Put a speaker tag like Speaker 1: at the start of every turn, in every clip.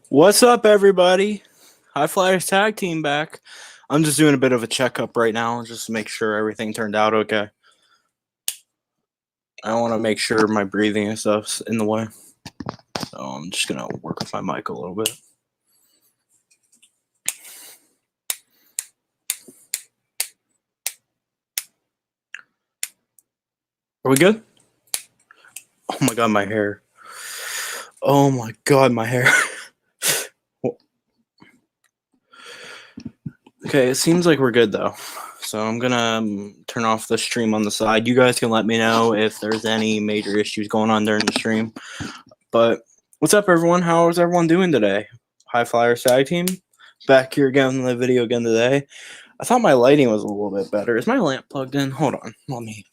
Speaker 1: What's up, everybody? High Flyers Tag Team back. I'm just doing a bit of a checkup right now just to make sure everything turned out okay. I want to make sure my breathing and stuff's in the way. So I'm just going to work with my mic a little bit. Are we good? Oh my god, my hair. Oh my god, my hair. Okay, it seems like we're good though. So I'm gonna turn off the stream on the side. You guys can let me know if there's any major issues going on during the stream. But what's up, everyone? How is everyone doing today? High Flyers Tag Team back here again in the video again today. I thought my lighting was a little bit better. Is my lamp plugged in? Hold on. Let me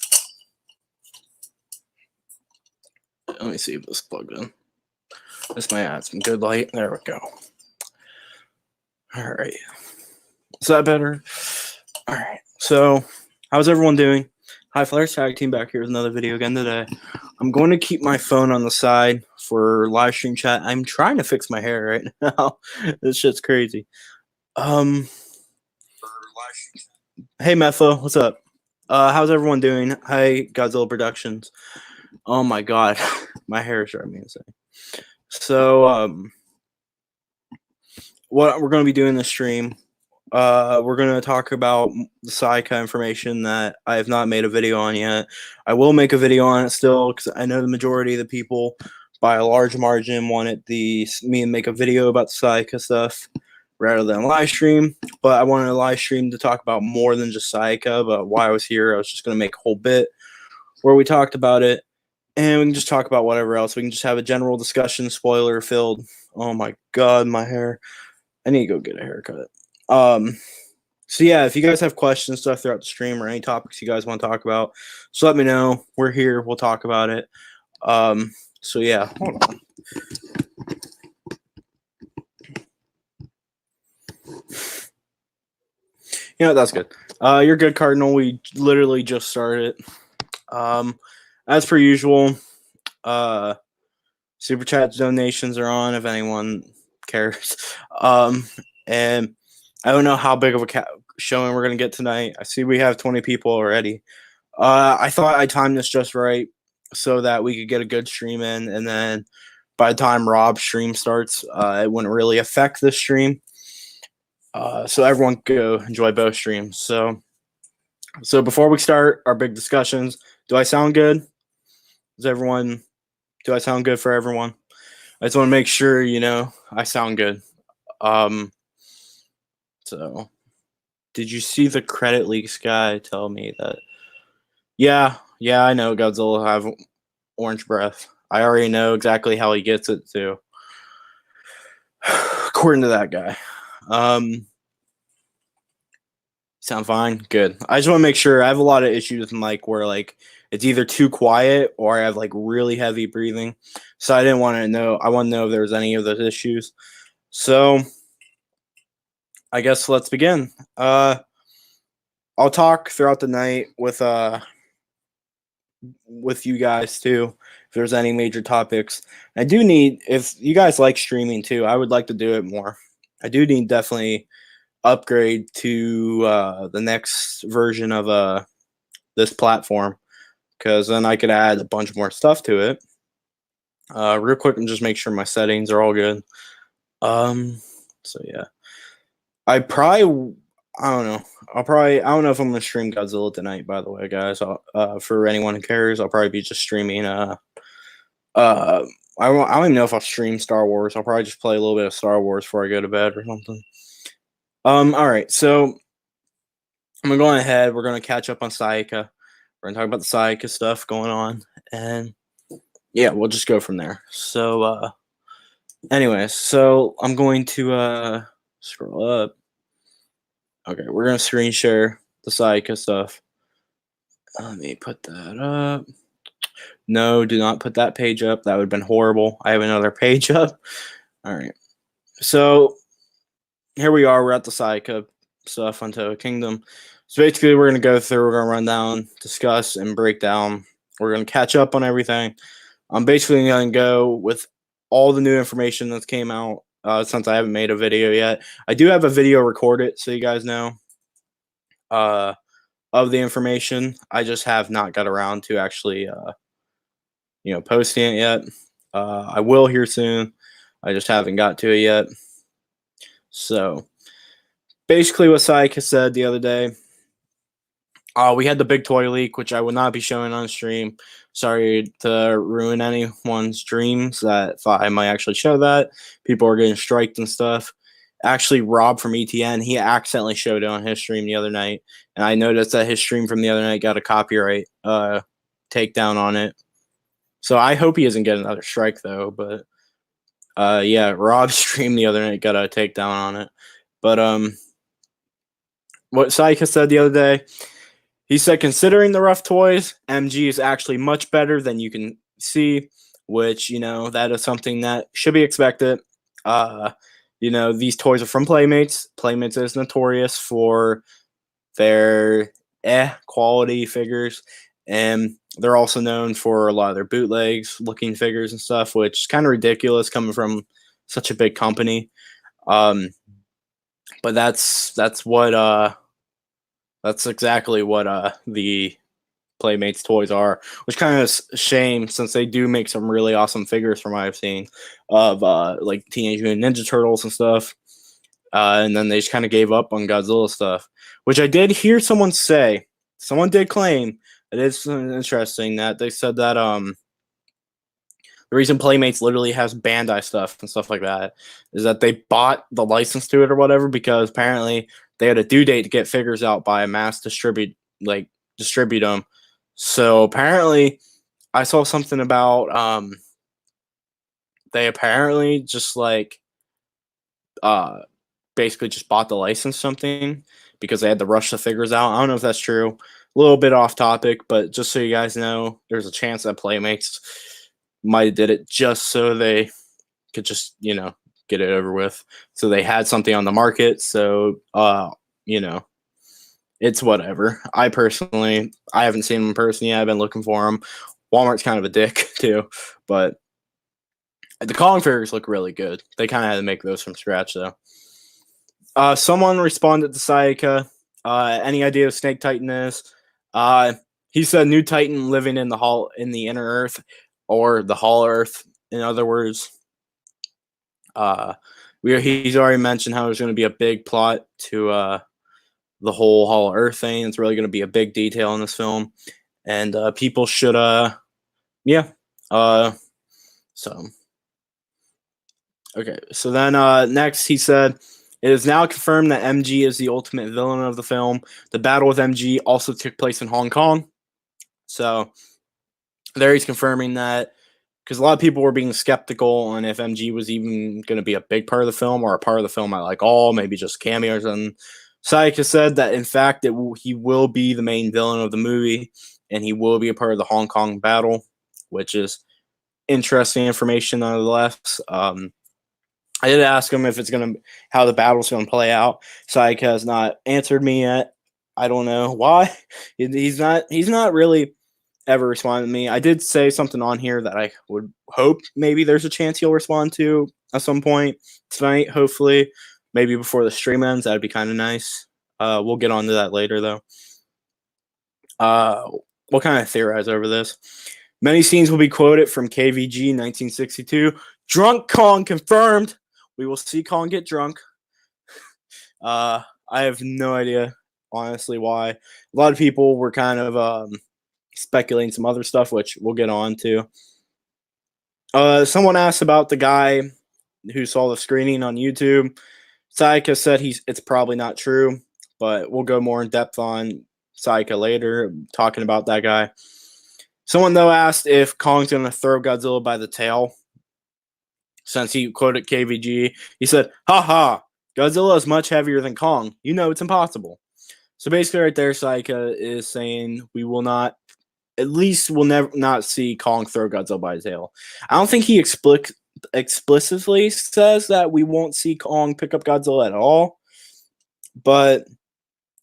Speaker 1: see if this is plugged in. This might add some good light. There we go. All right. Is that better? All right. So, how's everyone doing? High Flyers Tag Team back here with another video again today. I'm going to keep my phone on the side for live stream chat. I'm trying to fix my hair right now. This shit's crazy. Hey, Metho, what's up? How's everyone doing? Hi, Godzilla Productions. Oh my god, my hair is driving me insane. So, what we're going to be doing this stream, we're going to talk about the Sayaka information that I have not made a video on yet. I will make a video on it still because I know the majority of the people, by a large margin, wanted me to make a video about the Sayaka stuff rather than live stream. But I wanted a live stream to talk about more than just Sayaka, but why I was here, I was just going to make a whole bit where we talked about it. And we can just talk about whatever else. We can just have a general discussion, spoiler filled. Oh my god, my hair. I need to go get a haircut. So yeah, if you guys have questions, stuff throughout the stream or any topics you guys want to talk about, just let me know. We're here. We'll talk about it. So yeah, hold on. You know, that's good. You're good, Cardinal. We literally just started. As per usual, super chat donations are on if anyone cares. And I don't know how big of a showing we're going to get tonight. I see we have 20 people already. I thought I timed this just right so that we could get a good stream in, and then by the time Rob's stream starts, it wouldn't really affect the stream. So everyone could go enjoy both streams. So before we start our big discussions, do I sound good? Do I sound good for everyone? I just want to make sure, you know, I sound good. So did you see the credit leaks guy tell me that? Yeah, I know Godzilla have orange breath. I already know exactly how he gets it too. According to that guy. Sound fine? Good. I just want to make sure. I have a lot of issues with mic where like it's either too quiet or I have like really heavy breathing. So I want to know if there's any of those issues. So I guess let's begin. I'll talk throughout the night with you guys too. if there's any major topics. I do need, if you guys like streaming too, I would like to do it more. I do need definitely upgrade to the next version of this platform, because then I could add a bunch more stuff to it. Real quick and just make sure my settings are all good. So yeah, I probably, I don't know. I don't know if I'm gonna stream Godzilla tonight. By the way, guys, for anyone who cares, I'll probably be just streaming. I don't even know if I'll stream Star Wars. I'll probably just play a little bit of Star Wars before I go to bed or something. All right, so I'm gonna go ahead. We're gonna catch up on Sayaka. We're gonna talk about the Sayaka stuff going on, and yeah, we'll just go from there. So, anyways, so I'm going to scroll up. Okay, we're gonna screen share the Sayaka stuff. Let me put that up. No, do not put that page up. That would have been horrible. I have another page up. All right. So here we are. We're at the Sayaka stuff on Toho Kingdom. So basically, we're going to go through, we're going to run down, discuss, and break down. We're going to catch up on everything. I'm basically going to go with all the new information that came out since I haven't made a video yet. I do have a video recorded, so you guys know, of the information. I just have not got around to actually posting it yet. I will here soon. I just haven't got to it yet. So basically what Sayaka said the other day, we had the big toy leak, which I will not be showing on stream. Sorry to ruin anyone's dreams that thought I might actually show that. People are getting striked and stuff. Actually, Rob from ETN, he accidentally showed it on his stream the other night. And I noticed that his stream from the other night got a copyright takedown on it. So I hope he doesn't get another strike, though. But yeah, Rob's stream the other night got a takedown on it. But what Sayaka said the other day, he said, considering the rough toys, MG is actually much better than you can see, which, that is something that should be expected. These toys are from Playmates. Playmates is notorious for their quality figures, and they're also known for a lot of their bootlegs looking figures and stuff, which is kind of ridiculous coming from such a big company. But that's exactly what the Playmates toys are, which kind of a shame since they do make some really awesome figures from what I've seen of like Teenage Mutant Ninja Turtles and stuff. And then they just kind of gave up on Godzilla stuff, which I did hear someone say. Someone did claim, it is interesting that they said that the reason Playmates literally has Bandai stuff and stuff like that is that they bought the license to it or whatever, because apparently they had a due date to get figures out by a mass distribute them. So apparently I saw something about they apparently just basically just bought the license something because they had to rush the figures out. I don't know if that's true. A little bit off topic, but just so you guys know, there's a chance that Playmates might have did it just so they could just, get it over with. So they had something on the market. So, it's whatever. I haven't seen them in person yet. I've been looking for them. Walmart's kind of a dick too, but the Kong figures look really good. They kind of had to make those from scratch though. Someone responded to Sayaka. Any idea of Snake Titan is? He said new Titan living in the inner Earth, or the Hall Earth, in other words. He's already mentioned how there's going to be a big plot to the whole Hall Earth thing. It's really going to be a big detail in this film, and people should so okay. So then next he said, it is now confirmed that MG is the ultimate villain of the film. The battle with MG also took place in Hong Kong. So there he's confirming that, because a lot of people were being skeptical on if MG was even going to be a big part of the film or a part of the film I like all, maybe just cameos. And Sayaka said that, in fact, he will be the main villain of the movie, and he will be a part of the Hong Kong battle, which is interesting information nonetheless. I did ask him if how the battle's gonna play out. Sayaka has not answered me yet. I don't know why. He's not really ever responded to me. I did say something on here that I would hope maybe there's a chance he'll respond to at some point tonight, hopefully. Maybe before the stream ends. That'd be kind of nice. We'll get on to that later, though. We'll kind of theorize over this. Many scenes will be quoted from KVG 1962. Drunk Kong confirmed. We will see Kong get drunk. I have no idea, honestly, why. A lot of people were kind of speculating some other stuff, which we'll get on to. Someone asked about the guy who saw the screening on YouTube. Sayaka said it's probably not true, but we'll go more in depth on Sayaka later, talking about that guy. Someone, though, asked if Kong's going to throw Godzilla by the tail. Since he quoted KVG, he said, "Haha, Godzilla is much heavier than Kong. You know it's impossible." So basically right there, Sayaka is saying we will not, at least we'll never not see Kong throw Godzilla by his tail. I don't think he explicitly says that we won't see Kong pick up Godzilla at all, but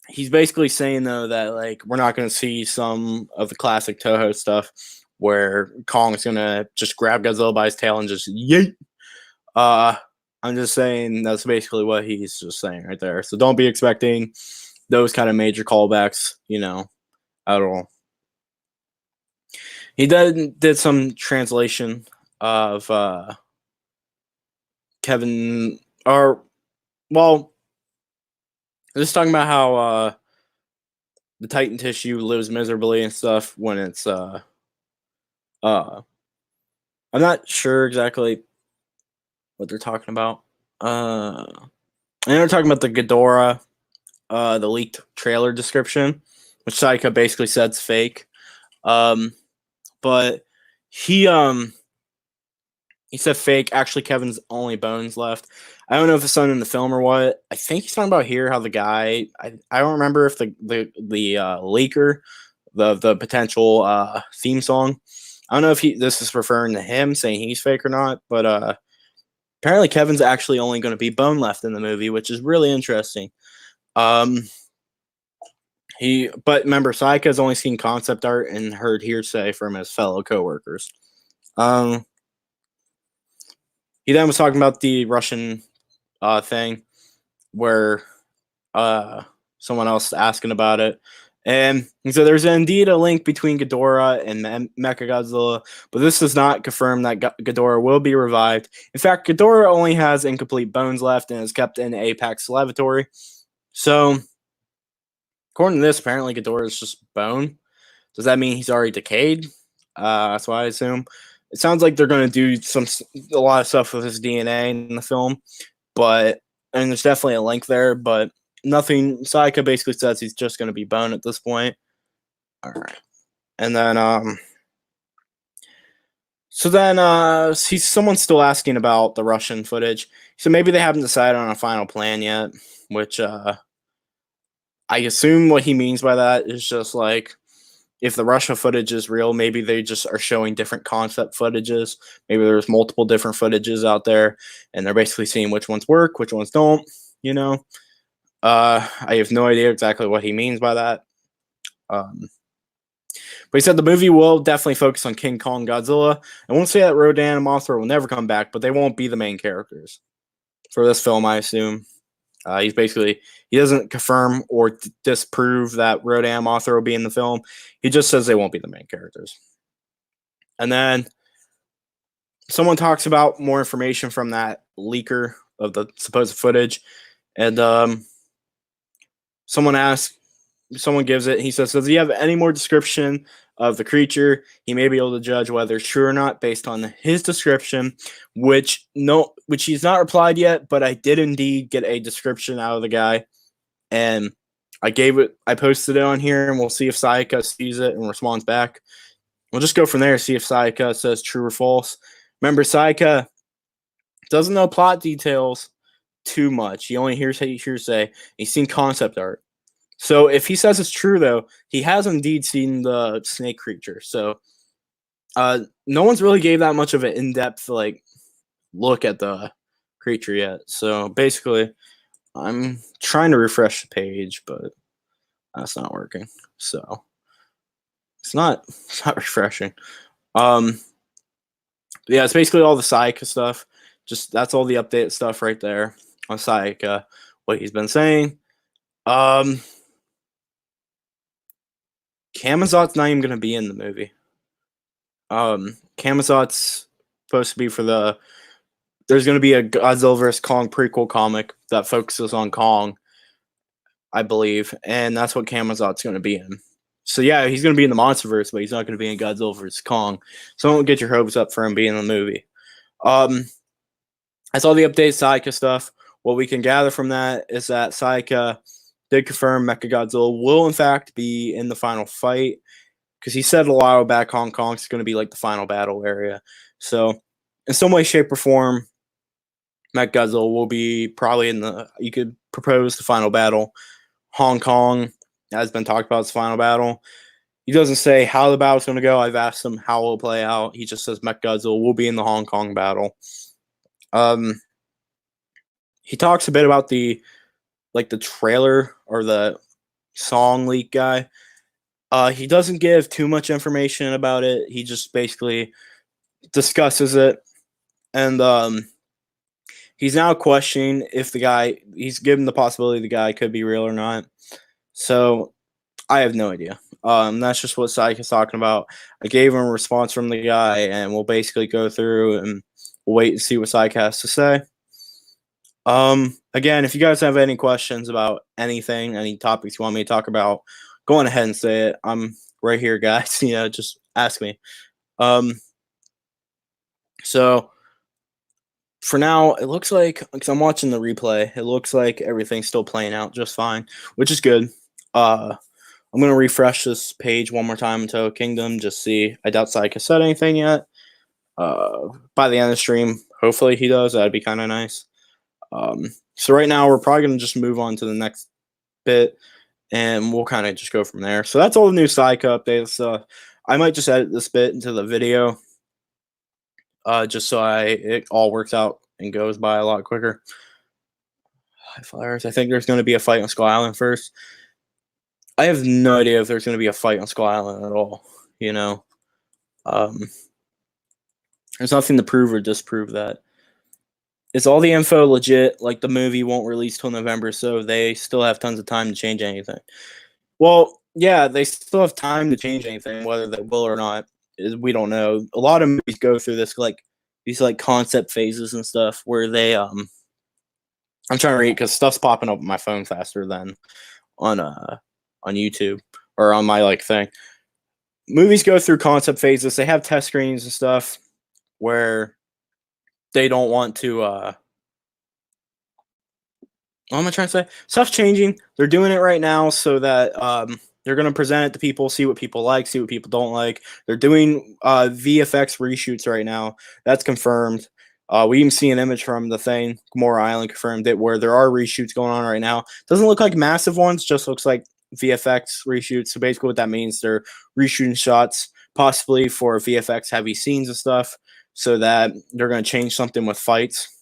Speaker 1: he's basically saying, though, that like we're not going to see some of the classic Toho stuff where Kong's going to just grab Godzilla by his tail and just yeet. I'm just saying that's basically what he's just saying right there. So don't be expecting those kind of major callbacks, at all. He did some translation of Kevin, just talking about how the Titan tissue lives miserably and stuff when it's I'm not sure exactly what they're talking about. And they're talking about the Ghidorah, the leaked trailer description, which Sayaka basically said is fake. But he said fake. Actually, Kevin's only bones left. I don't know if it's something in the film or what. I think he's talking about here how the guy. I don't remember if the leaker, the potential theme song. I don't know if this is referring to him saying he's fake or not, but apparently Kevin's actually only going to be bone left in the movie, which is really interesting. But remember, Sayaka has only seen concept art and heard hearsay from his fellow coworkers. He then was talking about the Russian thing where someone else asking about it. And so there's indeed a link between Ghidorah and Mechagodzilla, but this does not confirm that Ghidorah will be revived. In fact, Ghidorah only has incomplete bones left and is kept in Apex Lavatory. So, according to this, apparently Ghidorah is just bone. Does that mean he's already decayed? That's what I assume. It sounds like they're going to do a lot of stuff with his DNA in the film, and there's definitely a link there, but nothing. Sayaka basically says he's just going to be bone at this point. All right. And then, someone's still asking about the Russian footage. So maybe they haven't decided on a final plan yet, which I assume what he means by that is just like, if the Russia footage is real, maybe they just are showing different concept footages. Maybe there's multiple different footages out there, and they're basically seeing which ones work, which ones don't, I have no idea exactly what he means by that. But he said the movie will definitely focus on King Kong Godzilla. I won't say that Rodan and Mothra will never come back, but they won't be the main characters for this film, I assume. He doesn't confirm or disprove that Rodan and Mothra will be in the film. He just says they won't be the main characters. And then someone talks about more information from that leaker of the supposed footage. And someone gives it. He says, does he have any more description of the creature? He may be able to judge whether it's true or not based on his description, which he's not replied yet, but I did indeed get a description out of the guy. And I posted it on here, and we'll see if Sayaka sees it and responds back. We'll just go from there, see if Sayaka says true or false. Remember, Sayaka doesn't know plot details too much. He only hears hearsay. He's seen concept art. So if he says it's true, though, he has indeed seen the snake creature. So no one's really gave that much of an in-depth look at the creature yet. So basically, I'm trying to refresh the page, but that's not working. So It's not refreshing. Yeah, it's basically all the Sayaka stuff. Just that's all the updated stuff right there on Sayaka, what he's been saying. Camazot's not even gonna be in the movie. Camazot's supposed to be for the. There's gonna be a Godzilla vs Kong prequel comic that focuses on Kong, I believe, and that's what Camazot's gonna be in. So yeah, he's gonna be in the Monsterverse, but he's not gonna be in Godzilla vs Kong. So don't get your hopes up for him being in the movie. I saw the update Sayaka stuff. What we can gather from that is that Sayaka did confirm Mechagodzilla will in fact be in the final fight, because he said a while back Hong Kong's going to be like the final battle area. So in some way, shape, or form, Mechagodzilla will be probably in the. You could propose the final battle. Hong Kong has been talked about as the final battle. He doesn't say how the battle's going to go. I've asked him how it will play out. He just says Mechagodzilla will be in the Hong Kong battle. He talks a bit about the trailer or the song leak guy. He doesn't give too much information about it. He just basically discusses it, and he's now questioning if the guy. He's given the possibility the guy could be real or not. So I have no idea. That's just what Sayaka's talking about. I gave him a response from the guy, and we'll basically go through and wait and see what Sayaka has to say. Again, if you guys have any questions about anything, any topics you want me to talk about, go on ahead and say it. I'm right here, guys. Just ask me. So for now, it looks like, because I'm watching the replay, it looks like everything's still playing out just fine, which is good. I'm gonna refresh this page one more time into Kingdom, just see. I doubt Sayaka said anything yet. By the end of the stream, hopefully he does. That'd be kind of nice. So right now we're probably going to just move on to the next bit, and we'll kind of just go from there. So that's all the new Sayaka updates. I might just edit this bit into the video, just so it all works out and goes by a lot quicker. High flyers. I think there's going to be a fight on Skull Island first. I have no idea if there's going to be a fight on Skull Island at all. There's nothing to prove or disprove that. Is all the info legit? Like, the movie won't release till November, so they still have tons of time to change anything. Well, yeah, they still have time to change anything, whether they will or not. We don't know. A lot of movies go through this, these concept phases and stuff where they I'm trying to read because stuff's popping up on my phone faster than on YouTube or on my thing. Movies go through concept phases. They have test screenings and stuff where they don't want to what am I trying to say? Stuff's changing. They're doing it right now so that they're going to present it to people, see what people like, see what people don't like. They're doing VFX reshoots right now. That's confirmed. We even see an image from the thing. Gamora Island confirmed it, where there are reshoots going on right now. Doesn't look like massive ones, just looks like VFX reshoots. So basically what that means, they're reshooting shots, possibly for VFX heavy scenes and stuff, so that they're going to change something with fights.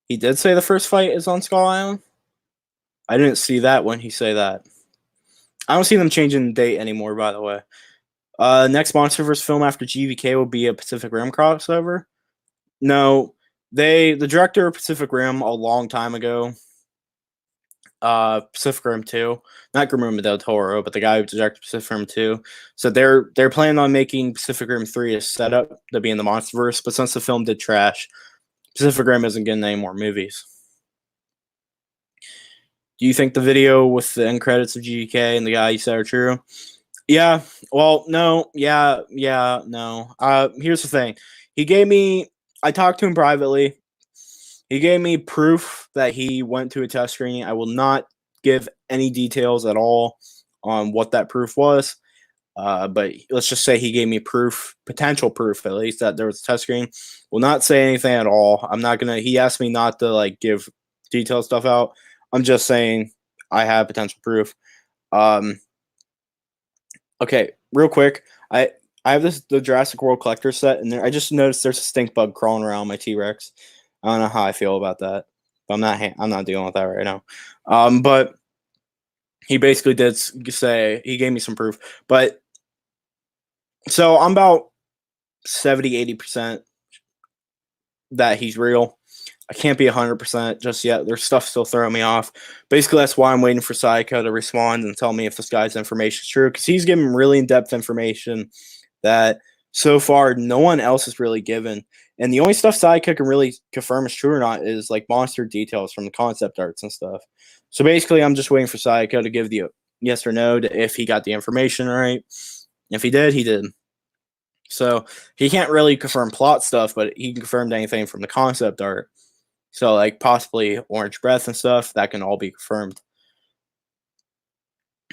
Speaker 1: He did say the first fight is on Skull Island. I didn't see that when he say that. I don't see them changing the date anymore, by the way. Next Monsterverse film after GVK will be a Pacific Rim crossover. No, the director of Pacific Rim a long time ago, Pacific Rim 2, not Guillermo del Toro, but the guy who directed Pacific Rim 2. So they're planning on making Pacific Rim 3 a setup to be in the Monsterverse, but since the film did trash, Pacific Rim isn't getting any more movies. Do you think the video with the end credits of GK and the guy you said are true? Yeah. Well, no. Yeah. No. Here's the thing. I talked to him privately. He gave me proof that he went to a test screening. I will not give any details at all on what that proof was. But let's just say he gave me proof, potential proof at least, that there was a test screen. Will not say anything at all. I'm not gonna. He asked me not to give detailed stuff out. I'm just saying I have potential proof. Okay, real quick. I have the Jurassic World collector set, and I just noticed there's a stink bug crawling around my T-Rex. I don't know how I feel about that. But I'm not dealing with that right now. But he basically did say, he gave me some proof. But so I'm about 70-80% that he's real. I can't be 100% just yet. There's stuff still throwing me off. Basically, that's why I'm waiting for Sayaka to respond and tell me if this guy's information is true, because he's giving really in-depth information that so far no one else has really given. And the only stuff Sayaka can really confirm is true or not is like monster details from the concept arts and stuff. So basically, I'm just waiting for Sayaka to give the yes or no to if he got the information right. If he did, he did. So he can't really confirm plot stuff, but he can confirm anything from the concept art. So like possibly Orange Breath and stuff, that can all be confirmed.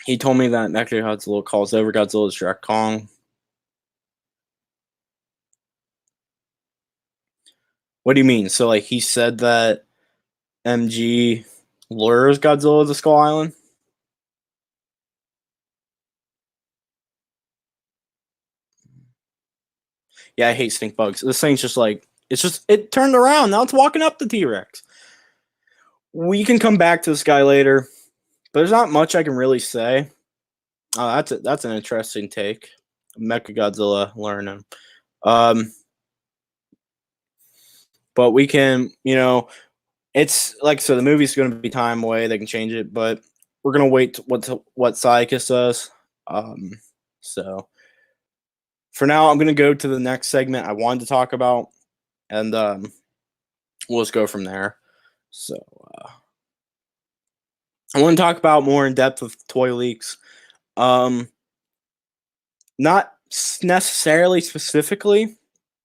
Speaker 1: He told me that Mechagodzilla calls over Godzilla's direct Kong. What do you mean? So like he said that MG lures Godzilla to Skull Island? Yeah, I hate stink bugs. This thing's just like it turned around. Now it's walking up the T-Rex. We can come back to this guy later, but there's not much I can really say. Oh, that's an interesting take. Mechagodzilla learning. But we can, it's like so the movie's going to be time away. They can change it, but we're going to wait what Sayaka says. So for now, I'm going to go to the next segment I wanted to talk about, and we'll just go from there. So I want to talk about more in depth with toy leaks. Not necessarily specifically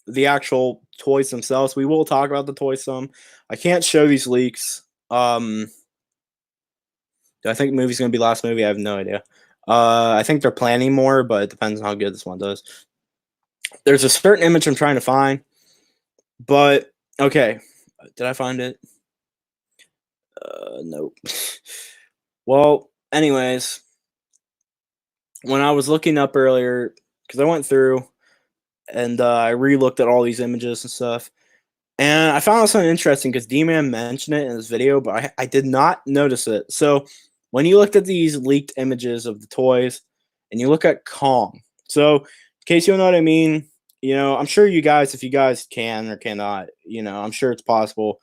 Speaker 1: the actual toys themselves. We will talk about the toys some. I can't show these leaks. Do I think the movie's going to be last movie? I have no idea. I think they're planning more, but it depends on how good this one does. There's a certain image I'm trying to find, but okay. Did I find it? Nope. Well, anyways, when I was looking up earlier, because I went through and I re-looked at all these images and stuff, and I found something interesting because D-Man mentioned it in his video, but I did not notice it. So when you looked at these leaked images of the toys and you look at Kong, so in case you don't know what I mean, I'm sure you guys, if you guys can or cannot, I'm sure it's possible.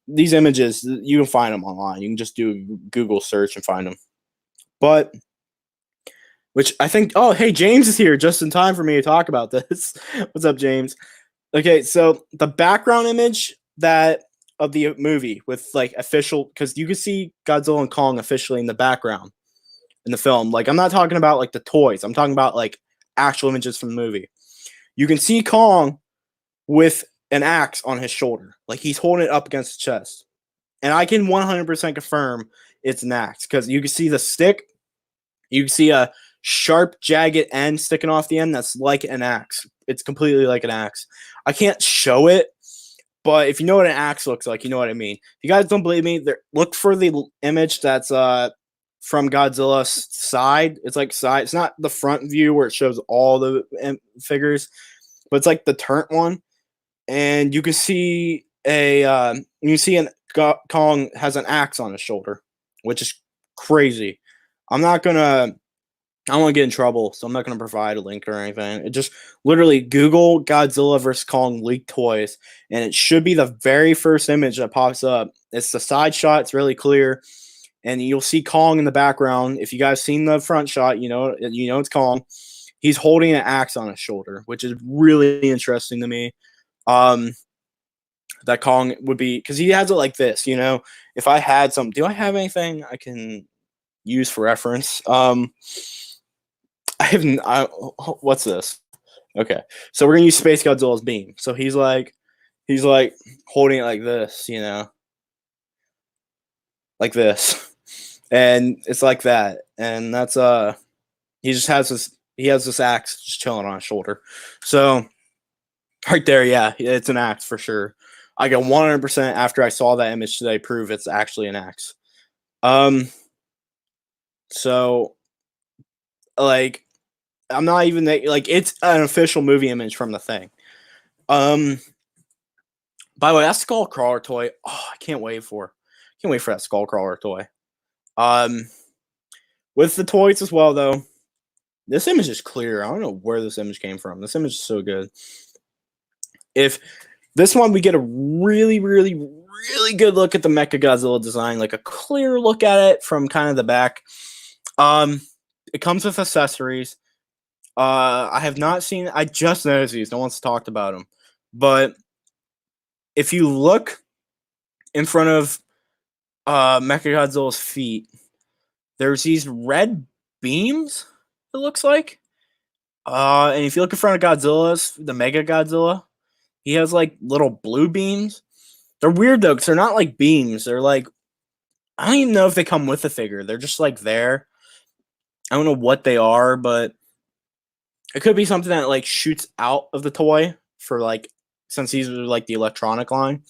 Speaker 1: These images, you can find them online. You can just do a Google search and find them. But, which I think, oh, hey, James is here just in time for me to talk about this. What's up, James? Okay, so the background image of the movie with like official, because you can see Godzilla and Kong officially in the background in the film. Like I'm not talking about like the toys. I'm talking about like actual images from the movie. You can see Kong with an axe on his shoulder, like he's holding it up against his chest, and I can 100% confirm it's an axe because you can see the stick. You can see a sharp, jagged end sticking off the end that's like an axe. It's completely like an axe. I can't show it, but if you know what an axe looks like, you know what I mean. If you guys don't believe me, look for the image that's from Godzilla's side. It's like side. It's not the front view where it shows all the figures, but it's like the turnt one, and you can see Kong has an axe on his shoulder, which is crazy. I don't want to get in trouble, so I'm not going to provide a link or anything. It just literally Google Godzilla vs. Kong leaked toys, and it should be the very first image that pops up. It's the side shot. It's really clear, and you'll see Kong in the background. If you guys seen the front shot, you know it's Kong. He's holding an axe on his shoulder, which is really interesting to me. That Kong would be, because he has it like this. If I had some, do I have anything I can use for reference? What's this? Okay, so we're gonna use Space Godzilla's beam. So he's like holding it like this, like this, and it's like that, and that's he has this axe just chilling on his shoulder. So right there, yeah, it's an axe for sure. I get 100% after I saw that image today prove it's actually an axe. So like. I'm not even like it's an official movie image from the thing. By the way, that skull crawler toy. Oh, I can't wait for that skull crawler toy. With the toys as well, though, this image is clear. I don't know where this image came from. This image is so good. If this one, we get a really, really, really good look at the Mechagodzilla design, like a clear look at it from kind of the back. It comes with accessories. I have not seen. I just noticed these. No one's talked about them, but if you look in front of Mechagodzilla's feet, there's these red beams. It looks like. And if you look in front of Godzilla's, the Mega Godzilla, he has like little blue beams. They're weird though, because they're not like beams. They're like, I don't even know if they come with the figure. They're just like there. I don't know what they are, but it could be something that like shoots out of the toy for like, since these are like the electronic line.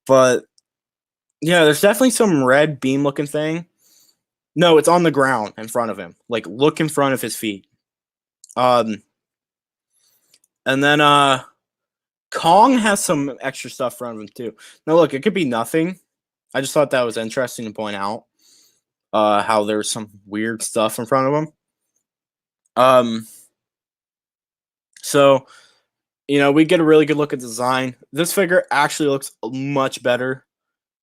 Speaker 1: But yeah, there's definitely some red beam looking thing. No, it's on the ground in front of him. Like look in front of his feet. And then Kong has some extra stuff in front of him too. Now look, it could be nothing. I just thought that was interesting to point out. How there's some weird stuff in front of him. So, you know, we get a really good look at design. This figure actually looks much better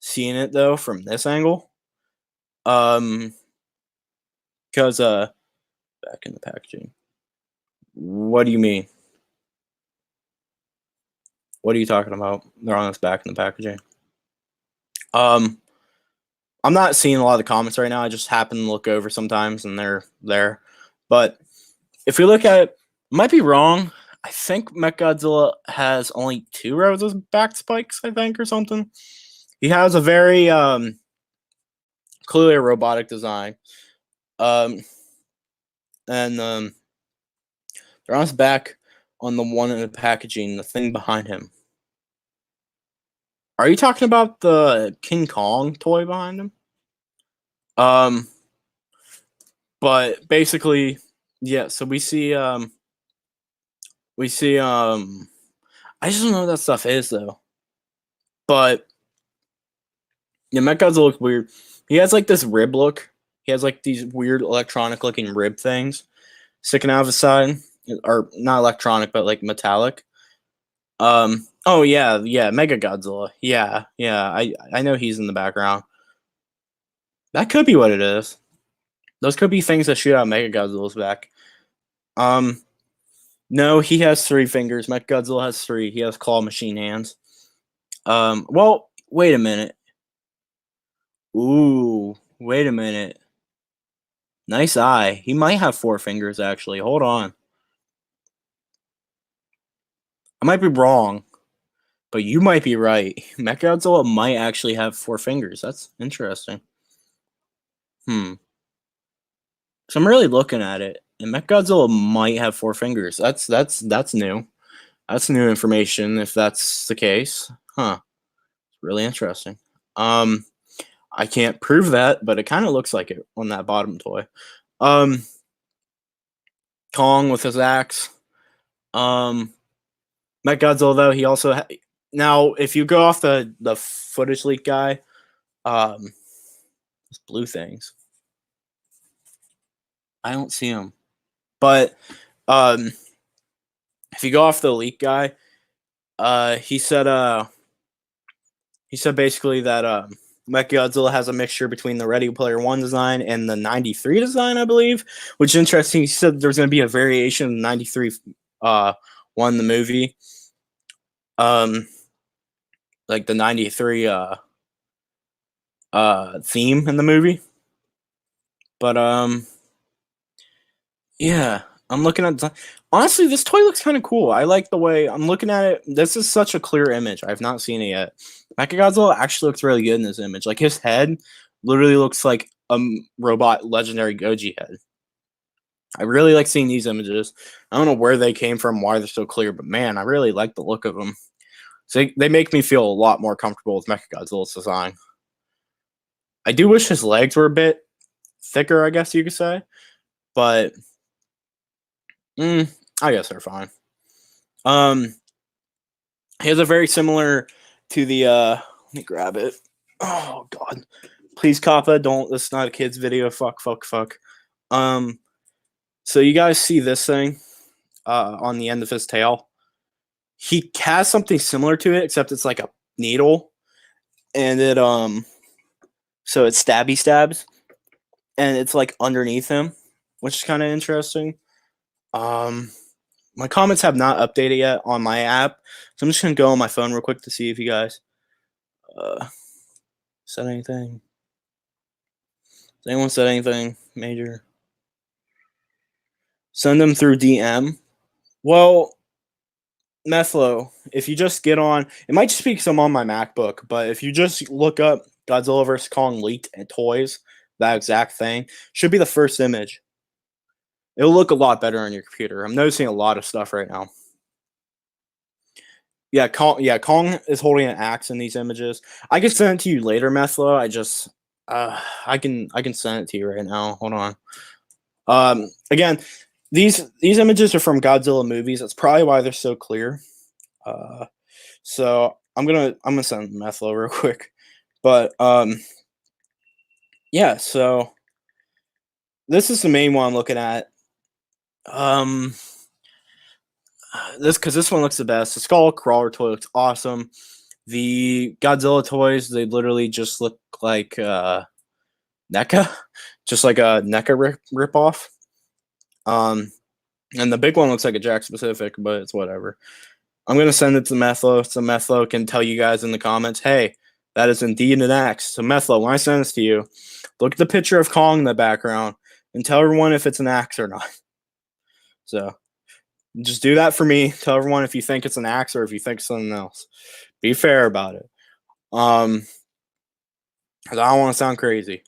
Speaker 1: seeing it though from this angle. Because back in the packaging. What do you mean? What are you talking about? They're on this back in the packaging. I'm not seeing a lot of the comments right now. I just happen to look over sometimes and they're there. But if we look at it, might be wrong. I think Mechagodzilla has only 2 rows of back spikes, I think, or something. He has a very clearly a robotic design. And they're on his back on the one in the packaging, the thing behind him. Are you talking about the King Kong toy behind him? But basically, yeah, so we see I just don't know what that stuff is though. But yeah, Mechagodzilla looks weird. He has like this rib look. He has like these weird electronic looking rib things sticking out of his side. Or not electronic, but like metallic. Oh yeah, Mega Godzilla. Yeah, I know he's in the background. That could be what it is. Those could be things that shoot out Mega Godzilla's back. No, he has 3 fingers. Mega Godzilla has 3. He has claw machine hands. Well, wait a minute. Ooh, wait a minute. Nice eye. He might have 4 fingers actually. Hold on. I might be wrong, but you might be right. Mechagodzilla might actually have 4 fingers. That's interesting. So I'm really looking at it, and Mechagodzilla might have 4 fingers. That's new. That's new information if that's the case. Huh. It's really interesting. I can't prove that, but it kind of looks like it on that bottom toy. Kong with his axe. Mechagodzilla though, he also now if you go off the footage leak guy, those blue things. I don't see them. But if you go off the leak guy, he said basically that Mechagodzilla has a mixture between the Ready Player One design and the '93 design, I believe, which is interesting. He said there's going to be a variation of '93 one, the movie, like the '93 theme in the movie. But yeah, I'm looking at. Honestly, this toy looks kind of cool. I like the way I'm looking at it. This is such a clear image. I've not seen it yet. Mechagodzilla actually looks really good in this image. Like his head literally looks like a robot legendary Goji head. I really like seeing these images. I don't know where they came from, why they're so clear, but man, I really like the look of them. So they make me feel a lot more comfortable with Mechagodzilla's design. I do wish his legs were a bit thicker, I guess you could say, but I guess they're fine. He has a very similar to the let me grab it. Oh god. Please, Kappa, don't. This is not a kid's video. Fuck, fuck, fuck. So you guys see this thing on the end of his tail? He has something similar to it, except it's like a needle, and it so it stabs, and it's like underneath him, which is kind of interesting. My comments have not updated yet on my app, so I'm just gonna go on my phone real quick to see if you guys said anything. Has anyone said anything major? Send them through DM. Well, Methlo, if you just get on, it might just be because I'm on my MacBook, but if you just look up Godzilla vs. Kong leaked and toys, that exact thing should be the first image. It'll look a lot better on your computer. I'm noticing a lot of stuff right now. Yeah, Kong is holding an axe in these images. I can send it to you later, Methlo. I can send it to you right now. Hold on. Again, these images are from Godzilla movies. That's probably why they're so clear. So I'm gonna send Methlo real quick. But yeah, so this is the main one I'm looking at. This one looks the best. The Skull Crawler toy looks awesome. The Godzilla toys, they literally just look like NECA, just like a NECA rip off. And the big one looks like a Jack Specific, but it's whatever. I'm gonna send it to Methlo, so Methlo can tell you guys in the comments, hey, that is indeed an axe. So Methlo, when I send this to you, look at the picture of Kong in the background and tell everyone if it's an axe or not. So just do that for me. Tell everyone if you think it's an axe or if you think something else. Be fair about it. Because I don't want to sound crazy.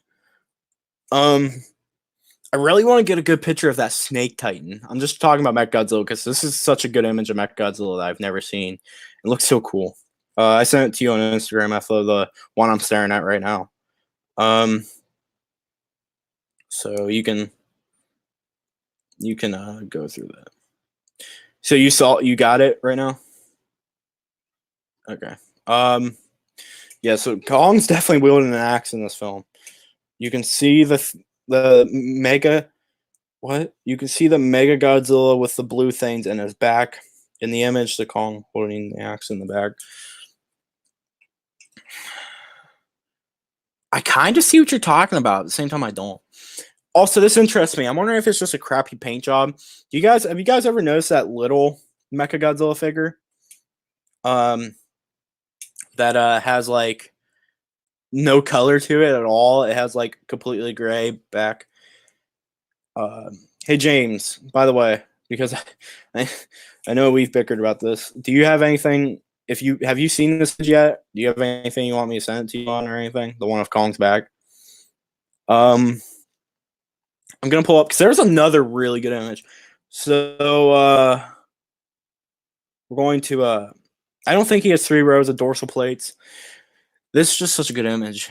Speaker 1: I really want to get a good picture of that Snake Titan. I'm just talking about Mechagodzilla because this is such a good image of Mechagodzilla that I've never seen. It looks so cool. I sent it to you on Instagram after the one I'm staring at right now. So you can go through that. So you got it right now? Okay. Yeah, so Kong's definitely wielding an axe in this film. You can see the mega you can see the Mega Godzilla with the blue things in his back in the image, the Kong holding the axe in the back. I kind of see what you're talking about. At the same time, I don't. Also, this interests me. I'm wondering if it's just a crappy paint job. Have you guys ever noticed that little Mechagodzilla figure? That has like no color to it at all. It has like completely gray back. Hey James, by the way, because I know we've bickered about this. Do you have anything? Have you seen this yet? Do you have anything you want me to send it to you on or anything? The one of Kong's back. I'm gonna pull up because there's another really good image. So we're going to I don't think he has 3 rows of dorsal plates. This is just such a good image.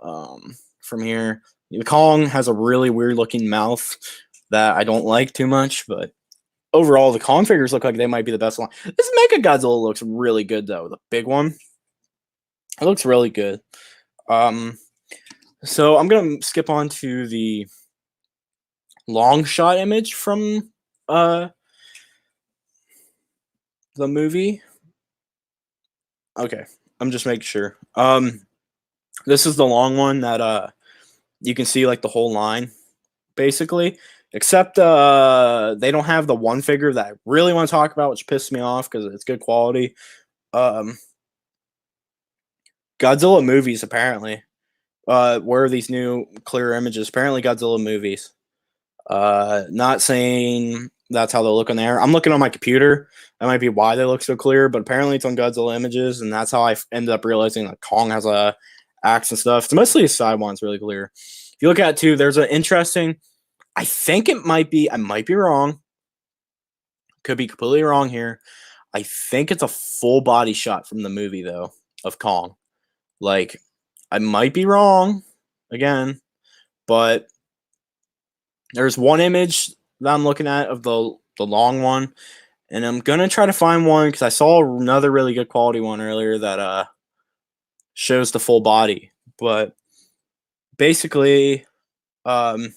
Speaker 1: From here, the Kong has a really weird looking mouth that I don't like too much, but overall, the Kong figures look like they might be the best one. This Mechagodzilla looks really good though. The big one, it looks really good. So I'm gonna skip on to the long shot image from the movie. Okay, I'm just making sure. This is the long one that you can see like the whole line, basically. Except they don't have the one figure that I really want to talk about, which pissed me off because it's good quality. Godzilla movies, apparently. Where are these new clear images? Apparently Godzilla movies. Not saying that's how they look on there. I'm looking on my computer. That might be why they look so clear, but apparently it's on Godzilla images, and that's how I ended up realizing that Kong has a axe and stuff. It's mostly his side one's really clear. If you look at it too, there's an interesting. I think it might be. I might be wrong. Could be completely wrong here. I think it's a full body shot from the movie though of Kong. Like, I might be wrong again, but there's one image that I'm looking at of the long one, and I'm gonna try to find one because I saw another really good quality one earlier that shows the full body. But basically, um,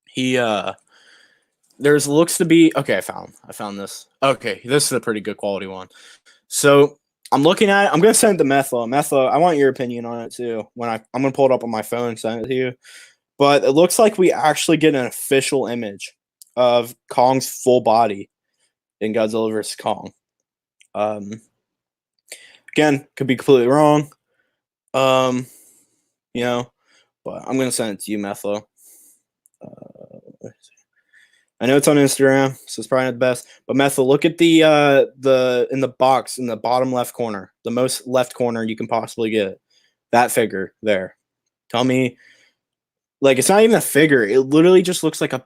Speaker 1: he there's looks to be okay. I found this. Okay, this is a pretty good quality one. So I'm looking at it. I'm gonna send it to Metho. Metho, I want your opinion on it too. I'm gonna pull it up on my phone and send it to you. But it looks like we actually get an official image of Kong's full body in Godzilla vs Kong. Um, Again, could be completely wrong. Um, you know, but I'm gonna send it to you, Metho. I know it's on Instagram, so it's probably not the best. But Metho, look at the in the box in the bottom left corner, the most left corner you can possibly get. That figure there. Tell me, like it's not even a figure. It literally just looks like a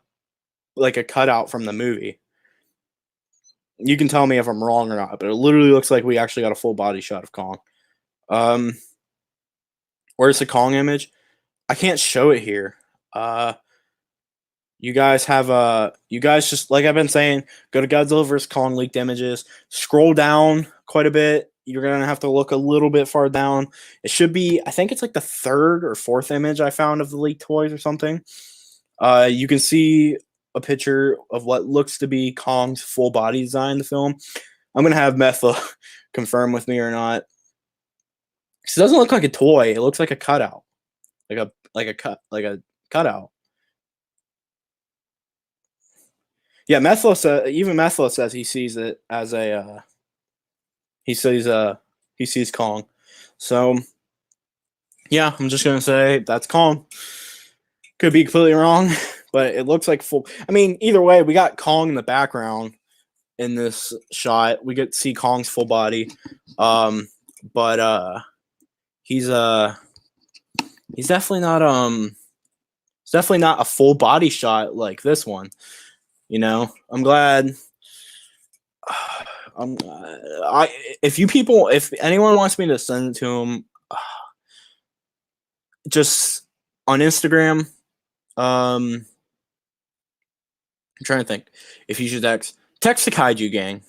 Speaker 1: cutout from the movie. You can tell me if I'm wrong or not, but it literally looks like we actually got a full body shot of Kong. Um, where's the Kong image? I can't show it here. You guys you guys just like I've been saying, go to Godzilla vs Kong leaked images. Scroll down quite a bit. You're gonna have to look a little bit far down. It should be, I think it's like the third or fourth image I found of the leaked toys or something. You can see a picture of what looks to be Kong's full body design in the film. I'm gonna have Metha confirm with me or not. It doesn't look like a toy. It looks like a cutout, like a cutout. Yeah, Methlo says even Methlo says he sees it as a he sees Kong. So yeah, I'm just gonna say that's Kong. Could be completely wrong, but it looks like full. I mean, either way, we got Kong in the background in this shot. We get to see Kong's full body, but he's definitely not it's definitely not a full body shot like this one. You know, I'm glad. If anyone wants me to send it to him, just on Instagram. I'm trying to think if you should text the Kaiju Gang.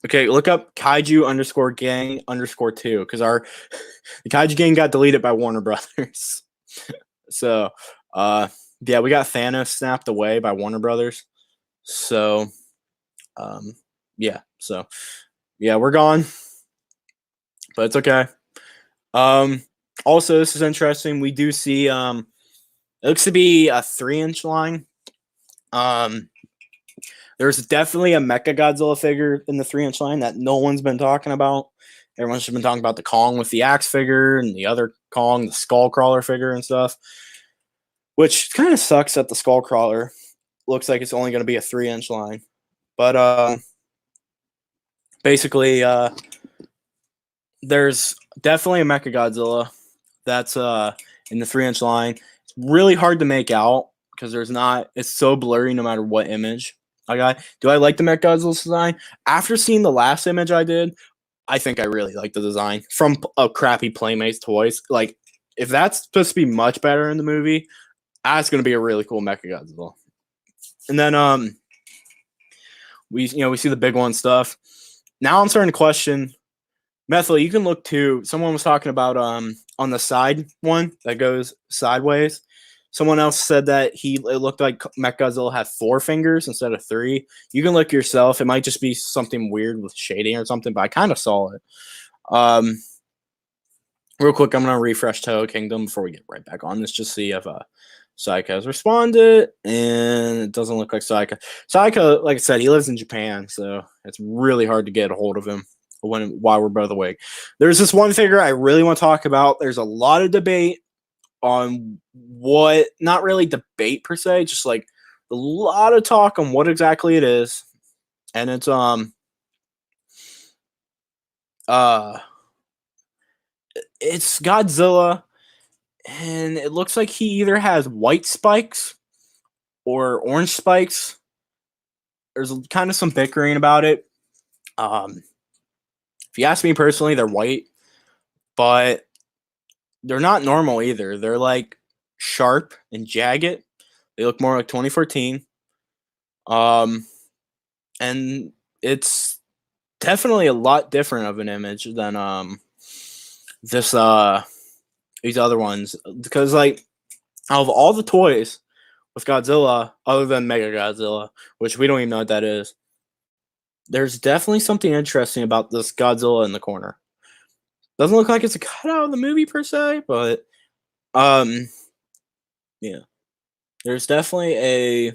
Speaker 1: Okay, look up Kaiju _gang _2 because the Kaiju Gang got deleted by Warner Brothers. So, yeah, we got Thanos snapped away by Warner Brothers. So, yeah, we're gone, but it's okay. Also, this is interesting. We do see it looks to be a 3-inch line. There's definitely a Mecha Godzilla figure in the 3-inch line that no one's been talking about. Everyone's just been talking about the Kong with the axe figure and the other Kong, the skull crawler figure and stuff. Which kind of sucks that the skull crawler looks like it's only going to be a 3-inch line. But basically, there's definitely a Mecha Godzilla that's in the 3-inch line. It's really hard to make out because it's so blurry no matter what image I got. Do I like the Mecha Godzilla design? After seeing the last image I did, I think I really like the design from a crappy Playmates Toys. Like, if that's supposed to be much better in the movie, that's going to be a really cool Mecha Godzilla. And then we see the big one stuff. Now I'm starting to question. Methel, you can look too. Someone was talking about on the side one that goes sideways. Someone else said that it looked like Mechagodzilla had 4 fingers instead of 3. You can look yourself. It might just be something weird with shading or something, but I kind of saw it. Real quick, I'm gonna refresh Toho Kingdom before we get right back on this, just see if Sayaka has responded, and it doesn't look like Sayaka. Sayaka, like I said, he lives in Japan, so it's really hard to get a hold of him while we're both awake. There's this one figure I really want to talk about. There's a lot of debate on not really debate per se, just like a lot of talk on what exactly it is. And it's it's Godzilla, and it looks like he either has white spikes or orange spikes. There's kind of some bickering about it. If you ask me personally, they're white, but they're not normal either. They're like sharp and jagged. They look more like 2014. And it's definitely a lot different of an image than this these other ones, because like out of all the toys with Godzilla, other than Mega Godzilla, which we don't even know what that is, there's definitely something interesting about this Godzilla in the corner. Doesn't look like it's a cutout of the movie per se, but yeah, there's definitely a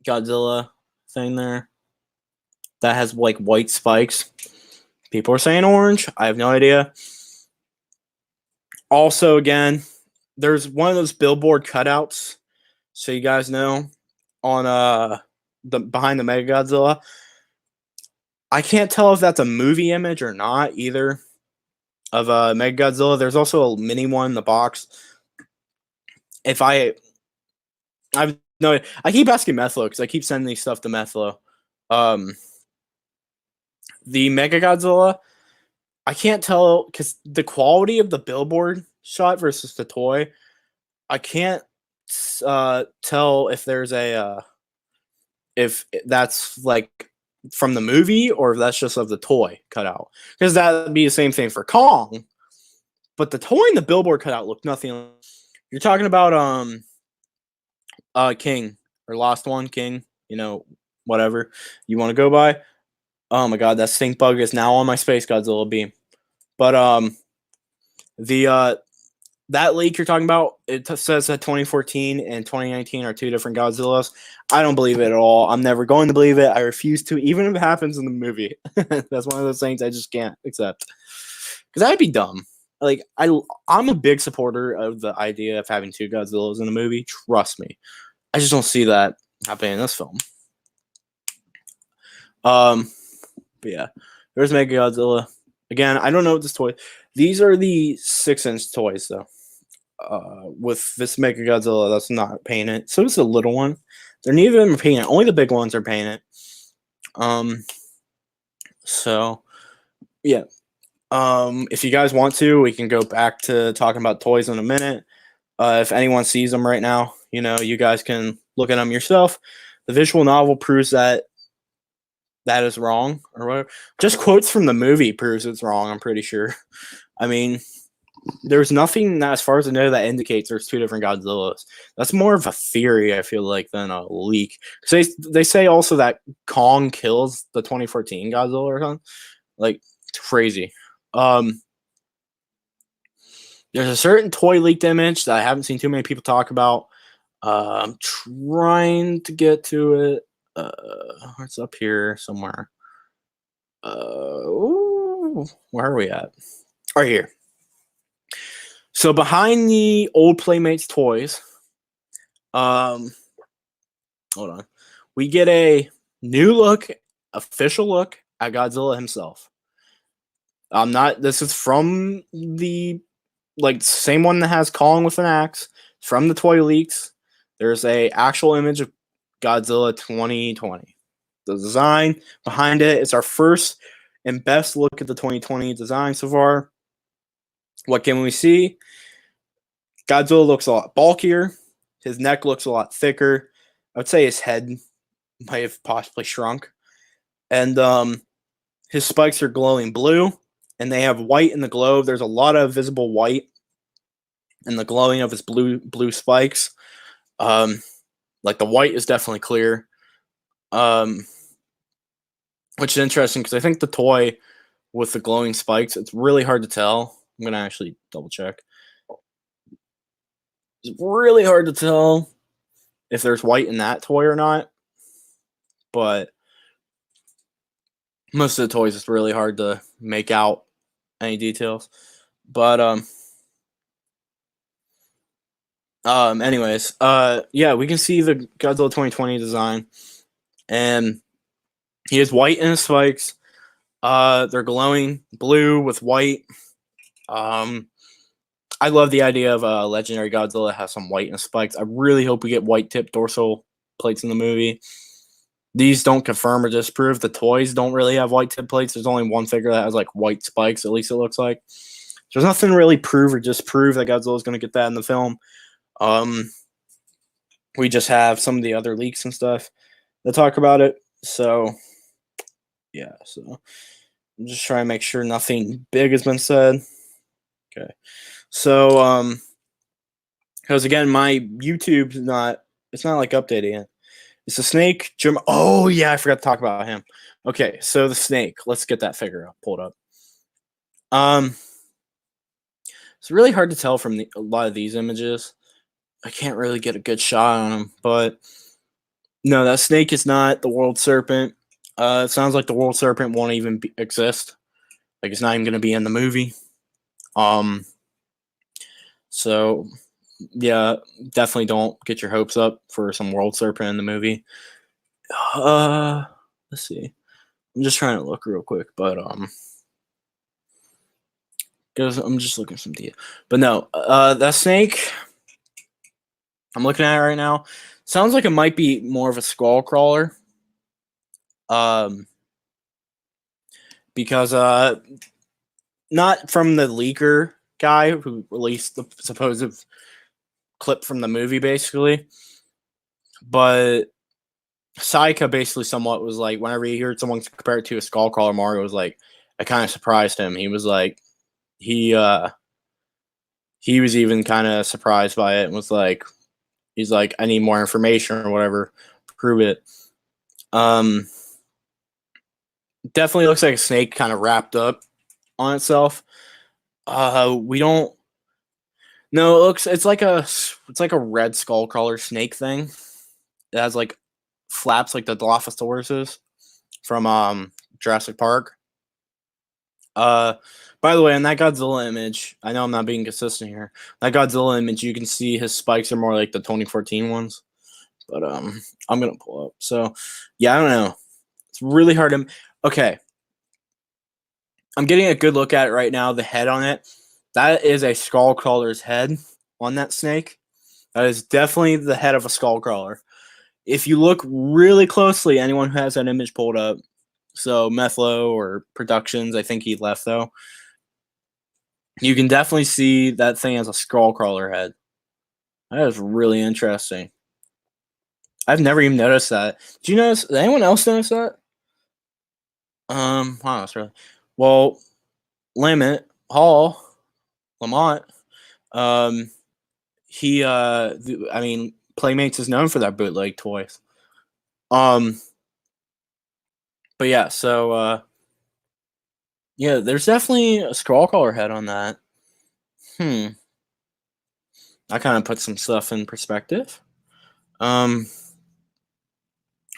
Speaker 1: Godzilla thing there that has like white spikes. People are saying orange. I have no idea. Also, again, there's one of those billboard cutouts, so you guys know, on the behind the Mega Godzilla. I can't tell if that's a movie image or not either of Mega Godzilla. There's also a mini one in the box. If I've no, I keep asking Methlo because I keep sending these stuff to Methlo. The Mega Godzilla, I can't tell because the quality of the billboard shot versus the toy, I can't tell if there's a if that's like from the movie or if that's just of the toy cutout, because that would be the same thing for Kong, but the toy and the billboard cutout look nothing like. You're talking about King or Lost One King, whatever you want to go by. Oh my god, that stink bug is now on my Space Godzilla beam. But the that leak you're talking about, it says that 2014 and 2019 are two different Godzillas. I don't believe it at all. I'm never going to believe it. I refuse to, even if it happens in the movie. That's one of those things I just can't accept. Because that'd be dumb. Like I'm a big supporter of the idea of having two Godzillas in a movie. Trust me. I just don't see that happening in this film. But yeah, there's Mega Godzilla. Again, I don't know what this toy. These are the 6-inch toys though. With this Mega Godzilla, that's not painted. So it's a little one. They're neither of them are painted. Only the big ones are painted. So yeah. If you guys want to, we can go back to talking about toys in a minute. If anyone sees them right now, you guys can look at them yourself. The visual novel proves that is wrong, or whatever. Just quotes from the movie proves it's wrong, I'm pretty sure. I mean, there's nothing that, as far as I know, that indicates there's two different Godzillas. That's more of a theory, I feel like, than a leak. They say also that Kong kills the 2014 Godzilla or something. Like, it's crazy. There's a certain toy leaked image that I haven't seen too many people talk about. I'm trying to get to it. It's up here somewhere. Where are we at? Right here. So behind the old Playmates toys, hold on, we get a new look, official look at Godzilla himself. This is from the same one that has Kong with an axe from the toy leaks. There's a actual image of Godzilla 2020. The design behind it is our first and best look at the 2020 design so far. What can we see? Godzilla looks a lot bulkier. His neck looks a lot thicker. I would say his head might have possibly shrunk. And his spikes are glowing blue, and they have white in the glow. There's a lot of visible white in the glowing of his blue spikes. Like the white is definitely clear. Which is interesting because I think the toy with the glowing spikes, it's really hard to tell. I'm going to actually double check. It's really hard to tell if there's white in that toy or not. But most of the toys, it's really hard to make out any details. But anyways, yeah, we can see the Godzilla 2020 design, and he has white in his spikes. They're glowing blue with white. I love the idea of a legendary Godzilla has some white in his spikes. I really hope we get white tip dorsal plates in the movie. These don't confirm or disprove. The toys don't really have white tip plates. There's only one figure that has like white spikes, at least it looks like. There's nothing to really prove or disprove that Godzilla's going to get that in the film. We just have some of the other leaks and stuff that talk about it. So, yeah. So, I'm just trying to make sure nothing big has been said. Okay. So because again, my YouTube's it's not like updating it. It's a snake. Oh yeah, I forgot to talk about him. Okay, so the snake. Let's get that figure up, pulled up. It's really hard to tell from a lot of these images. I can't really get a good shot on him, but no, that snake is not the world serpent. It sounds like the world serpent won't even exist. Like it's not even going to be in the movie. Um, so yeah, definitely don't get your hopes up for some world serpent in the movie. Let's see. I'm just trying to look real quick, but because I'm just looking some data. But no, that snake. I'm looking at it right now. Sounds like it might be more of a skull crawler. Because not from the leaker guy who released the supposed clip from the movie, basically, but Sayaka basically somewhat was like, whenever he heard someone compare it to a skull crawler, Mario was like, it kind of surprised him. He was like, he was even kind of surprised by it and was like, he's like, I need more information or whatever, prove it. Definitely looks like a snake kind of wrapped up on itself. We don't. No, it's like a red skull crawler snake thing. It has like flaps like the Dilophosaurus from Jurassic Park. By the way, in that Godzilla image, I know I'm not being consistent here. That Godzilla image, you can see his spikes are more like the 2014 ones. But I'm gonna pull up. So yeah, I don't know. It's really hard to. Okay, I'm getting a good look at it right now. The head on it, that is a skull crawler's head on that snake. That is definitely the head of a skull crawler. If you look really closely, anyone who has that image pulled up, so Methlo or Productions, I think he left though, you can definitely see that thing as a skull crawler head. That is really interesting. I've never even noticed that. Do you notice? Did anyone else notice that? Wow, that's really well. Lamont. Um, I mean, Playmates is known for that bootleg toys. But yeah, so yeah, there's definitely a scroll crawler head on that. I kind of put some stuff in perspective. But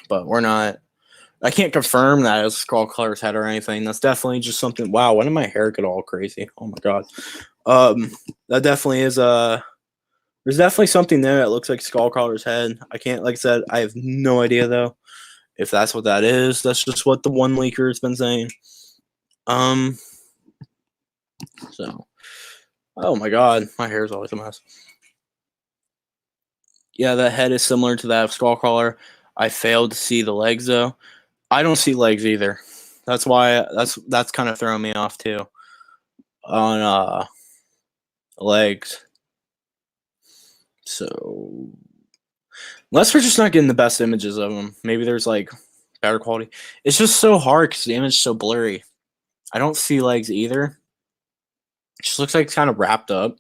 Speaker 1: we're not. I can't confirm that as scroll crawler's head or anything. That's definitely just something. Wow, when did my hair get all crazy? Oh my god. That definitely is there's definitely something there that looks like Skullcrawler's head. I can't, like I said, I have no idea though if that's what that is. That's just what the one leaker has been saying. So, oh my god, my hair is always a mess. Yeah, that head is similar to that of Skullcrawler. I failed to see the legs though. I don't see legs either. That's why that's kind of throwing me off too. On legs. So unless we're just not getting the best images of them, maybe there's like better quality. It's just so hard because the image is so blurry. I don't see legs either. It just looks like it's kind of wrapped up.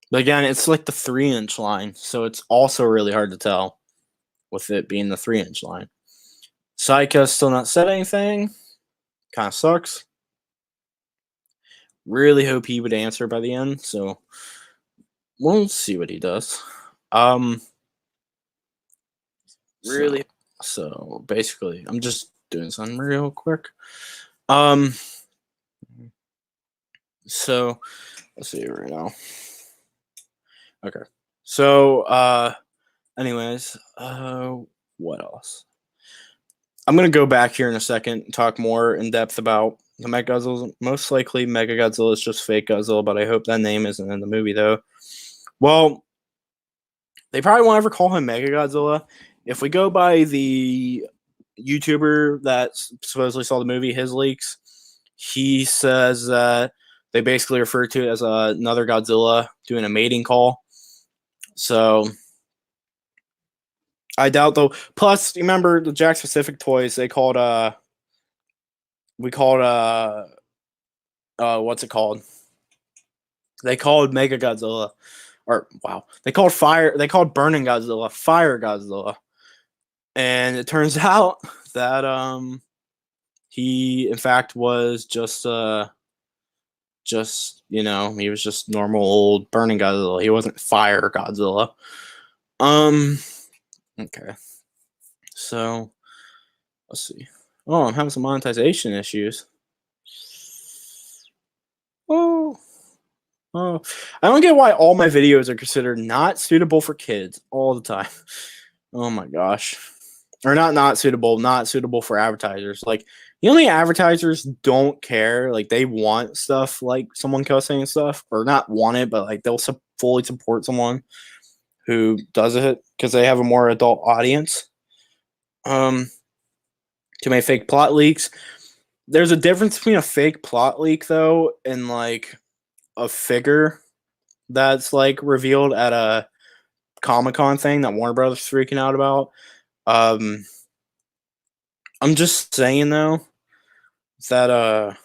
Speaker 1: But again, it's like the 3-inch line, so it's also really hard to tell with it being the 3-inch line. Sayaka still not said anything. Kind of sucks. Really hope he would answer by the end, so we'll see what he does. Really. So basically, I'm just doing something real quick. So let's see right now. Okay. So anyways, what else? I'm gonna go back here in a second and talk more in depth about the Mechagodzilla. Most likely Mechagodzilla is just fake Godzilla, but I hope that name isn't in the movie though. Well, they probably won't ever call him Mechagodzilla. If we go by the YouTuber that supposedly saw the movie, his leaks, he says that they basically refer to it as another Godzilla doing a mating call. So I doubt though. Plus, remember the Jack Specific toys? They called we called what's it called? They called Mega Godzilla, or wow, they called Burning Godzilla Fire Godzilla, and it turns out that he in fact was just he was just normal old Burning Godzilla. He wasn't Fire Godzilla. Okay, so let's see. Oh, I'm having some monetization issues. Oh. Oh, I don't get why all my videos are considered not suitable for kids all the time. Oh my gosh. Or not suitable, not suitable for advertisers. Like, the only advertisers don't care. Like, they want stuff like someone cussing and stuff, or not want it, but like they'll fully support someone who does it because they have a more adult audience. To make fake plot leaks. There's a difference between a fake plot leak though and like a figure that's like revealed at a Comic-Con thing that Warner Brothers is freaking out about. I'm just saying though that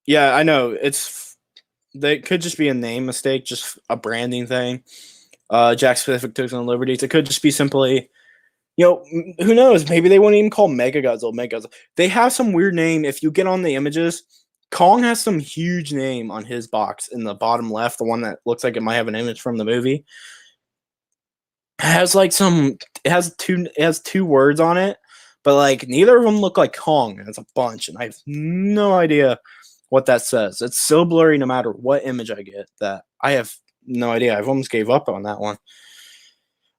Speaker 1: yeah, I know that could just be a name mistake, just a branding thing. Jack Specific took some liberties. It could just be simply, who knows? Maybe they wouldn't even call Mega Godzilla. They have some weird name. If you get on the images, Kong has some huge name on his box in the bottom left, the one that looks like it might have an image from the movie. It has like it has two words on it, but like neither of them look like Kong. It's a bunch, and I have no idea what that says. It's so blurry no matter what image I get that I have no idea. I've almost gave up on that one.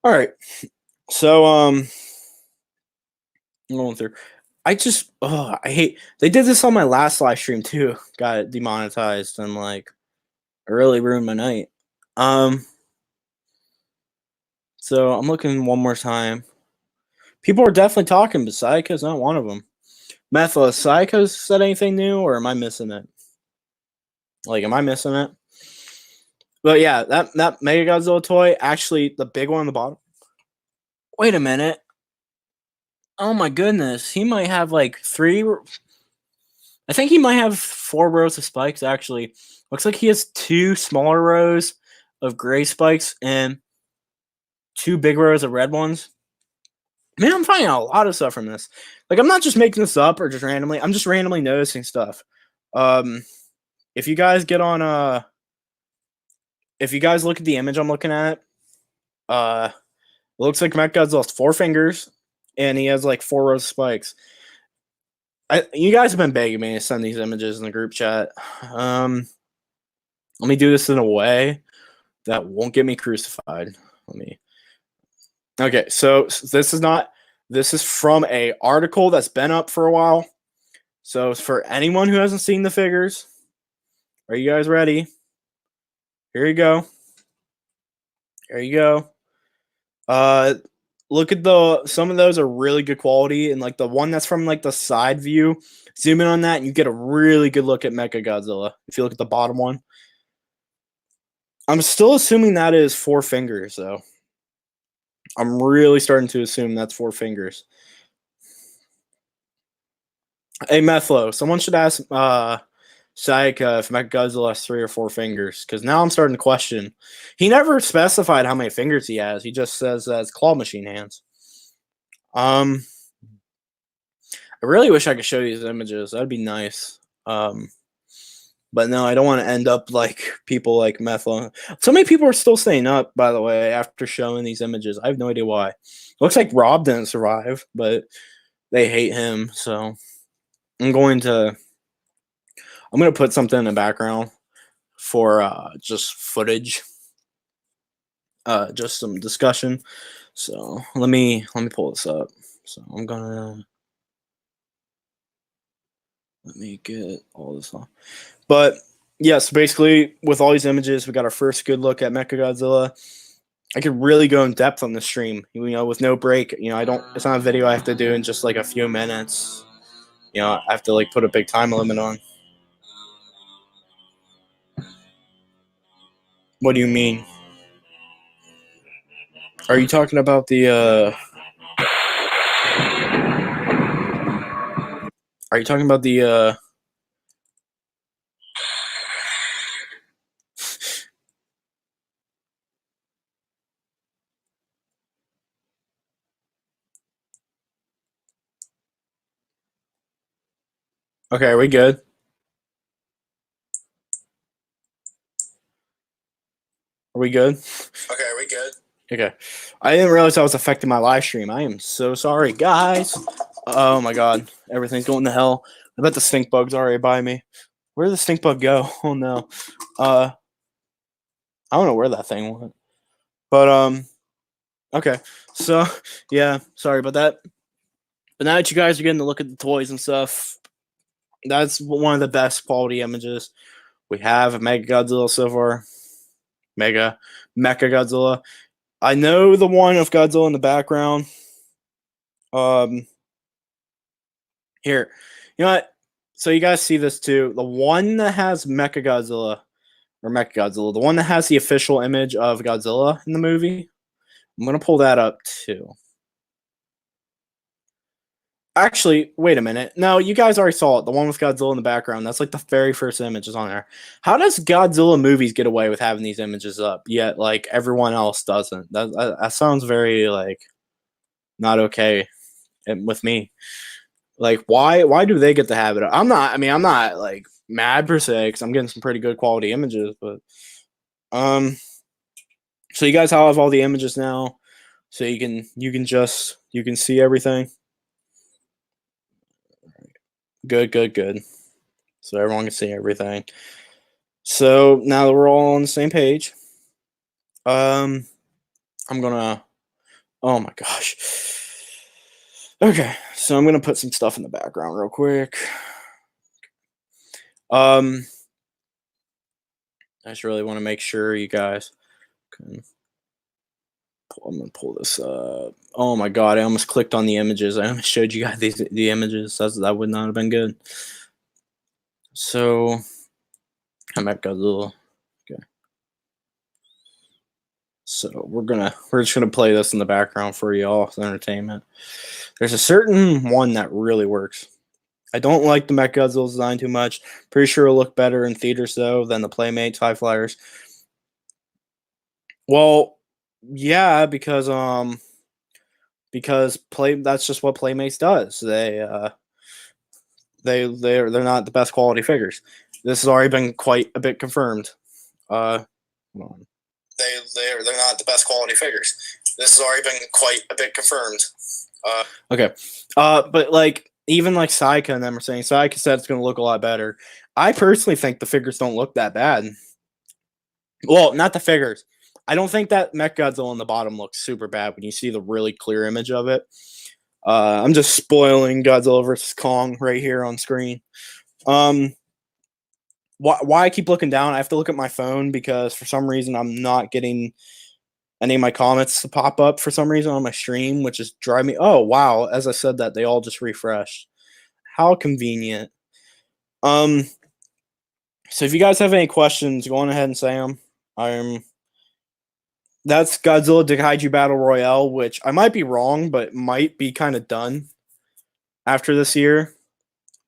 Speaker 1: All right. So I'm going through. I hate they did this on my last live stream too. Got it demonetized and like it really ruined my night. So I'm looking one more time. People are definitely talking, but Sayaka's not one of them. Metha, Sayaka's said anything new, or am I missing it? Like, am I missing it? But yeah, that Mega Godzilla toy, actually, the big one on the bottom. Wait a minute. Oh my goodness, he might have like I think he might have 4 rows of spikes, actually. Looks like he has 2 smaller rows of gray spikes and 2 big rows of red ones. Man, I'm finding out a lot of stuff from this. Like, I'm not just making this up or just randomly. I'm just randomly noticing stuff. If you guys get on if you guys look at the image I'm looking at, it looks like Mechagodzilla lost 4 fingers and he has like 4 rows of spikes. You guys have been begging me to send these images in the group chat. Let me do this in a way that won't get me crucified. Okay, so this is from a article that's been up for a while. So for anyone who hasn't seen the figures, are you guys ready? Here you go. There you go. Look at some of those are really good quality, and like the one that's from like the side view, zoom in on that and you get a really good look at Mecha Godzilla. If you look at the bottom one, I'm still assuming that is 4 fingers though. I'm really starting to assume that's 4 fingers. Hey Methlo, someone should ask Sayaka if Mechagodzilla has 3 or 4 fingers, because now I'm starting to question. He never specified how many fingers he has. He just says that it's claw machine hands. I really wish I could show you these images. That'd be nice. But no, I don't want to end up like people like Methlo. So many people are still staying up, by the way, after showing these images. I have no idea why. It looks like Rob didn't survive, but they hate him, so I'm going to put something in the background for just footage, just some discussion. So let me pull this up. So I'm gonna let me get all this on. But yes, basically with all these images, we got our first good look at Mechagodzilla. I could really go in depth on the stream, with no break. It's not a video I have to do in just like a few minutes. I have to like put a big time limit on. What do you mean? Are you talking about the Are you talking about the Okay, are we good? Are we good?
Speaker 2: Okay, are we good?
Speaker 1: Okay. I didn't realize I was affecting my live stream. I am so sorry, guys. Oh my god. Everything's going to hell. I bet the stink bug's already by me. Where did the stink bug go? Oh no. I don't know where that thing went. But okay. So yeah, sorry about that. But now that you guys are getting to look at the toys and stuff, that's one of the best quality images we have of Mega Godzilla so far. Mecha Godzilla. I know the one of Godzilla in the background. Here, you know what? So you guys see this too. The one that has Mecha Godzilla, the one that has the official image of Godzilla in the movie. I'm gonna pull that up too. Actually, wait a minute. No, you guys already saw it. The one with Godzilla in the background. That's like the very first image is on there. How does Godzilla movies get away with having these images up, yet like everyone else doesn't? That sounds very like not okay with me. Like, why do they get to have it? I'm not like mad per se because I'm getting some pretty good quality images, but so you guys have all the images now, so you can see everything. Good. So everyone can see everything. So now that we're all on the same page, I'm gonna. Oh my gosh. Okay, so I'm gonna put some stuff in the background real quick. I just really want to make sure you guys can. I'm gonna pull this up. Oh my god! I almost clicked on the images. I almost showed you guys the images. That would not have been good. So I'm at Godzilla. Okay. So we're just gonna play this in the background for y'all as entertainment. There's a certain one that really works. I don't like the Mechagodzilla design too much. Pretty sure it'll look better in theaters though than the Playmates High Flyers. Well, yeah, because play that's just what Playmates does. They're not the best quality figures. This has already been quite a bit confirmed. Hold on.
Speaker 2: They're not the best quality figures. This has already been quite a bit confirmed.
Speaker 1: Okay. But like even like Sayaka and them are saying Sayaka said it's gonna look a lot better. I personally think the figures don't look that bad. Well, not the figures. I don't think that Mechagodzilla on the bottom looks super bad when you see the really clear image of it. I'm just spoiling Godzilla vs. Kong right here on screen. Why I keep looking down? I have to look at my phone because for some reason I'm not getting any of my comments to pop up for some reason on my stream, which is driving me. Oh wow! As I said that, they all just refreshed. How convenient. So if you guys have any questions, go on ahead and say them. That's Godzilla Kaiju Battle Royale, which I might be wrong, but might be kind of done after this year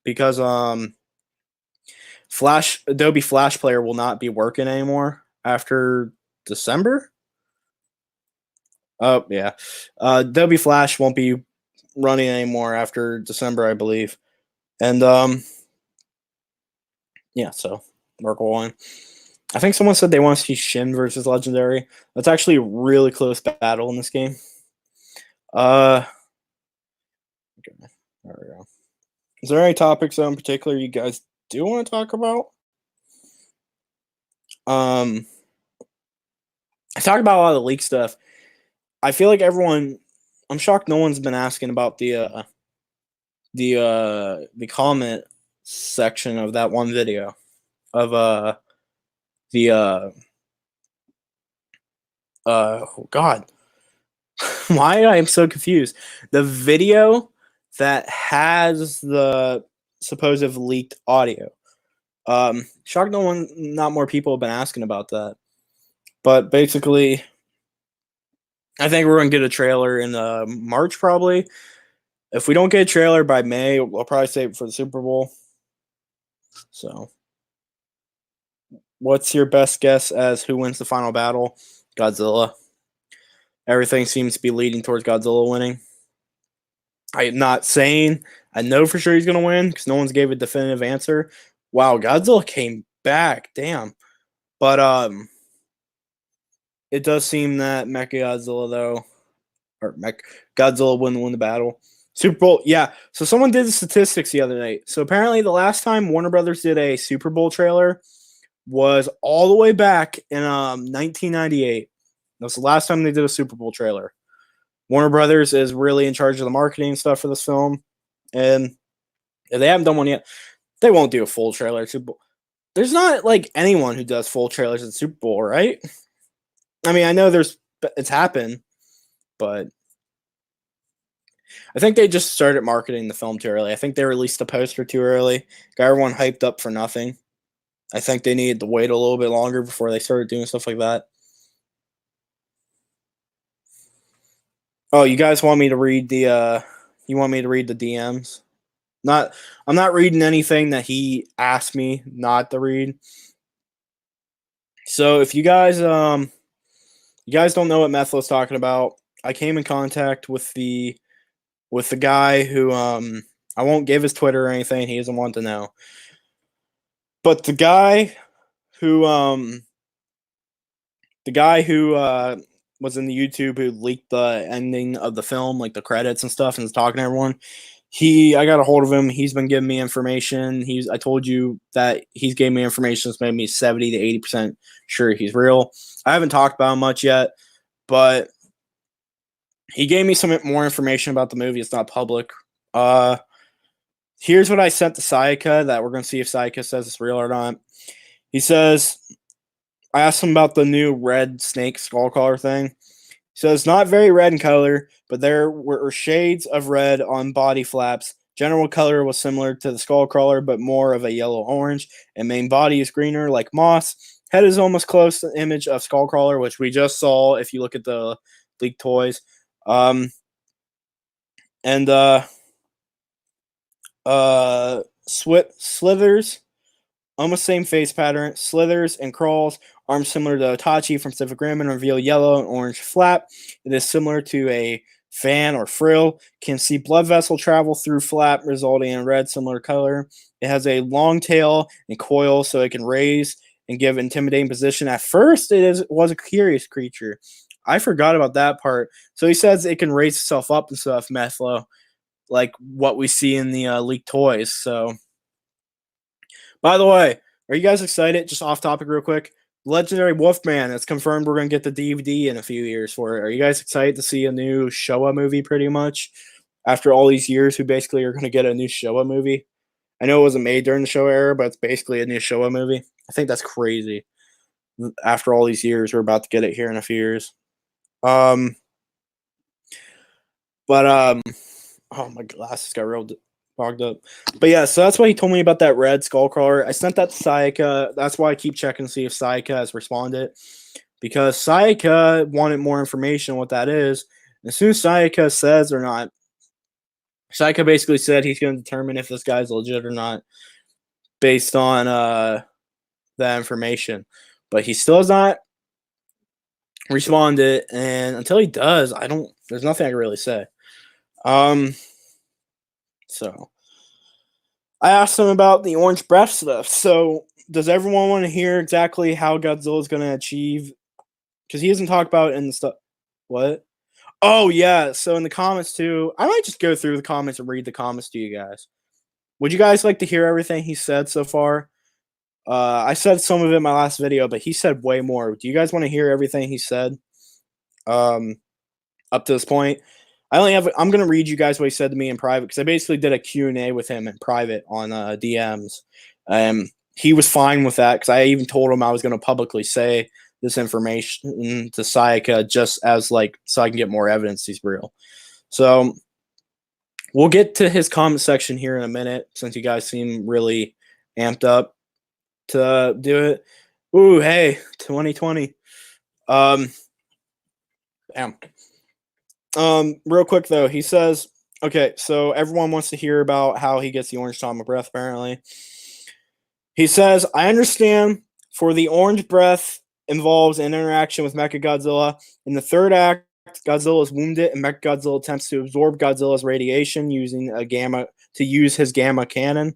Speaker 1: because Adobe Flash Player will not be working anymore after December. Oh yeah, Adobe Flash won't be running anymore after December, I believe, and yeah, so we're going. I think someone said they want to see Shin versus Legendary. That's actually a really close battle in this game. Okay. There we go. Is there any topics in particular you guys do want to talk about? I talked about a lot of the leak stuff. I feel like everyone. I'm shocked no one's been asking about the comment section of that one video of oh god. Why I am so confused. The video that has the supposed leaked audio. Shocked not more people have been asking about that. But basically, I think we're gonna get a trailer in March probably, If we don't get a trailer by May, we'll probably save it for the Super Bowl. So, what's your best guess as who wins the final battle? Godzilla. Everything seems to be leading towards Godzilla winning. I'm not saying I know for sure he's going to win because no one's gave a definitive answer. Wow, Godzilla came back. Damn. But it does seem that Mechagodzilla, though, or Godzilla wouldn't win the battle. Super Bowl, yeah. So someone did the statistics the other night. So apparently the last time Warner Brothers did a Super Bowl trailer was all the way back in 1998. That was the last time they did a Super Bowl trailer. Warner Brothers is really in charge of the marketing stuff for this film, and if they haven't done one yet, they won't do a full trailer at Super Bowl. There's not like anyone who does full trailers at Super Bowl, right? I mean, I know it's happened, but I think they just started marketing the film too early. I think they released the poster too early, got everyone hyped up for nothing. I think they needed to wait a little bit longer before they started doing stuff like that. Oh, you guys want me to read the you want me to read the DMs? I'm not reading anything that he asked me not to read. So if you guys don't know what Methlo's talking about, I came in contact with the guy who I won't give his Twitter or anything, he doesn't want to know. But the guy who was in the YouTube who leaked the ending of the film, like the credits and stuff, and was talking to everyone. I got a hold of him. He's been giving me information. I told you that he's gave me information that's made me 70 to 80% sure he's real. I haven't talked about him much yet, but he gave me some more information about the movie. It's not public. Here's what I sent to Sayaka that we're going to see if Sayaka says it's real or not. He says, I asked him about the new red snake skull collar thing. He says, not very red in color, but there were shades of red on body flaps. General color was similar to the skull crawler, but more of a yellow-orange, and main body is greener like moss. Head is almost close to the image of Skullcrawler, which we just saw if you look at the leaked toys. Slithers, almost same face pattern. Slithers and crawls. Arms similar to Itachi from Pacific Rim and reveal yellow and orange flap. It is similar to a fan or frill. Can see blood vessel travel through flap, resulting in red similar color. It has a long tail and coil, so it can raise and give intimidating position. At first, was a curious creature. I forgot about that part. So he says it can raise itself up and stuff, Methlo, like what we see in the leaked toys. So, by the way, are you guys excited? Just off topic real quick. Legendary Wolfman, it's confirmed we're going to get the DVD in a few years for it. Are you guys excited to see a new Showa movie pretty much? After all these years, we basically are going to get a new Showa movie. I know it wasn't made during the Showa era, but it's basically a new Showa movie. I think that's crazy. After all these years, we're about to get it here in a few years. Oh, my glasses got real fogged up. But yeah, so that's why he told me about that red skull crawler. I sent that to Sayaka. That's why I keep checking to see if Sayaka has responded. Because Sayaka wanted more information on what that is. As soon as Sayaka says or not, Sayaka basically said he's going to determine if this guy's legit or not based on that information. But he still has not responded, and until he does, there's nothing I can really say. So I asked him about the orange breath stuff. So does everyone want to hear exactly how Godzilla is going to achieve? Because he doesn't talk about it in the stuff. What? Oh yeah. So in the comments too, I might just go through the comments and read the comments to you guys. Would you guys like to hear everything he said so far? I said some of it in my last video, but he said way more. Do you guys want to hear everything he said? Up to this point, I'm going to read you guys what he said to me in private because I basically did a Q&A with him in private on DMs. He was fine with that because I even told him I was going to publicly say this information to Sayaka just as so I can get more evidence he's real. So we'll get to his comment section here in a minute since you guys seem really amped up to do it. Ooh, hey, 2020. Damn. Real quick though, he says, Okay, so everyone wants to hear about how he gets the orange atomic breath, apparently. He says, I understand for the orange breath involves an interaction with Mechagodzilla. In the third act, Godzilla is wounded, and Mechagodzilla attempts to absorb Godzilla's radiation using his gamma cannon.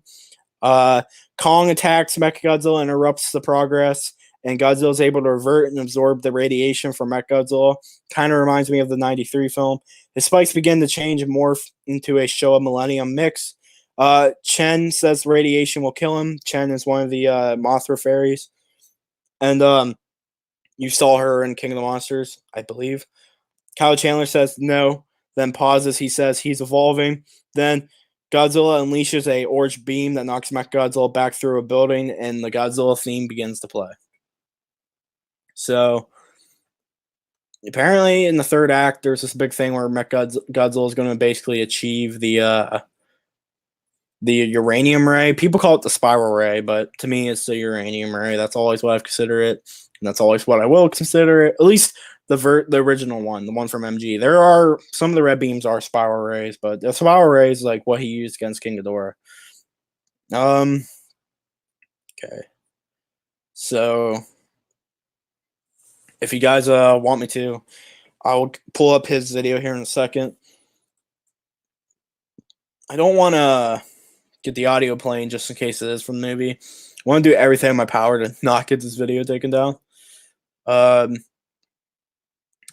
Speaker 1: Kong attacks Mechagodzilla and interrupts the progress, and Godzilla is able to revert and absorb the radiation from Mechagodzilla. Kind of reminds me of the '93 film. His spikes begin to change and morph into a Showa Millennium mix. Chen says radiation will kill him. Chen is one of the Mothra fairies, and you saw her in King of the Monsters, I believe. Kyle Chandler says no, then pauses. He says he's evolving. Then Godzilla unleashes a orange beam that knocks Mechagodzilla back through a building, and the Godzilla theme begins to play. So apparently, in the third act, there's this big thing where Godzilla is going to basically achieve the uranium ray. People call it the spiral ray, but to me, it's the uranium ray. That's always what I've considered it, and that's always what I will consider it. At least the original one, the one from MG. There are some of the red beams are spiral rays, but the spiral ray is like what he used against King Ghidorah. Okay. So if you guys want me to, I'll pull up his video here in a second. I don't want to get the audio playing just in case it is from the movie. I want to do everything in my power to not get this video taken down.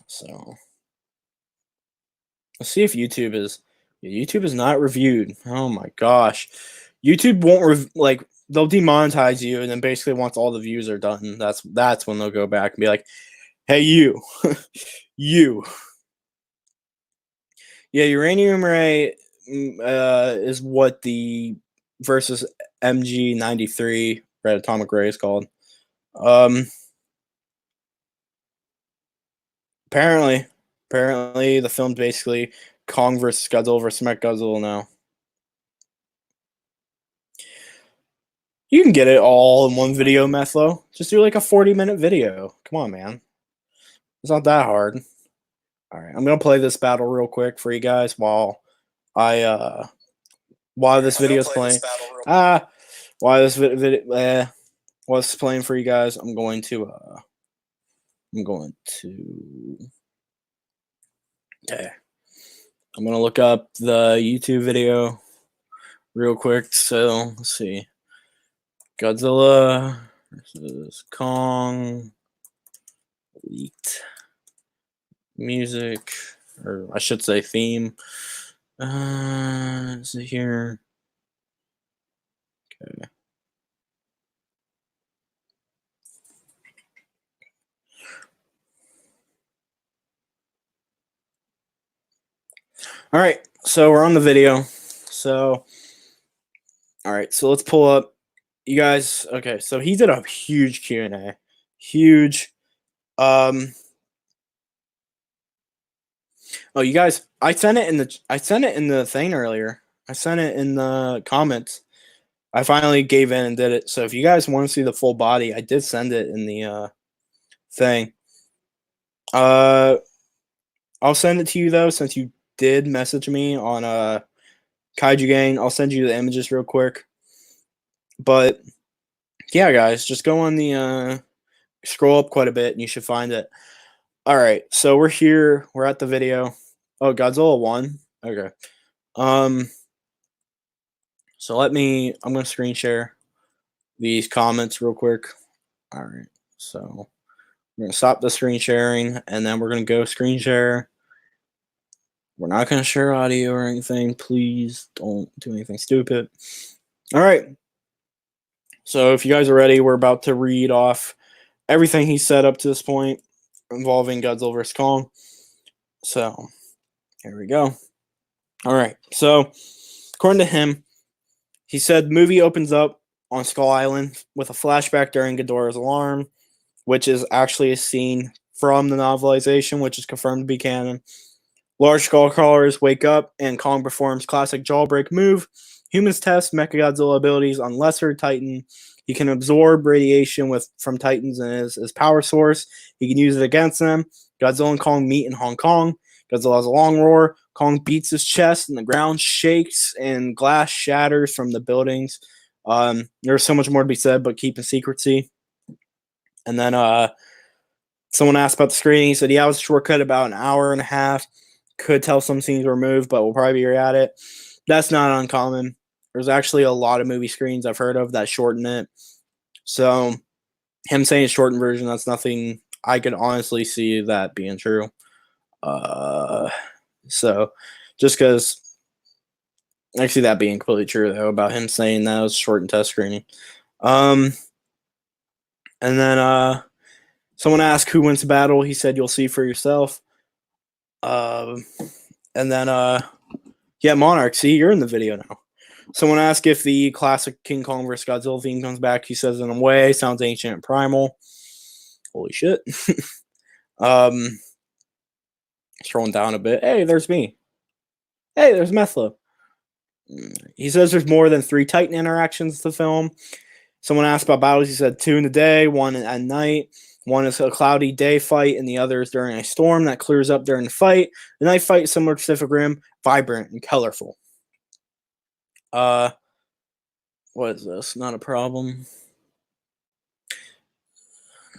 Speaker 1: So let's see if YouTube is not reviewed. Oh my gosh, YouTube won't they'll demonetize you, and then basically once all the views are done, that's when they'll go back and be like, hey you, you. Yeah, uranium ray is what the versus MG93 red atomic ray is called. Apparently the film's basically Kong versus Godzilla versus Mechagodzilla now. You can get it all in one video, Methlo. Just do like a 40-minute video. Come on, man. It's not that hard. All right, I'm gonna play this battle real quick for you guys while this video is playing. While this video while it's playing for you guys, I'm going to. Okay. I'm gonna look up the YouTube video real quick. So let's see. Godzilla versus Kong. Leaked music, or I should say theme. Is it here? Okay. All right, so we're on the video. So, all right, so let's pull up. You guys, okay? So he did a huge Q&A, huge. Oh, you guys, I sent it in the thing earlier. I sent it in the comments. I finally gave in and did it. So if you guys want to see the full body, I did send it in the thing. I'll send it to you though, since you did message me on Kaiju Gang. I'll send you the images real quick. But yeah, guys, just go on the scroll up quite a bit and you should find it. All right, so we're here. We're at the video. Oh, Godzilla won. Okay. So I'm gonna screen share these comments real quick. All right, so we're gonna stop the screen sharing, and then we're gonna go screen share. We're not gonna share audio or anything. Please don't do anything stupid. All right. So if you guys are ready, we're about to read off everything he said up to this point involving Godzilla vs. Kong. So here we go. All right. So according to him, he said movie opens up on Skull Island with a flashback during Ghidorah's alarm, which is actually a scene from the novelization, which is confirmed to be canon. Large skull crawlers wake up, and Kong performs classic jawbreak move. Humans test Mechagodzilla abilities on Lesser Titan. He can absorb radiation from Titans in his power source. He can use it against them. Godzilla and Kong meet in Hong Kong. Godzilla has a long roar. Kong beats his chest, and the ground shakes, and glass shatters from the buildings. There's so much more to be said, but keep in secrecy. And then someone asked about the screening. He said, yeah, it was a shortcut about an hour and a half. Could tell some scenes were moved, but we'll probably be at it. That's not uncommon. There's actually a lot of movie screens I've heard of that shorten it. So him saying shortened version, that's nothing I could honestly see that being true. So just because I see that being completely true, though, about him saying that was shortened test screening. And then someone asked who wins the battle. He said, you'll see for yourself. And then, yeah, Monarch, see, you're in the video now. Someone asked if the classic King Kong vs. Godzilla theme comes back. He says, in a way, sounds ancient and primal. Holy shit. Scrolling down a bit. Hey, there's me. Hey, there's Methlo. He says there's more than 3 Titan interactions to the film. Someone asked about battles. He said 2 in the day, 1 at night. One is a cloudy day fight, and the other is during a storm that clears up during the fight. The night fight is similar to Pacific Rim, vibrant and colorful. What is this? Not a problem.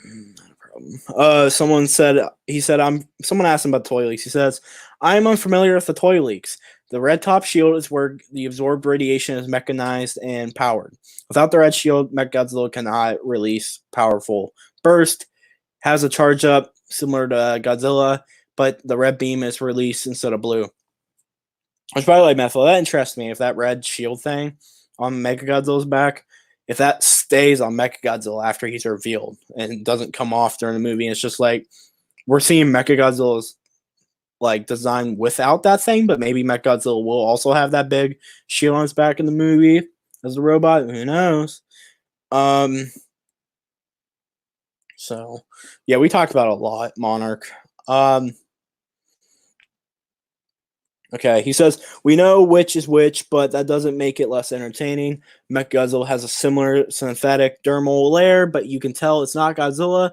Speaker 1: Not a problem. Someone asked him about toy leaks. He says, I'm unfamiliar with the toy leaks. The red top shield is where the absorbed radiation is mechanized and powered. Without the red shield, Mechagodzilla cannot release powerful burst. Has a charge up similar to Godzilla, but the red beam is released instead of blue. Which, by the way, Methyl, that interests me. If that red shield thing on Mechagodzilla's back, if that stays on Mechagodzilla after he's revealed and doesn't come off during the movie, it's just like we're seeing Mechagodzilla's like design without that thing, but maybe Mechagodzilla will also have that big shield on his back in the movie as a robot. Who knows? So yeah, we talked about a lot, Monarch. Okay, he says, we know which is which, but that doesn't make it less entertaining. Mechagodzilla has a similar synthetic dermal layer, but you can tell it's not Godzilla.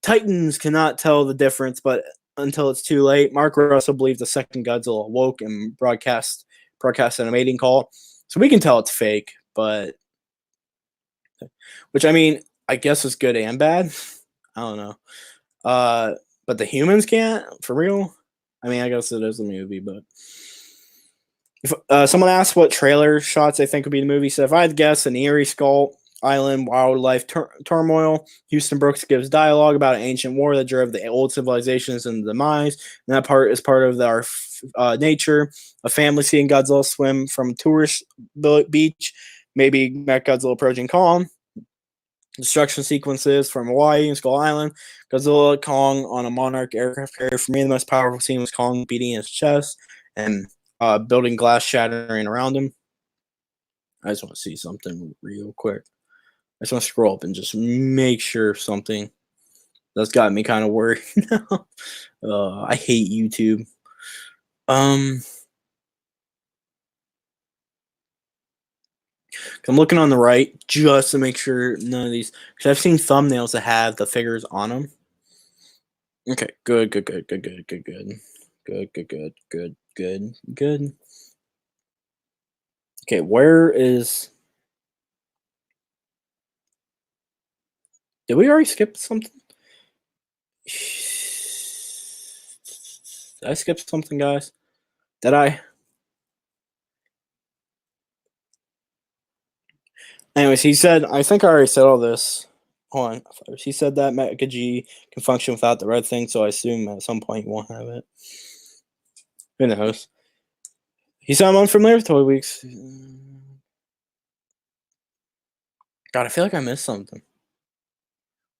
Speaker 1: Titans cannot tell the difference, but until it's too late. Mark Russell believes the second Godzilla awoke and broadcast an mating call. So we can tell it's fake, but which I mean, I guess is good and bad. I don't know. But the humans can't, for real? I mean, I guess it is a movie, but if someone asked what trailer shots they think would be the movie, so if I had to guess, an eerie skull island wildlife turmoil. Houston Brooks gives dialogue about an ancient war that drove the old civilizations into demise, and that part is part of our nature. A family seeing Godzilla swim from tourist beach, maybe Godzilla approaching Kong. Destruction sequences from Hawaii and Skull Island. Godzilla, Kong on a Monarch aircraft carrier. For me, the most powerful scene was Kong beating his chest and building glass shattering around him. I just want to see something real quick. I just want to scroll up and just make sure something. That's got me kind of worried now. I hate YouTube. I'm looking on the right just to make sure none of these, because I've seen thumbnails that have the figures on them. Okay, good. Okay, where is... Did we already skip something? Did I skip something, guys? Did I? Anyways, he said, I think I already said all this. Hold on. He said that Mecha G can function without the red thing, so I assume at some point he won't have it. Who knows? He said I'm unfamiliar with Toy Weeks. God, I feel like I missed something.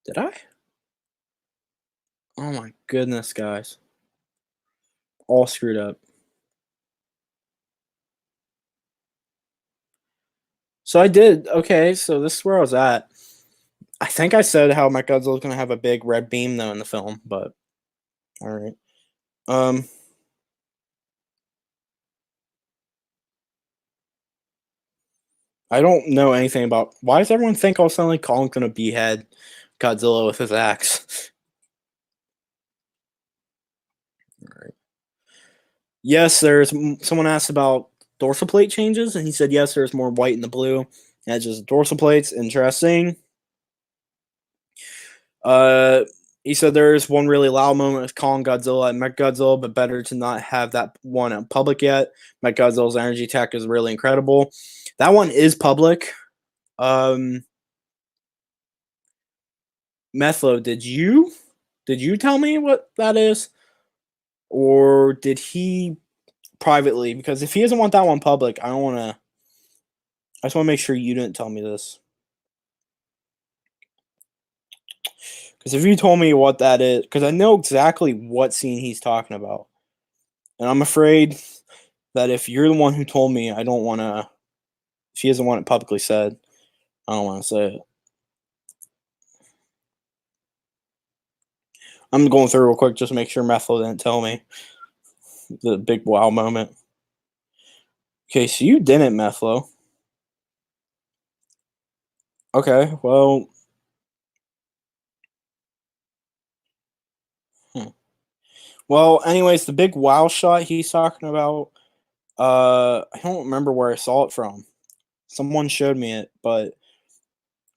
Speaker 1: Did I? Oh my goodness, guys. All screwed up. So I did. Okay, so this is where I was at. I think I said how Mechagodzilla is going to have a big red beam, though, in the film, but... Alright. I don't know anything about... Why does everyone think all of a sudden Kong's going to behead Godzilla with his axe? Alright. Yes, there's someone asked about dorsal plate changes, and he said yes, there's more white in the blue edges of dorsal plates. Interesting. Uh, he said there's one really loud moment with Kong Godzilla and Mechagodzilla, but better to not have that one in public yet. Mechagodzilla's energy attack is really incredible. That one is public. Methlo, did you tell me what that is, or did he privately? Because if he doesn't want that one public, I don't want to. I just want to make sure you didn't tell me this. Because if you told me what that is, because I know exactly what scene he's talking about, and I'm afraid that if you're the one who told me, I don't want to. If he doesn't want it publicly said, I don't want to say it. I'm going through real quick just to make sure Methlo didn't tell me the big wow moment. Okay, so you didn't, Methlo. Okay, well. Well, anyways, the big wow shot he's talking about, I don't remember where I saw it from. Someone showed me it, but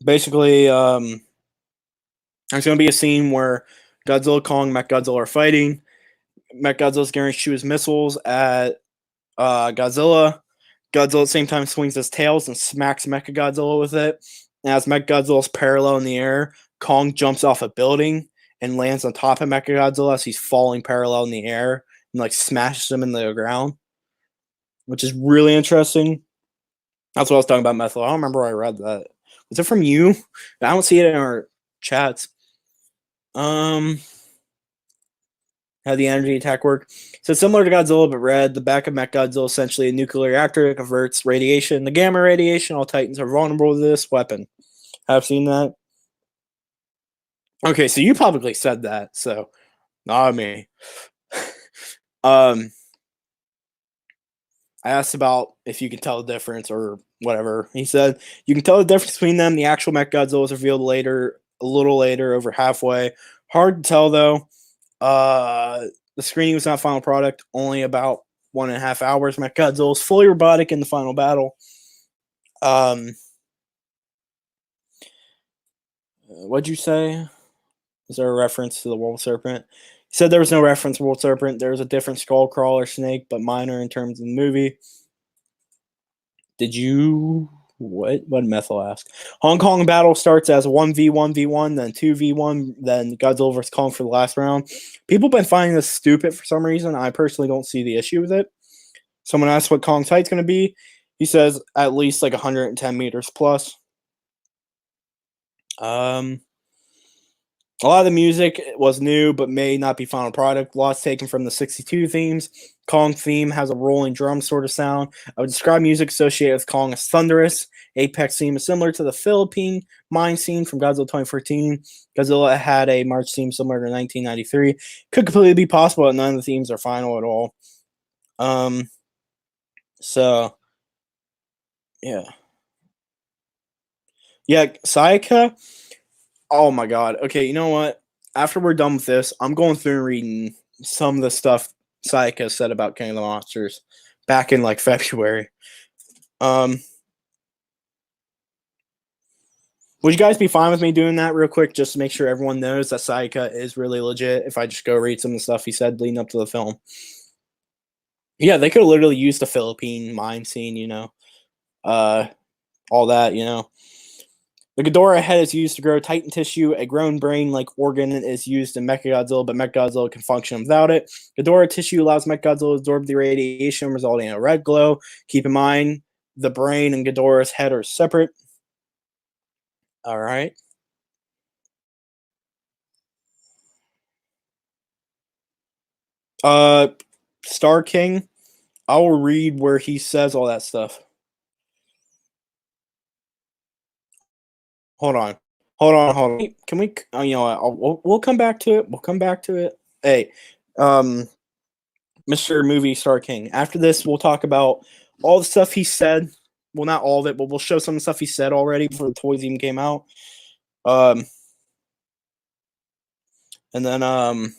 Speaker 1: basically, there's gonna be a scene where Godzilla, Kong, Mechagodzilla are fighting. Mechagodzilla's going to shoot his missiles at Godzilla. Godzilla at the same time swings his tails and smacks Mechagodzilla with it. And as Mechagodzilla's parallel in the air, Kong jumps off a building and lands on top of Mechagodzilla as he's falling parallel in the air and like smashes him into the ground, which is really interesting. That's what I was talking about, Method. I don't remember where I read that. Was it from you? I don't see it in our chats. Um, how the energy attack work. So similar to Godzilla, but red. The back of Mechagodzilla is essentially a nuclear reactor that converts radiation. The gamma radiation. All Titans are vulnerable to this weapon. I've seen that. Okay, so you publicly said that, so not me. I asked about if you can tell the difference or whatever. He said you can tell the difference between them. The actual Mechagodzilla is revealed later, a little later, over halfway. Hard to tell though. The screening was not final product, only about 1.5 hours. Mechagodzilla is fully robotic in the final battle. What'd you say? Is there a reference to the World Serpent? He said there was no reference to World Serpent. There was a different skull crawler snake, but minor in terms of the movie. Did you what did Methel ask? Hong Kong battle starts as 1v1v1, then 2v1, then Godzilla vs. Kong for the last round. People have been finding this stupid for some reason. I personally don't see the issue with it. Someone asked what Kong's height's going to be. He says at least like 110 meters plus. A lot of the music was new, but may not be final product. Lots taken from the 62 themes. Kong theme has a rolling drum sort of sound. I would describe music associated with Kong as thunderous. Apex theme is similar to the Philippine mine scene from Godzilla 2014. Godzilla had a March theme similar to 1993. Could completely be possible that none of the themes are final at all. So, yeah. Yeah, Sayaka. Oh my god. Okay, you know what? After we're done with this, I'm going through and reading some of the stuff Sayaka said about King of the Monsters back in like February. Would you guys be fine with me doing that real quick just to make sure everyone knows that Sayaka is really legit if I just go read some of the stuff he said leading up to the film? Yeah, they could have literally used the Philippine mine scene, all that, The Ghidorah head is used to grow Titan tissue. A grown brain-like organ is used in Mechagodzilla, but Mechagodzilla can function without it. Ghidorah tissue allows Mechagodzilla to absorb the radiation, resulting in a red glow. Keep in mind, the brain and Ghidorah's head are separate. All right. Star King. I will read where he says all that stuff. Hold on. Can we? We'll come back to it. We'll come back to it. Hey, Mr. Movie Star King. After this, we'll talk about all the stuff he said. Well, not all of it, but we'll show some of the stuff he said already before the toys even came out. And then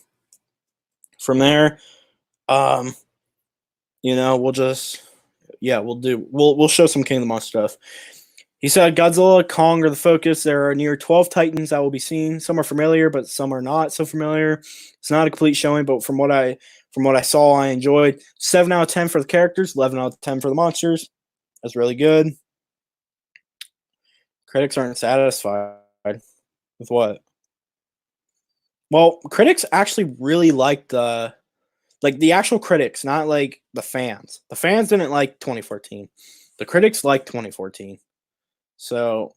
Speaker 1: from there, we'll show some King of the Monster stuff. He said Godzilla, Kong are the focus. There are near 12 Titans that will be seen. Some are familiar, but some are not so familiar. It's not a complete showing, but from what I saw, I enjoyed. 7 out of 10 for the characters, 11 out of 10 for the monsters. That's really good. Critics aren't satisfied with what? Well, critics actually really liked the actual critics, not like the fans. The fans didn't like 2014. The critics liked 2014. So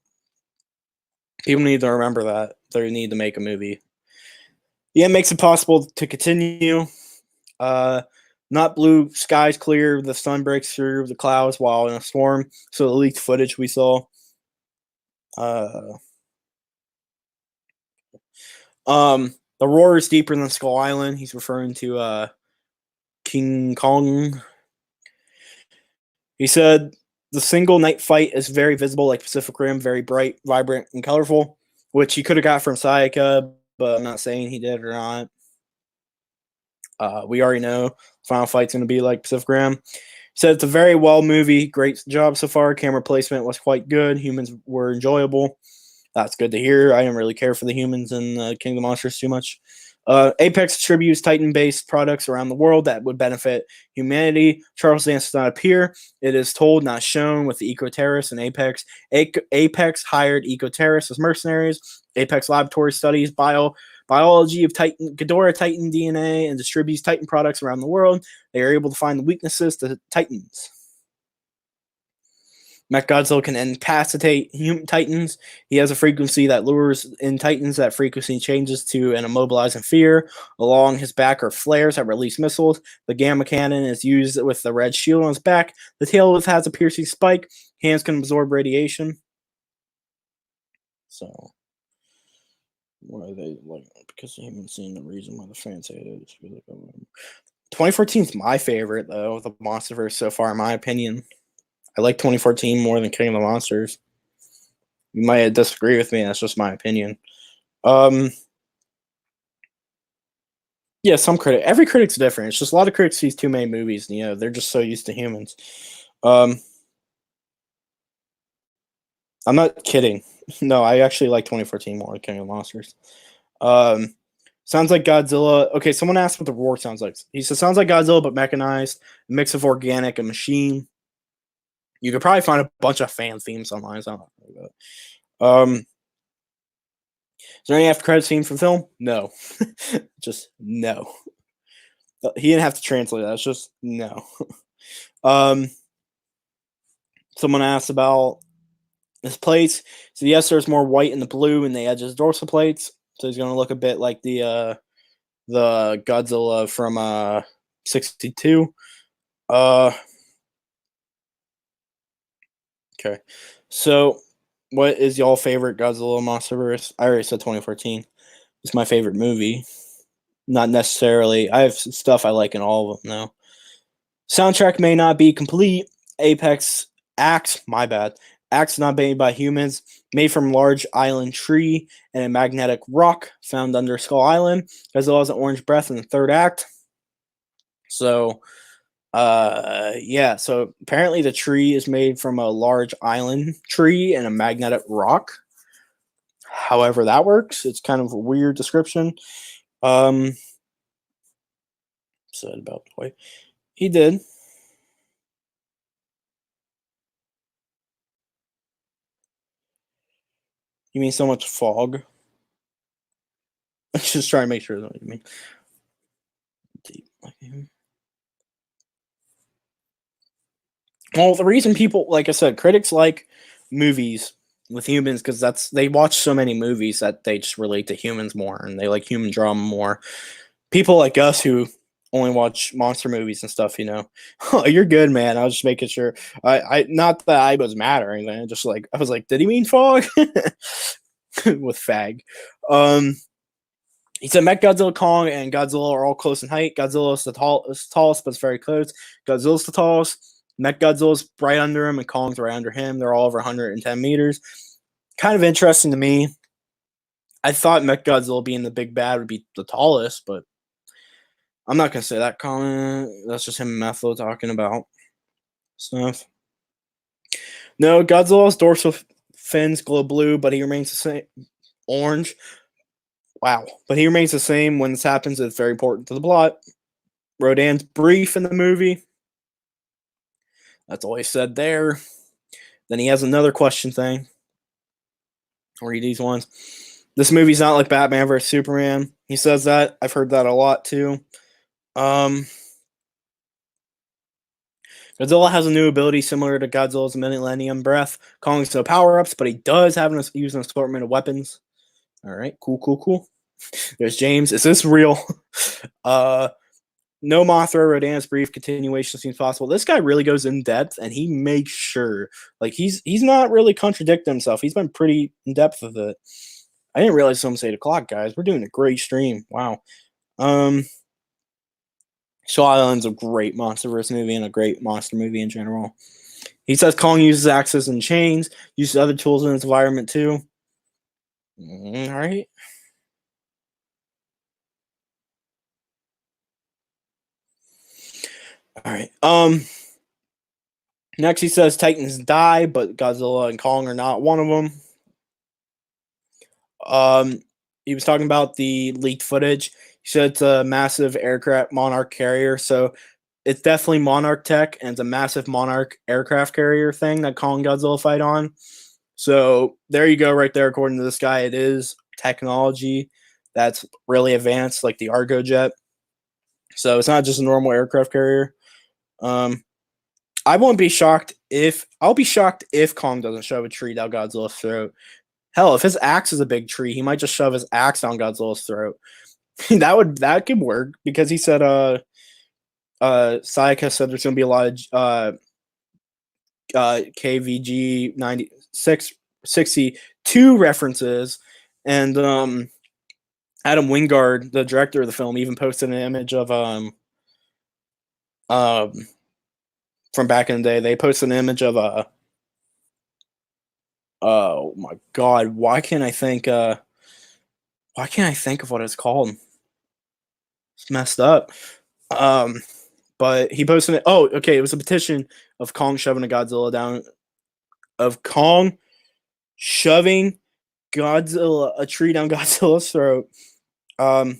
Speaker 1: people need to remember that they need to make a movie. Yeah, it makes it possible to continue. Not blue skies clear. The sun breaks through the clouds while in a storm. So the leaked footage we saw. The roar is deeper than Skull Island. He's referring to King Kong. He said the single night fight is very visible, like Pacific Rim, very bright, vibrant, and colorful, which he could have got from Sayaka, but I'm not saying he did or not. We already know final fight's going to be like Pacific Rim. Said it's a very well movie. Great job so far. Camera placement was quite good. Humans were enjoyable. That's good to hear. I didn't really care for the humans in King of the Monsters too much. Apex distributes Titan-based products around the world that would benefit humanity. Charles Dance does not appear. It is told, not shown, with the eco-terrorists and Apex. Apex hired eco-terrorists as mercenaries. Apex Laboratory studies biology of Titan, Ghidorah Titan DNA, and distributes Titan products around the world. They are able to find the weaknesses to Titans. Mechagodzilla can incapacitate Titans. He has a frequency that lures in Titans. That frequency changes to an immobilizing fear. Along his back are flares that release missiles. The gamma cannon is used with the red shield on his back. The tail has a piercing spike. Hands can absorb radiation. So, why are they like? Because they haven't seen the reason why the fans hate it. 2014 is my favorite though of the Monsterverse so far, in my opinion. I like 2014 more than King of the Monsters. You might disagree with me. That's just my opinion. Yeah, every critic's different. It's just a lot of critics see too many movies. And, they're just so used to humans. I'm not kidding. No, I actually like 2014 more than King of the Monsters. Sounds like Godzilla. Okay, someone asked what the roar sounds like. He says, sounds like Godzilla, but mechanized. A mix of organic and machine. You could probably find a bunch of fan themes online. So is there any after credit scene from film? No. Just no. He didn't have to translate that. It's just no. Someone asked about his plates. So yes, there's more white in the blue in the edges dorsal plates. So he's going to look a bit like the Godzilla from 62. Okay. So what is y'all favorite Godzilla Monsterverse? I already said 2014. It's my favorite movie. Not necessarily. I have stuff I like in all of them now. Soundtrack may not be complete. Apex Acts, my bad. Acts not made by humans, made from large island tree and a magnetic rock found under Skull Island, as well as an orange breath in the third act. So, yeah. So apparently the tree is made from a large island tree and a magnetic rock. However that works, it's kind of a weird description. Said about the way he did. You mean so much fog? Just trying to make sure that's what you mean. Well, the reason people, like I said, critics like movies with humans because they watch so many movies that they just relate to humans more and they like human drama more. People like us who only watch monster movies and stuff, Oh, you're good, man. I was just making sure. I not that I was mad or anything. Just like I was like, did he mean fog? With fag. He said Mechagodzilla, Kong, and Godzilla are all close in height. Godzilla is the tallest, but it's very close. Godzilla's the tallest. Mechagodzilla's right under him, and Kong's right under him. They're all over 110 meters. Kind of interesting to me. I thought Mechagodzilla being the big bad would be the tallest, but I'm not gonna say that comment. That's just him and Method talking about stuff. No, Godzilla's dorsal fins glow blue, but he remains the same. Orange. Wow. But he remains the same when this happens. It's very important to the plot. Rodan's brief in the movie. That's all he said there. Then he has another question thing. I'll read these ones. This movie's not like Batman vs Superman. He says that. I've heard that a lot too. Godzilla has a new ability similar to Godzilla's Millennium Breath. Kong's no power-ups, but he does use an assortment of weapons. All right, cool. There's James. Is this real? No Mothra, Rodan's brief continuation seems possible. This guy really goes in depth, and he makes sure, like he's not really contradicting himself. He's been pretty in depth with it. I didn't realize it's almost 8 o'clock, guys. We're doing a great stream. Wow. Shaw Island's a great Monsterverse movie and a great monster movie in general. He says Kong uses axes and chains, uses other tools in his environment too. All right. All right. Next he says Titans die, but Godzilla and Kong are not one of them. He was talking about the leaked footage. He said it's a massive aircraft Monarch carrier, so it's definitely Monarch tech, and it's a massive Monarch aircraft carrier thing that Kong Godzilla fight on. So there you go, right there. According to this guy, it is technology that's really advanced, like the Argo jet. So it's not just a normal aircraft carrier. I won't be shocked if Kong doesn't shove a tree down Godzilla's throat. Hell, if his axe is a big tree, he might just shove his axe down Godzilla's throat. that could work because he said Sayaka said there's gonna be a lot of KVG 9662 references, and Adam Wingard, the director of the film, even posted an image of from back in the day. They posted an image of oh my god, why can't I think of what it's called? It's messed up. But he posted it. Oh, okay. It was a petition of Kong shoving a Godzilla down. Of Kong shoving a tree down Godzilla's throat. According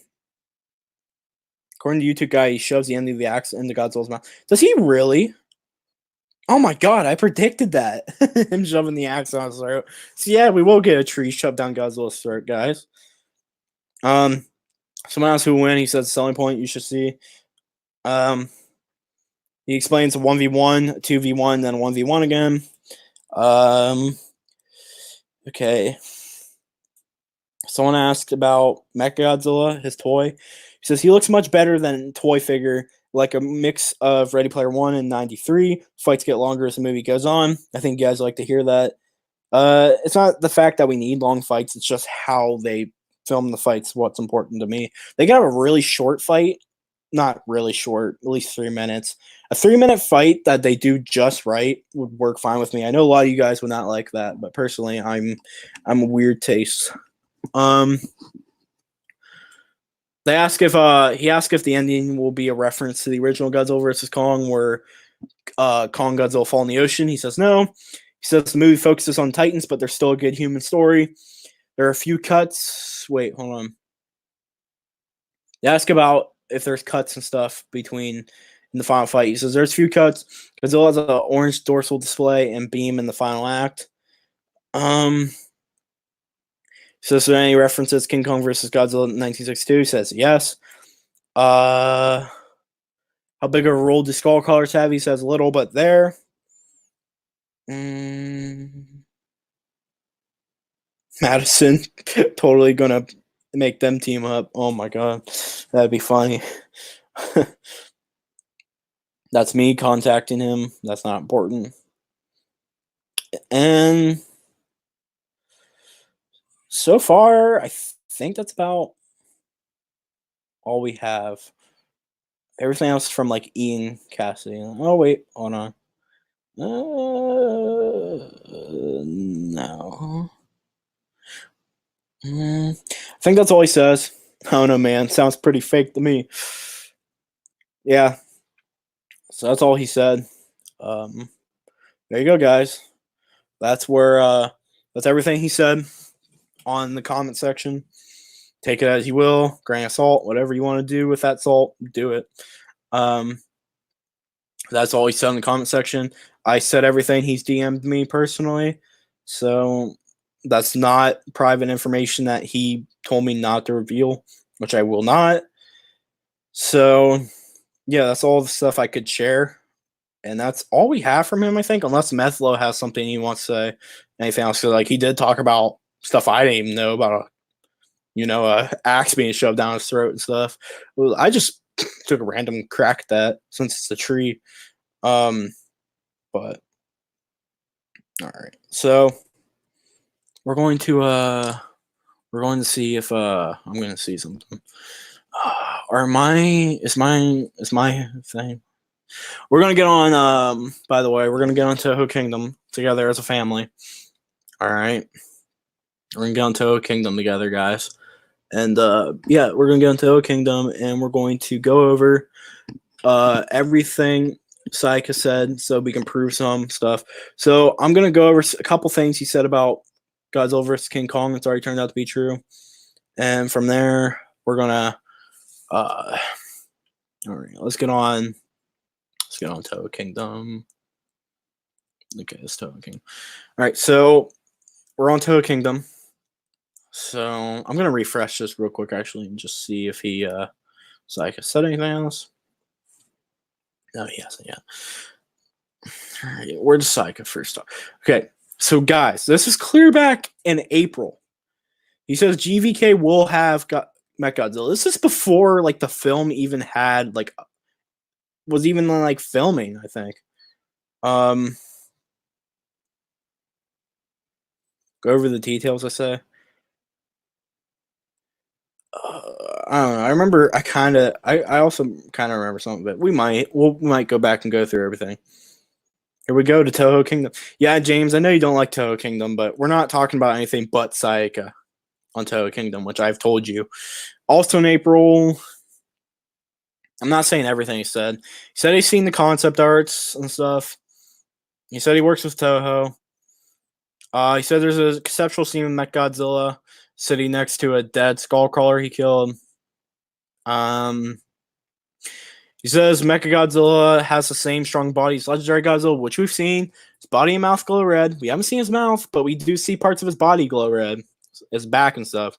Speaker 1: to YouTube guy, he shoves the end of the axe into Godzilla's mouth. Does he really? Oh my god, I predicted that. Him shoving the axe on his throat. So yeah, we will get a tree shoved down Godzilla's throat, guys. Someone else who will win, he says selling point you should see. He explains 1v1, 2v1, then 1v1 again. Okay. Someone asked about Mechagodzilla, his toy. He says he looks much better than toy figure, like a mix of Ready Player One and '93. Fights get longer as the movie goes on. I think you guys like to hear that. It's not the fact that we need long fights; it's just how they film the fights. What's important to me. They got a really short fight, not really short, at least 3 minutes. A 3-minute fight that they do just right would work fine with me. I know a lot of you guys would not like that, but personally, I'm a weird taste. They ask if he asked if the ending will be a reference to the original Godzilla vs. Kong, where Kong Godzilla fall in the ocean. He says no. He says the movie focuses on Titans, but there's still a good human story. There are a few cuts. Wait, hold on. They ask about if there's cuts and stuff between in the final fight. He says there's a few cuts. Godzilla has an orange dorsal display and beam in the final act. So is there any references King Kong versus Godzilla in 1962? He says yes. How big of a role do skull colors have? He says little, but there. Madison totally gonna make them team up. Oh my god, that'd be funny. That's me contacting him. That's not important. And so far, I think that's about all we have. Everything else is from like Ian Cassidy. Oh wait, hold on. No. I think that's all he says. I don't know, man. Sounds pretty fake to me. yeah, so that's all he said. There you go, guys. That's where that's everything he said on the comment section. Take it as you will, grain of salt, whatever you want to do with that salt, do it. That's all he said in the comment section. I said everything he's DM'd me personally, so that's not private information that he told me not to reveal, which I will not. So yeah, that's all the stuff I could share. And that's all we have from him, I think, unless Methlo has something he wants to say. Anything else? So, like, he did talk about stuff I didn't even know about, a axe being shoved down his throat and stuff. Well, I just took a random crack at that since it's a tree. But all right. So we're going to see if I'm going to see something. Is my thing? We're gonna get on. By the way, we're gonna get on Toho Kingdom together as a family. All right, we're gonna get on Toho Kingdom together, guys. And yeah, we're gonna get on Toho Kingdom, and we're going to go over everything Sayaka said, so we can prove some stuff. So I'm gonna go over a couple things he said about Godzilla vs. King Kong. It's already turned out to be true, and from there we're gonna. All right, let's get on. Let's get on Toho Kingdom. Okay, it's Toho Kingdom. All right, so we're on Toho Kingdom. So I'm gonna refresh this real quick, actually, and just see if he said anything else. No, he hasn't yet. All right, where does Sayaka first start? Okay, so guys, this is clear back in April. He says GVK will have Mechagodzilla. This is before like the film even had was even like filming, I think. Go over the details, I say. I don't know. I remember. I also kind of remember something, but we might go back and go through everything. Here we go to Toho Kingdom. Yeah, James, I know you don't like Toho Kingdom, but we're not talking about anything but Sayaka on Toho Kingdom, which I've told you. Also in April, I'm not saying everything he said. He said he's seen the concept arts and stuff. He said he works with Toho. He said there's a conceptual scene of Mechagodzilla sitting next to a dead skullcrawler he killed. He says Mechagodzilla has the same strong body as legendary Godzilla, which we've seen. His body and mouth glow red. We haven't seen his mouth, but we do see parts of his body glow red, his back and stuff.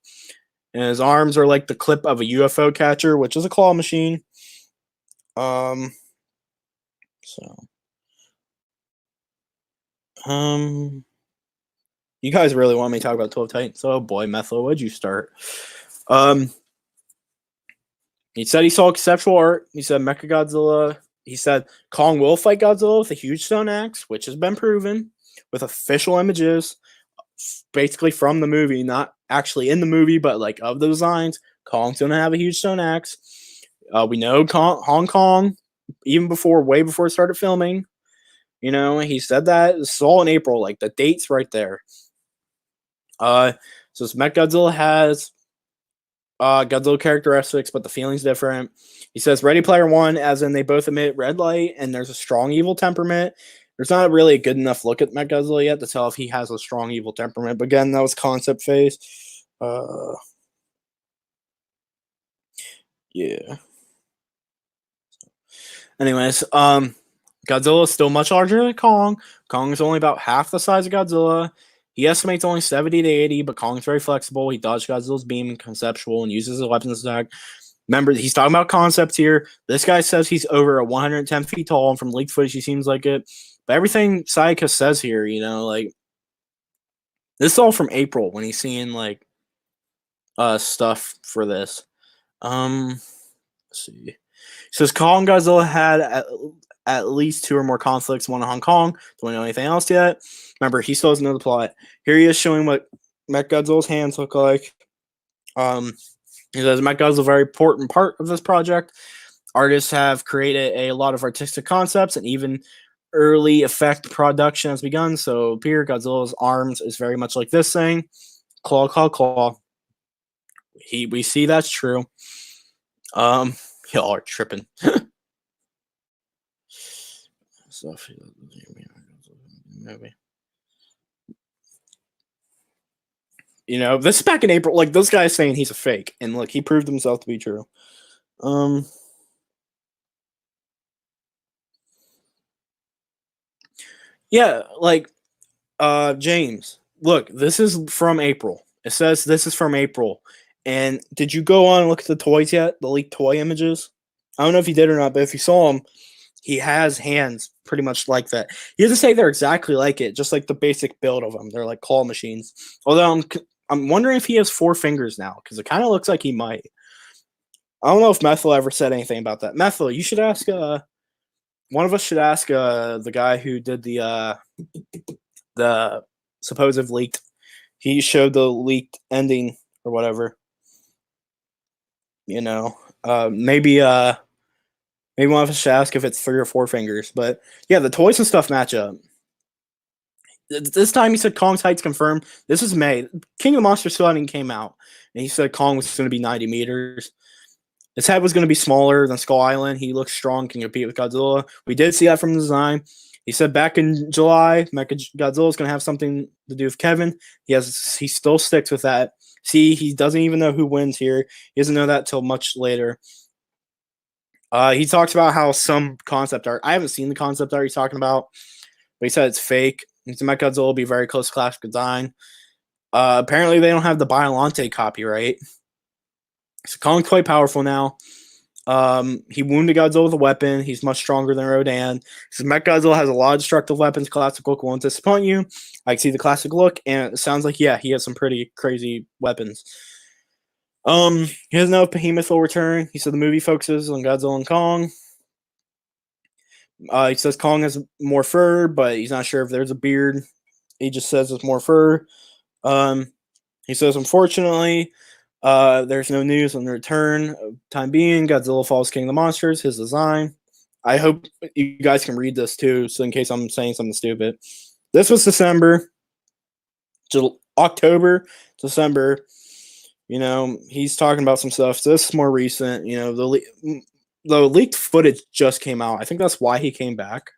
Speaker 1: And his arms are like the clip of a UFO catcher, which is a claw machine. So, you guys really want me to talk about 12 Titans? Oh boy, Methlo, what'd you start? He said he saw conceptual art. He said Mechagodzilla. He said Kong will fight Godzilla with a huge stone axe, which has been proven with official images, basically from the movie, not actually in the movie, but like of the designs. Kong's gonna have a huge stone axe. We know Hong Kong, even way before it started filming. He said that. It's all in April, like the date's right there. So Mechagodzilla has Godzilla characteristics, but the feeling's different. He says Ready Player One, as in they both emit red light, and there's a strong evil temperament. There's not really a good enough look at Mechagodzilla yet to tell if he has a strong evil temperament. But again, that was concept phase. Yeah. Anyways, Godzilla is still much larger than Kong. Kong is only about half the size of Godzilla. He estimates only 70 to 80, but Kong's very flexible. He dodged Godzilla's beam and conceptual and uses his weapons attack. Remember, he's talking about concepts here. This guy says he's over 110 feet tall, and from leaked footage, he seems like it. But everything Sayaka says here, like, this is all from April when he's seeing, like, stuff for this. Let's see. He says Kong Godzilla had at least 2 or more conflicts, one in Hong Kong. Don't know anything else yet. Remember, he still doesn't know the plot. Here he is showing what Mechagodzilla's hands look like. He says Mechagodzilla is a very important part of this project. Artists have created a lot of artistic concepts, and even early effect production has begun. So here, Godzilla's arms is very much like this thing. Claw, claw, claw. We see that's true. Y'all are tripping. stuff. Maybe. You know, this is back in April. Like, this guy's saying he's a fake, and look, he proved himself to be true. Yeah, like, James, look, this is from April. It says this is from April. And did you go on and look at the toys yet? The leaked toy images? I don't know if you did or not, but if you saw him, he has hands pretty much like that. He doesn't say they're exactly like it, just like the basic build of them. They're like claw machines. Although I'm wondering if he has 4 fingers now, because it kind of looks like he might. I don't know if Methil ever said anything about that. Methil, you should ask. One of us should ask the guy who did the supposed leaked. He showed the leaked ending or whatever. You know, maybe one of us should ask if it's 3 or 4 fingers. But yeah, the toys and stuff match up. This time he said Kong's height's confirmed. This is May. King of the Monsters still hadn't came out, and he said Kong was going to be 90 meters. His head was going to be smaller than Skull Island. He looks strong, can compete with Godzilla. We did see that from the design. He said back in July, Godzilla is going to have something to do with Kevin. He still sticks with that. See, he doesn't even know who wins here. He doesn't know that till much later. He talks about how some concept art. I haven't seen the concept art he's talking about, but he said it's fake. He said Godzilla will be very close to classic design. Apparently, they don't have the Biollante copyright. So Kong's quite powerful now. He wounded Godzilla with a weapon. He's much stronger than Rodan. So Godzilla has a lot of destructive weapons. Classic look won't disappoint you. I can see the classic look, and it sounds like, yeah, he has some pretty crazy weapons. He doesn't know if Behemoth will return. He said the movie focuses on Godzilla and Kong. He says Kong has more fur, but he's not sure if there's a beard. He just says it's more fur. He says, unfortunately, there's no news on the return. Time being, Godzilla Falls King of the Monsters, his design. I hope you guys can read this too, so in case I'm saying something stupid. This was December, October, December. You know, he's talking about some stuff. So this is more recent. You know, the leaked footage just came out. I think that's why he came back.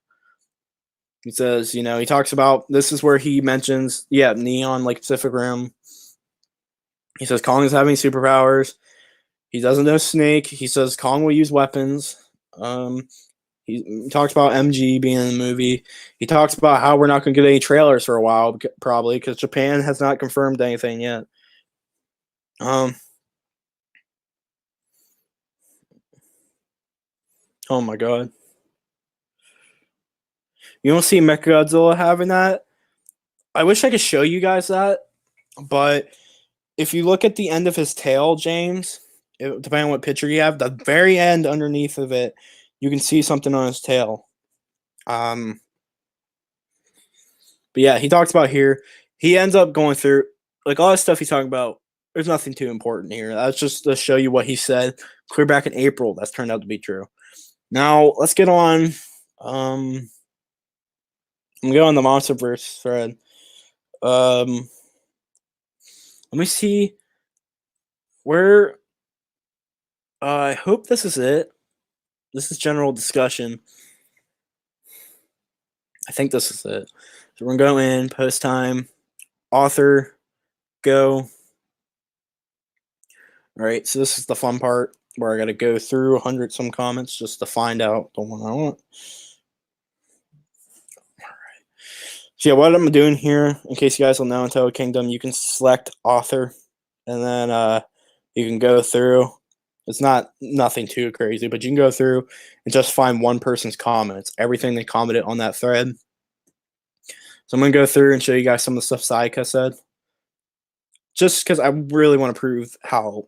Speaker 1: He says, you know, he talks about, this is where he mentions, Neon, like Pacific Rim. He says Kong is having superpowers. He doesn't know Snake. He says Kong will use weapons. He talks about MG being in the movie. He talks about how we're not going to get any trailers for a while, probably, because Japan has not confirmed anything yet. Oh my god. You don't see Mechagodzilla having that? I wish I could show you guys that, but if you look at the end of his tail, James, depending on what picture you have, the very end underneath of it, you can see something on his tail. But yeah, he talks about here. He ends up going through like all that stuff he's talking about. There's nothing too important here. That's just to show you what he said clear back in April. That's turned out to be true. Now let's get on. I'm gonna go on the Monsterverse thread. Let me see where. I hope this is it. This is general discussion. I think this is it. So we're gonna go in post time, author, go. All right, so this is the fun part where I got to go through 100 some comments just to find out the one I want. All right. So yeah, what I'm doing here, in case you guys will know, in Toa Kingdom, you can select author, and then you can go through. It's nothing too crazy, but you can go through and just find one person's comments, everything they commented on that thread. So I'm going to go through and show you guys some of the stuff Sayaka said, just because I really want to prove how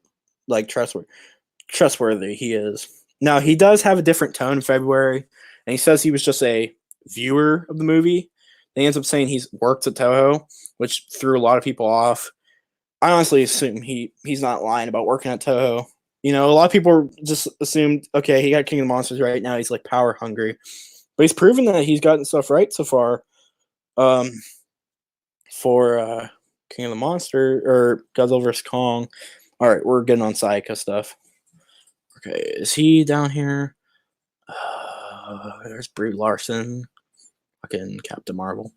Speaker 1: like trustworthy he is. Now, he does have a different tone in February, and he says he was just a viewer of the movie. He ends up saying he's worked at Toho, which threw a lot of people off. I honestly assume he's not lying about working at Toho. You know, a lot of people just assumed, okay, he got King of the Monsters right now. He's like power hungry, but he's proven that he's gotten stuff right so far. For King of the Monster or Godzilla vs Kong. All right, we're getting on Sayaka stuff. Okay, is he down here? There's Brie Larson. fucking Captain Marvel.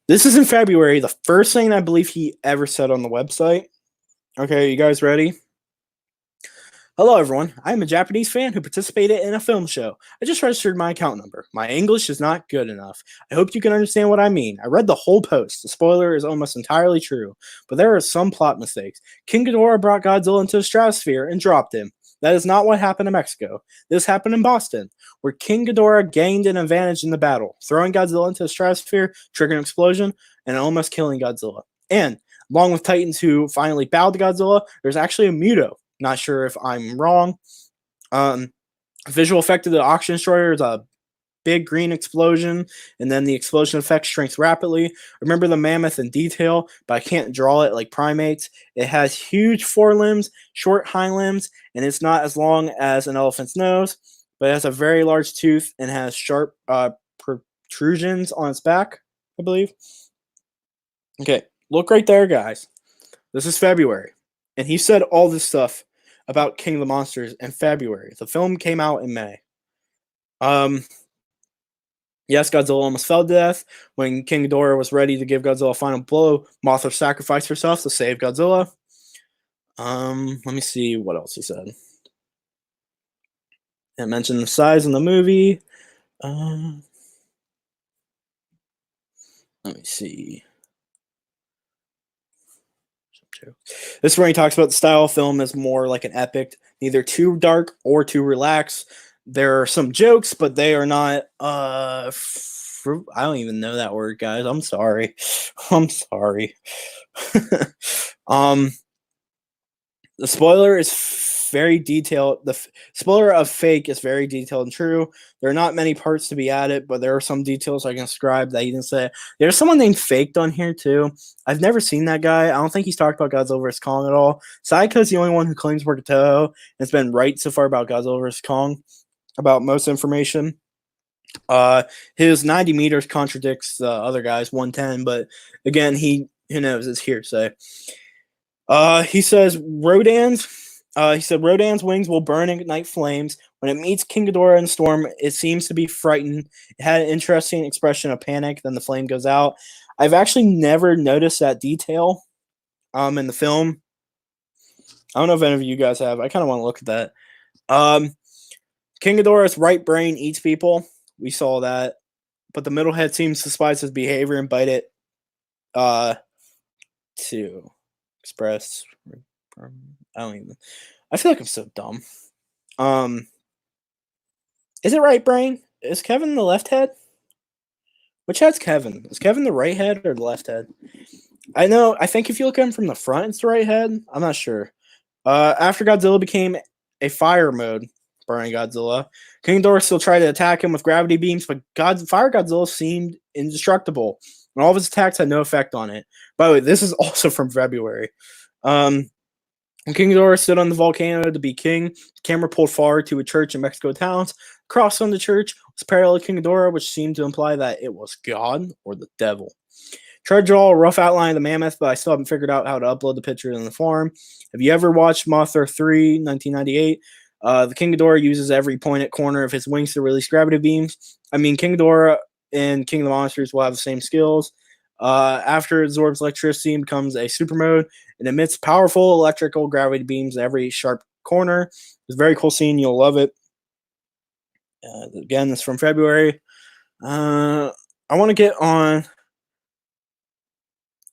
Speaker 1: This is in February. The first thing I believe he ever said on the website. Okay, you guys ready? Hello, everyone. I am a Japanese fan who participated in a film show. I just registered my account number. My English is not good enough. I hope you can understand what I mean. I read the whole post. The spoiler is almost entirely true, but there are some plot mistakes. King Ghidorah brought Godzilla into the stratosphere and dropped him. That is not what happened in Mexico. This happened in Boston, where King Ghidorah gained an advantage in the battle, throwing Godzilla into the stratosphere, triggering an explosion, and almost killing Godzilla. And, along with Titans who finally bowed to Godzilla, there's actually a Muto. Not sure if I'm wrong. Visual effect of the oxygen destroyer is a big green explosion, and then the explosion effect shrinks rapidly. Remember the mammoth in detail, but I can't draw it like primates. It has huge forelimbs, short hind limbs, and it's not as long as an elephant's nose, but it has a very large tooth and has sharp protrusions on its back, I believe. Okay, look right there, guys. This is February. And he said all this stuff about King of the Monsters in February. The film came out in May. Yes, Godzilla almost fell to death. When King Ghidorah was ready to give Godzilla a final blow, Mothra sacrificed herself to save Godzilla. Let me see what else he said. It mentioned the size in the movie. Let me see. This is where he talks about the style of film as more like an epic, neither too dark or too relaxed. There are some jokes, but they are not. I don't even know that word, guys. I'm sorry. I'm sorry. The spoiler is very detailed. The spoiler of Fake is very detailed and true. There are not many parts to be added, but there are some details I can describe that he didn't say. There's someone named Faked on here too. I've never seen that guy. I don't think he's talked about Godzilla vs. Kong at all. Sayaka is the only one who claims work at Toho and has been right so far about Godzilla vs. Kong, about most information. His 90 meters contradicts the other guy's 110, but again, who knows, it's hearsay. He says Rodan's wings will burn and ignite flames. When it meets King Ghidorah in the storm, it seems to be frightened. It had an interesting expression of panic, then the flame goes out. I've actually never noticed that detail in the film. I don't know if any of you guys have. I kind of want to look at that. King Ghidorah's right brain eats people. We saw that. But the middle head seems to despise his behavior and bite it to express. I feel like I'm so dumb. Is it right brain? Is Kevin the left head? Which head's Kevin? Is Kevin the right head or the left head? I think if you look at him from the front, it's the right head. I'm not sure. After Godzilla became a fire mode, burning Godzilla, King Ghidorah still tried to attack him with gravity beams, but Fire Godzilla seemed indestructible, and all of his attacks had no effect on it. By the way, this is also from February. When King Ghidorah stood on the volcano to be king, the camera pulled forward to a church in Mexico towns. Across on the church was parallel to King Ghidorah, which seemed to imply that it was God or the devil. Tried to draw a rough outline of the mammoth, but I still haven't figured out how to upload the picture in the form. Have you ever watched Mothra 3, 1998? The King Ghidorah uses every pointed corner of his wings to release gravity beams. I mean, King Ghidorah and King of the Monsters will have the same skills. After it absorbs electricity and becomes a super mode, it emits powerful electrical gravity beams at every sharp corner. It's a very cool scene. You'll love it. Again, this is from February. I want to get on.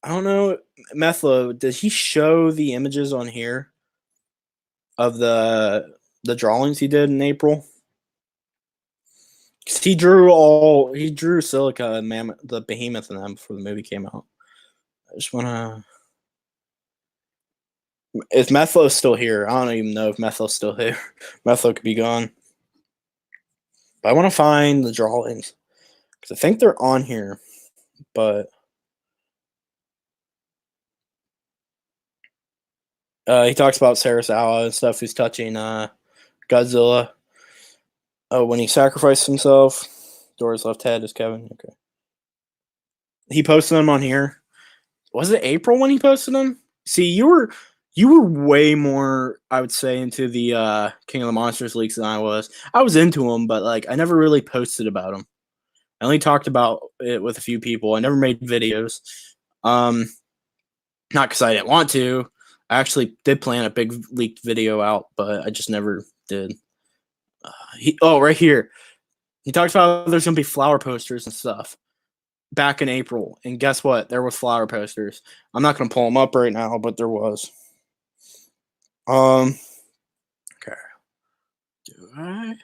Speaker 1: I don't know, Methlo, did he show the images on here of the drawings he did in April? Because he drew Silica and the Behemoth and them before the movie came out. I just want to. Is Methlo still here? I don't even know if Methlo's still here. Methlo could be gone. But I want to find the drawings. Because I think they're on here. But. He talks about Sarasawa and stuff who's touching Godzilla. When he sacrificed himself. Dora's left head is Kevin. Okay. He posted them on here. Was it April when he posted them? See, you were way more, I would say, into the King of the Monsters leaks than I was. I was into them, but like I never really posted about them. I only talked about it with a few people. I never made videos. Not because I didn't want to. I actually did plan a big leaked video out, but I just never did. Right here. He talks about there's going to be flower posters and stuff back in April. And guess what? There was flower posters. I'm not going to pull them up right now, but there was. Okay. Do I?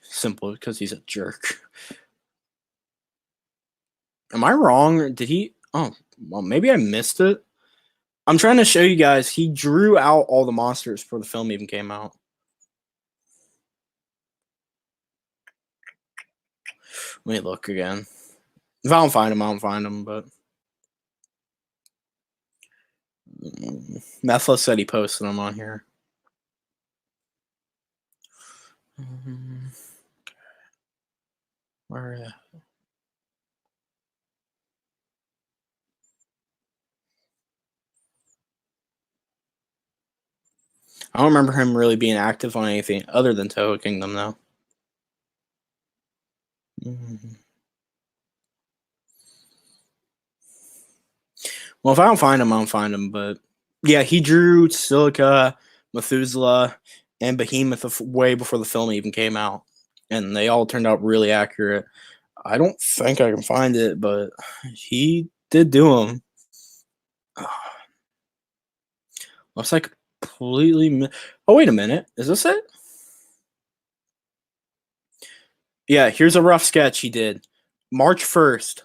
Speaker 1: Simple, because he's a jerk. Am I wrong? Or did he? Oh, well, maybe I missed it. I'm trying to show you guys. He drew out all the monsters before the film even came out. Let me look again. If I don't find him, I don't find him. But Methla said he posted them on here. Where? I don't remember him really being active on anything other than Toho Kingdom, though. Well, if I don't find him, I don't find him. But yeah, he drew Silica, Methuselah, and Behemoth way before the film even came out. And they all turned out really accurate. I don't think I can find it, but he did do them. Looks like completely. Oh, wait a minute. Is this it? Yeah, here's a rough sketch he did. March 1st.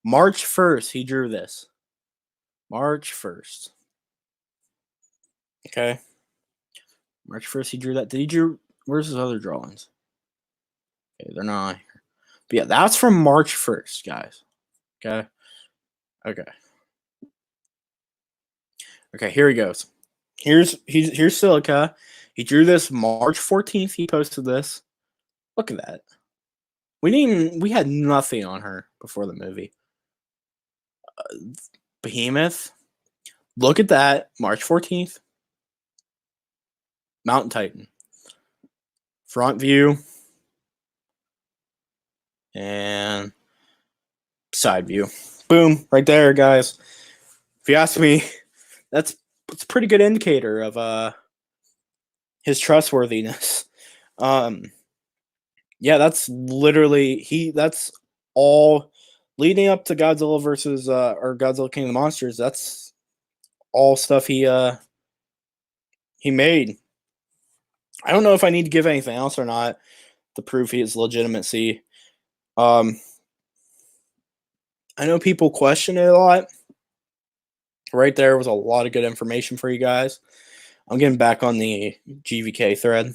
Speaker 1: March 1st, he drew this. March 1st. Okay. March 1st, he drew that. Did he drew? Where's his other drawings? Okay, they're not on here. But yeah, that's from March 1st, guys. Okay. Okay. Okay, here he goes. Here's Silica. He drew this March 14th. He posted this. Look at that. We had nothing on her before the movie. Behemoth. Look at that. March 14th. Mountain Titan. Front view. And side view. Boom. Right there, guys. If you ask me, it's a pretty good indicator of his trustworthiness. Yeah, that's literally that's all leading up to Godzilla versus or Godzilla King of the Monsters. That's all stuff he made. I don't know if I need to give anything else or not to prove his legitimacy. I know people question it a lot. Right there was a lot of good information for you guys. I'm getting back on the GVK thread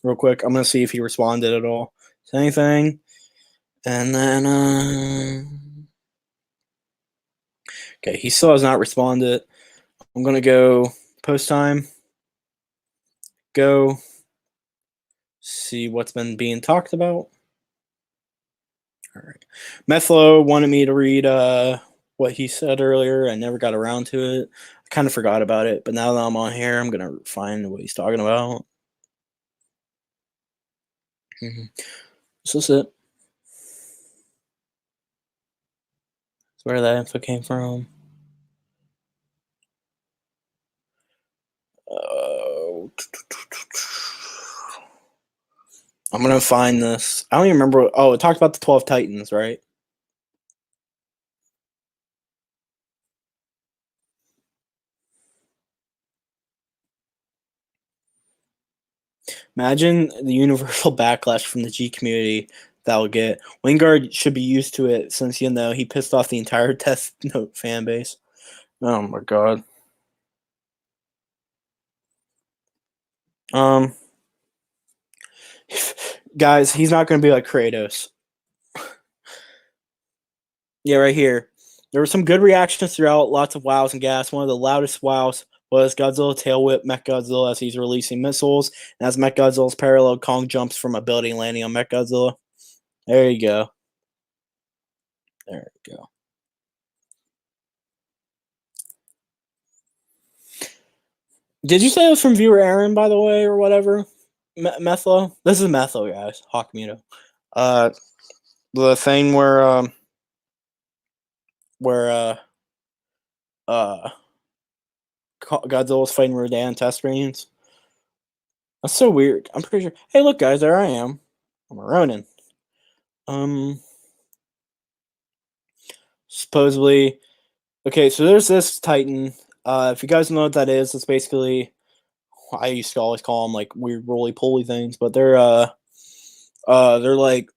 Speaker 1: real quick. I'm going to see if he responded at all to anything. And then, okay, he still has not responded. I'm going to go post time. Go see what's been being talked about. All right. Methlo wanted me to read what he said earlier. I never got around to it. I kind of forgot about it, but now that I'm on here, I'm going to find what he's talking about. So that's it. That's where that info came from. I'm going to find this. I don't even remember. Oh, it talked about the 12 Titans, right? Imagine the universal backlash from the G community that will get. Wingard should be used to it since, he pissed off the entire Death Note fan base. Oh my god. Guys, he's not going to be like Kratos. Yeah, right here. There were some good reactions throughout, lots of wows and gas. One of the loudest wows was Godzilla tail whip Mechagodzilla as he's releasing missiles. And as Mechagodzilla's parallel, Kong jumps from a building, landing on Mechagodzilla. There you go. There you go. Did you say it was from viewer Aaron, by the way, or whatever? Methlo. This is Methlo, guys. Hawkmuto. The thing where uh Godzilla's fighting Rodan test screens. That's so weird. I'm pretty sure. Hey, look, guys, there I am. I'm a Ronin. Supposedly, okay. So there's this Titan. If you guys know what that is, it's basically I used to always call them like weird roly poly things, but they're like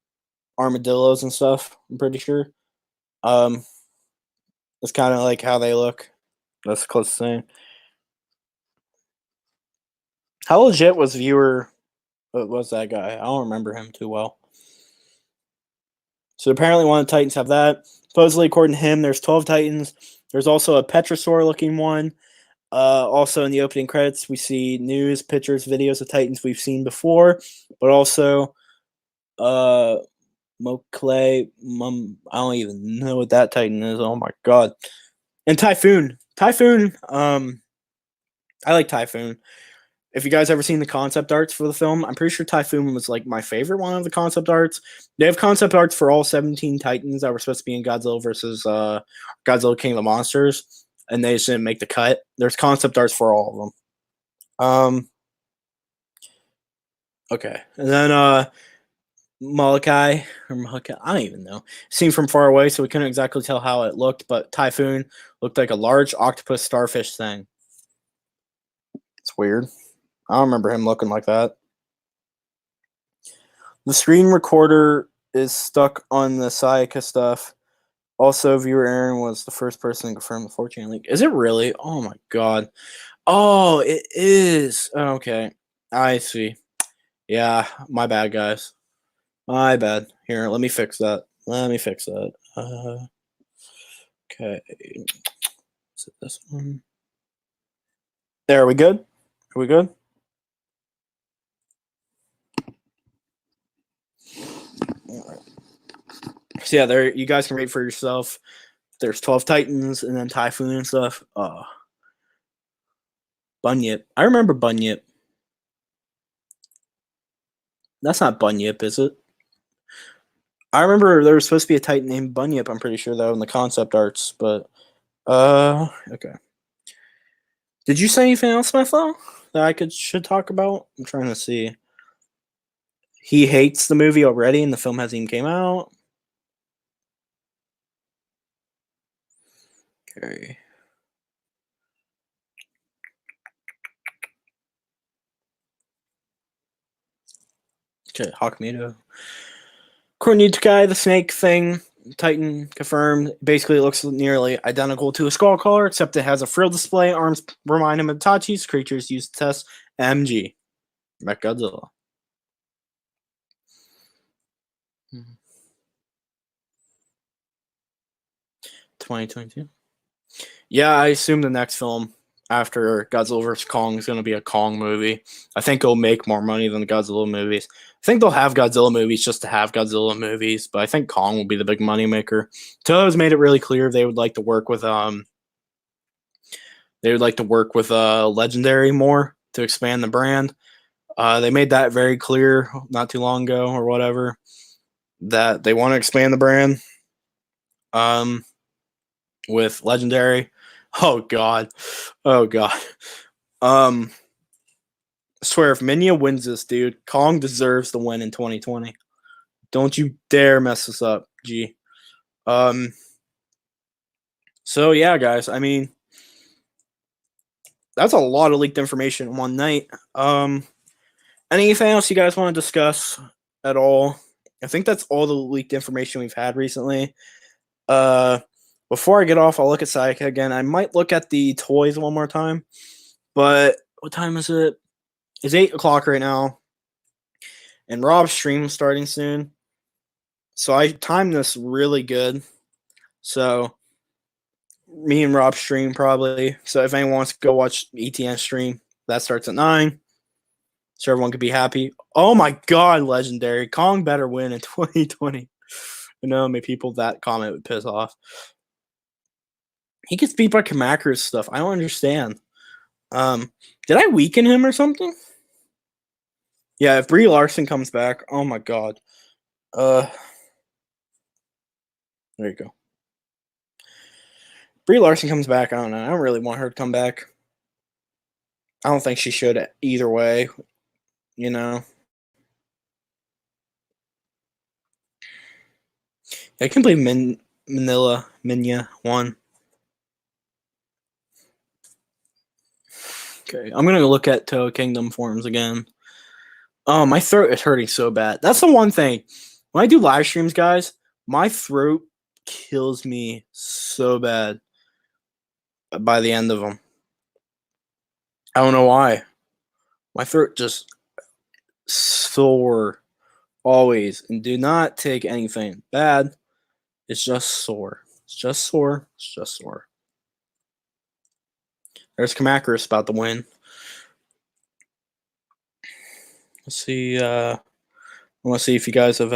Speaker 1: armadillos and stuff. I'm pretty sure. Um, it's kind of like how they look. That's close to saying. How legit was viewer? Was that guy? I don't remember him too well. So apparently, one of the Titans have that. Supposedly, according to him, there's 12 Titans. There's also a Petrosaur looking one. Also, in the opening credits, we see news, pictures, videos of Titans we've seen before, but also Mokle. I don't even know what that Titan is. Oh my god! And Typhoon. Typhoon. I like Typhoon. If you guys ever seen the concept arts for the film, I'm pretty sure Typhoon was like my favorite one of the concept arts. They have concept arts for all 17 Titans that were supposed to be in Godzilla versus Godzilla King of the Monsters, and they just didn't make the cut. There's concept arts for all of them. Okay, and then Molokai or Molokai, I don't even know. Seen from far away, so we couldn't exactly tell how it looked, but Typhoon looked like a large octopus starfish thing. It's weird. I don't remember him looking like that. The screen recorder is stuck on the Sayaka stuff. Also, viewer Aaron was the first person to confirm the 4chan link. Is it really? Oh my god. Oh, it is. Okay. I see. Yeah, my bad, guys. My bad. Here, let me fix that. Okay. Is it this one? There, are we good? Are we good? So yeah, there you guys can read for yourself. There's 12 Titans and then Typhoon and stuff. Bunyip. I remember Bunyip. That's not Bunyip, is it? I remember there was supposed to be a Titan named Bunyip, I'm pretty sure, though, in the concept arts, but okay. Did you say anything else, Methlo, that I should talk about? I'm trying to see. He hates the movie already and the film hasn't even came out. Okay. Okay, Hawkmuto. According to Guy, the snake thing, Titan confirmed. Basically, it looks nearly identical to a skull collar, except it has a frill display. Arms remind him of Tachi's creatures used to test MG. Godzilla. 2022. Yeah, I assume the next film after Godzilla vs. Kong is going to be a Kong movie. I think it'll make more money than the Godzilla movies. I think they'll have Godzilla movies just to have Godzilla movies, but I think Kong will be the big money maker. Toho has made it really clear they would like to work with Legendary more to expand the brand. They made that very clear not too long ago or whatever that they want to expand the brand with Legendary. Oh god. I swear if Minya wins this, dude, Kong deserves the win in 2020. Don't you dare mess this up, G. So yeah, guys, I mean that's a lot of leaked information in one night. Anything else you guys want to discuss at all? I think that's all the leaked information we've had recently. Before I get off, I'll look at Sayaka again. I might look at the toys one more time. But what time is it? It's 8 o'clock right now. And Rob's stream is starting soon. So I timed this really good. So me and Rob stream probably. So if anyone wants to go watch ETN stream, that starts at 9. So everyone could be happy. Oh my god, Legendary. Kong better win in 2020. You know how many people that comment would piss off. He gets beat by Kamaku's stuff. I don't understand. Did I weaken him or something? Yeah, if Brie Larson comes back, oh my god. There you go. Brie Larson comes back, I don't know. I don't really want her to come back. I don't think she should either way, you know. I can't believe Manila Minya won. Okay, I'm gonna look at Toe Kingdom forums again. Oh, my throat is hurting so bad. That's the one thing. When I do live streams, guys, my throat kills me so bad by the end of them. I don't know why. My throat just sore always. And do not take anything bad. It's just sore. It's just sore. It's just sore. There's Kamakuris about to win. Let's see. I want to see if you guys have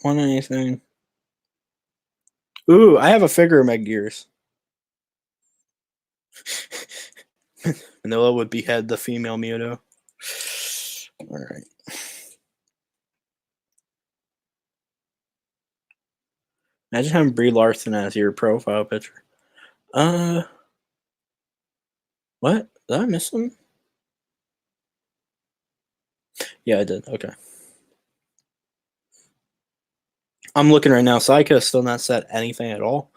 Speaker 1: won anything. Ooh, I have a figure of Meg Gears. Manila would behead the female Mewtwo. All right. Imagine having Brie Larson as your profile picture. What? Did I miss them? Yeah, I did. Okay. I'm looking right now. Sayaka is still not set anything at all.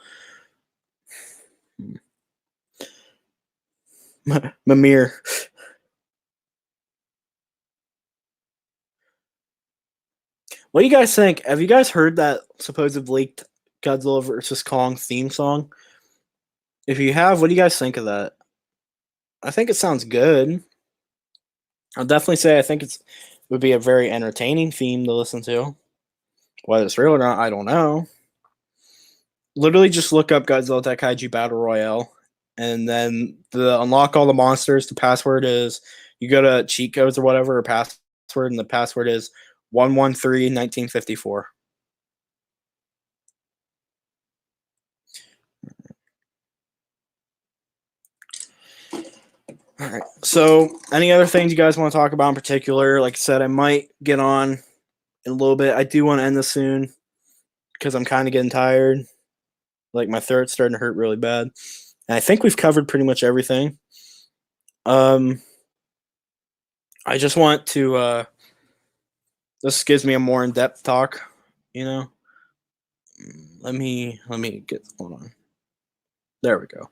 Speaker 1: Mimir. What do you guys think? Have you guys heard that supposed leaked Godzilla versus Kong theme song? If you have, what do you guys think of that? I think it sounds good. I'll definitely say I think it would be a very entertaining theme to listen to. Whether it's real or not, I don't know. Literally just look up Godzilla Kaiju Battle Royale, and then the unlock all the monsters. The password is you go to cheat codes or whatever, or password, and the password is 113-1954. All right. So, any other things you guys want to talk about in particular? Like I said, I might get on in a little bit. I do want to end this soon because I'm kind of getting tired. Like my throat's starting to hurt really bad. And I think we've covered pretty much everything. I just want to this gives me a more in-depth talk, you know. Let me get hold on. There we go.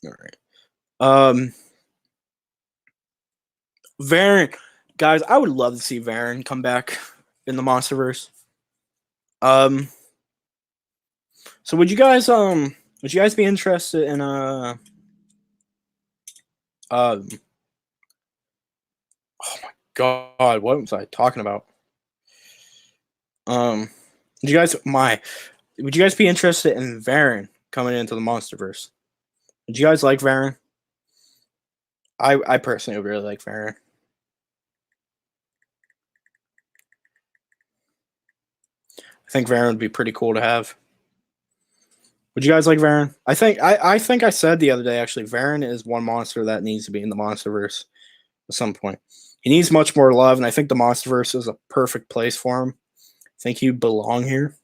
Speaker 1: All right. Varen, guys, I would love to see Varen come back in the Monsterverse. So would you guys be interested in oh my god, what was I talking about? Would you guys be interested in Varen coming into the Monsterverse? Would you guys like Varen? I personally would really like Varen. I think Varen would be pretty cool to have. Would you guys like Varen? I think I said the other day actually Varen is one monster that needs to be in the Monsterverse at some point. He needs much more love, and I think the Monsterverse is a perfect place for him. I think he'd belong here.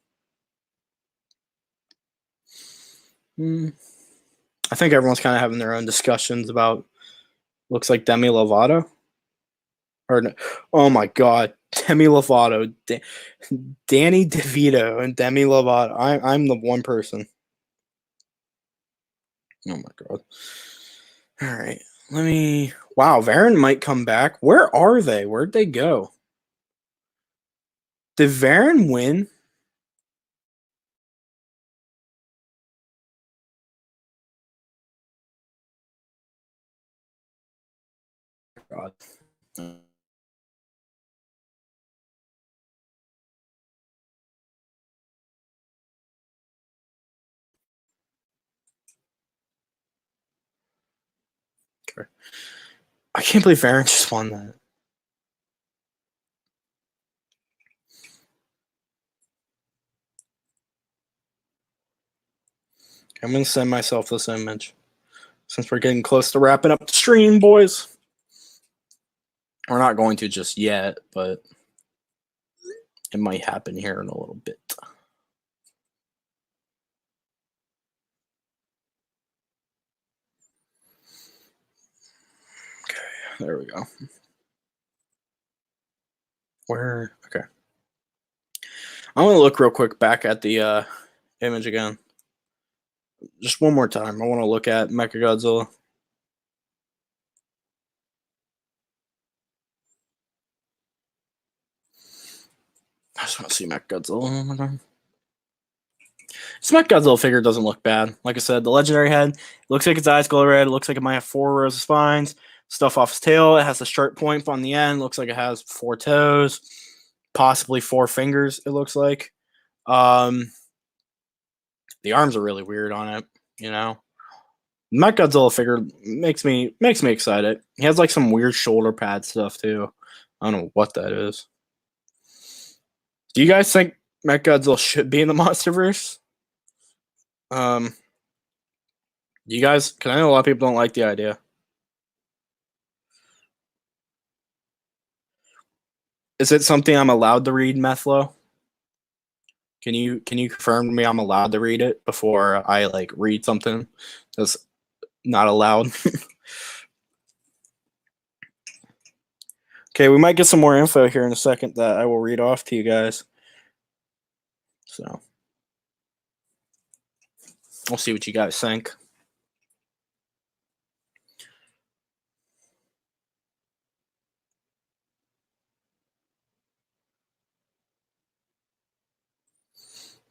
Speaker 1: I think everyone's kind of having their own discussions about. Looks like Demi Lovato. Or no, oh my God, Demi Lovato, Danny DeVito, and Demi Lovato. I'm the one person. Oh my God. All right, let me. Wow, Varen might come back. Where are they? Where'd they go? Did Varen win? God. I can't believe Varen just won that. I'm gonna send myself this image since we're getting close to wrapping up the stream, boys. We're not going to just yet, but it might happen here in a little bit. Okay, there we go. Where? Okay. I'm going to look real quick back at the image again. Just one more time. I want to look at Mechagodzilla. I just want to see Mechagodzilla. Oh my god. This Mechagodzilla figure doesn't look bad. Like I said, the legendary head looks like its eyes glow red. It looks like it might have 4 rows of spines. Stuff off its tail. It has a sharp point on the end. Looks like it has 4 toes, possibly 4 fingers. It looks like. The arms are really weird on it. You know, Mechagodzilla figure makes me excited. He has like some weird shoulder pad stuff too. I don't know what that is. Do you guys think Mechagodzilla should be in the Monsterverse? You guys, because I know a lot of people don't like the idea. Is it something I'm allowed to read, Methlo? Can you confirm to me I'm allowed to read it before I like read something that's not allowed? Okay, we might get some more info here in a second that I will read off to you guys. So we'll see what you guys think.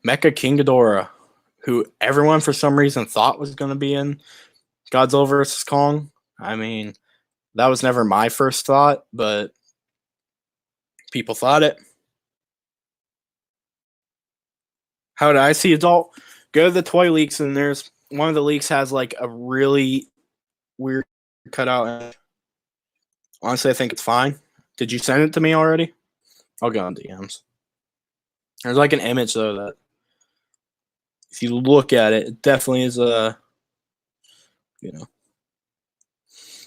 Speaker 1: Mecha King Ghidorah, who everyone for some reason thought was going to be in Godzilla vs. Kong. I mean, that was never my first thought, but people thought it. How did I see adult? Go to the toy leaks, and there's one of the leaks has like a really weird cutout. Honestly, I think it's fine. Did you send it to me already? I'll go on DMs. There's like an image though that, if you look at it, it definitely is a, you know.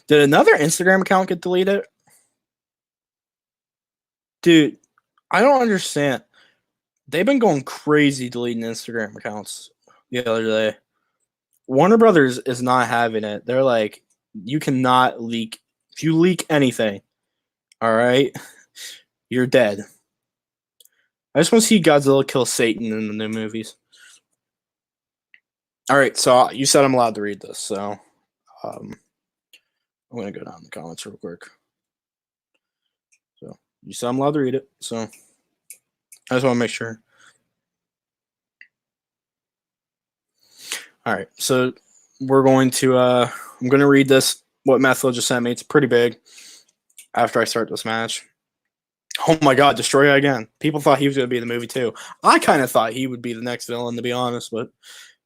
Speaker 1: Did another Instagram account get deleted? Dude, I don't understand. They've been going crazy deleting Instagram accounts the other day. Warner Brothers is not having it. They're like, you cannot leak. If you leak anything, all right, you're dead. I just want to see Godzilla kill Satan in the new movies. All right, so you said I'm allowed to read this, so I'm going to go down the comments real quick. So you said I'm allowed to read it, so I just want to make sure. All right, so we're going to, I'm going to read this, what Methlo just sent me. It's pretty big after I start this match. Oh my god, Destroyer again. People thought he was going to be in the movie too. I kind of thought he would be the next villain, to be honest, but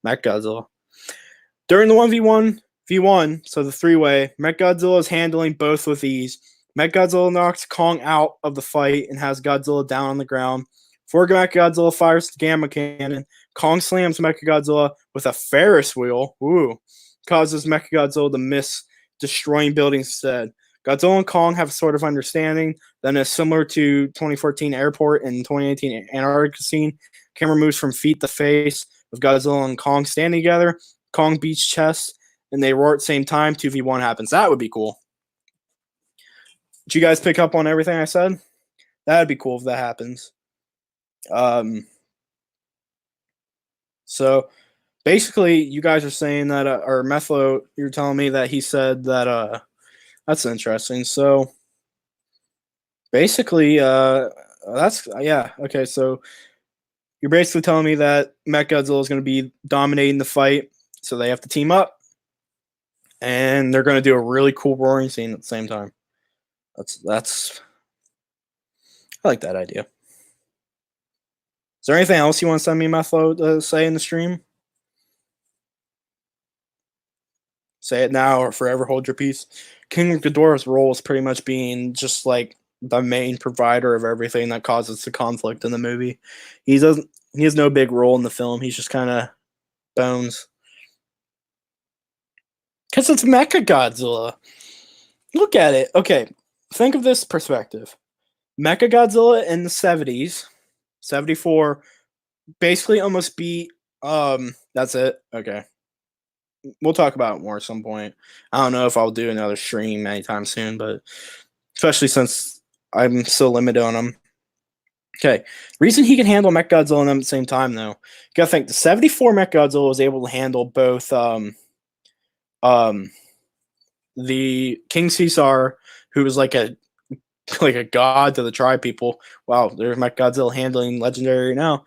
Speaker 1: Mechagodzilla. During the 1v1, so the 3-way, Mechagodzilla is handling both with ease. Mechagodzilla knocks Kong out of the fight and has Godzilla down on the ground. Before Mechagodzilla fires the Gamma Cannon, Kong slams Mechagodzilla with a Ferris wheel. Ooh. Causes Mechagodzilla to miss, destroying buildings instead. Godzilla and Kong have a sort of understanding that is similar to 2014 Airport and 2018 Antarctica scene. Camera moves from feet to face of Godzilla and Kong standing together. Kong beats chest, and they roar at the same time. 2v1 happens. That would be cool. Did you guys pick up on everything I said? That would be cool if that happens. So basically, you guys are saying that, or Methlo, you're telling me that he said that, that's interesting. So basically, that's, yeah, okay, so you're basically telling me that Mechagodzilla is going to be dominating the fight, so they have to team up, and they're going to do a really cool roaring scene at the same time. That's I like that idea. Is there anything else you want to send me, Methlo, to say in the stream? Say it now or forever hold your peace. King Ghidorah's role is pretty much being just like the main provider of everything that causes the conflict in the movie. He has no big role in the film. He's just kind of bones. Because it's Mechagodzilla. Look at it. Okay, think of this perspective. Mechagodzilla in the 70s, 74, basically almost beat. That's it. Okay. We'll talk about it more at some point. I don't know if I'll do another stream anytime soon, but especially since I'm so limited on them. Okay. Reason he can handle Mechagodzilla and them at the same time, though. You gotta think the 74 Mechagodzilla was able to handle both the King Caesar, who was like a god to the tribe people. Wow, there's Mechagodzilla handling legendary now.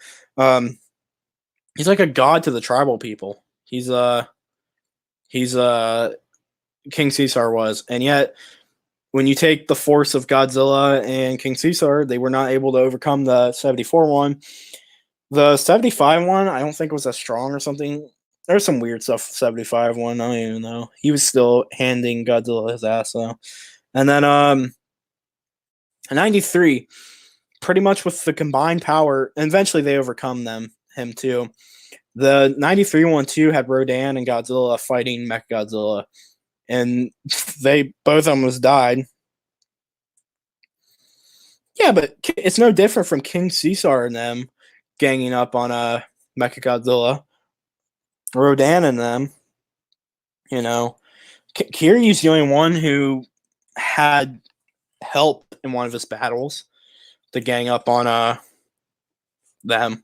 Speaker 1: He's like a god to the tribal people. He's King Caesar was, and yet when you take the force of Godzilla and King Caesar, they were not able to overcome the 74 one. The 75 one, I don't think was as strong or something. There's some weird stuff. 75 one, I don't even know. He was still handing Godzilla his ass though. And then 93, pretty much with the combined power, and eventually they overcome him too. The 93 one too had Rodan and Godzilla fighting Mechagodzilla, and they both almost died. Yeah, but it's no different from King Caesar and them ganging up on Mechagodzilla. Rodan and them, you know. Kiryu's the only one who had help in one of his battles to gang up on them.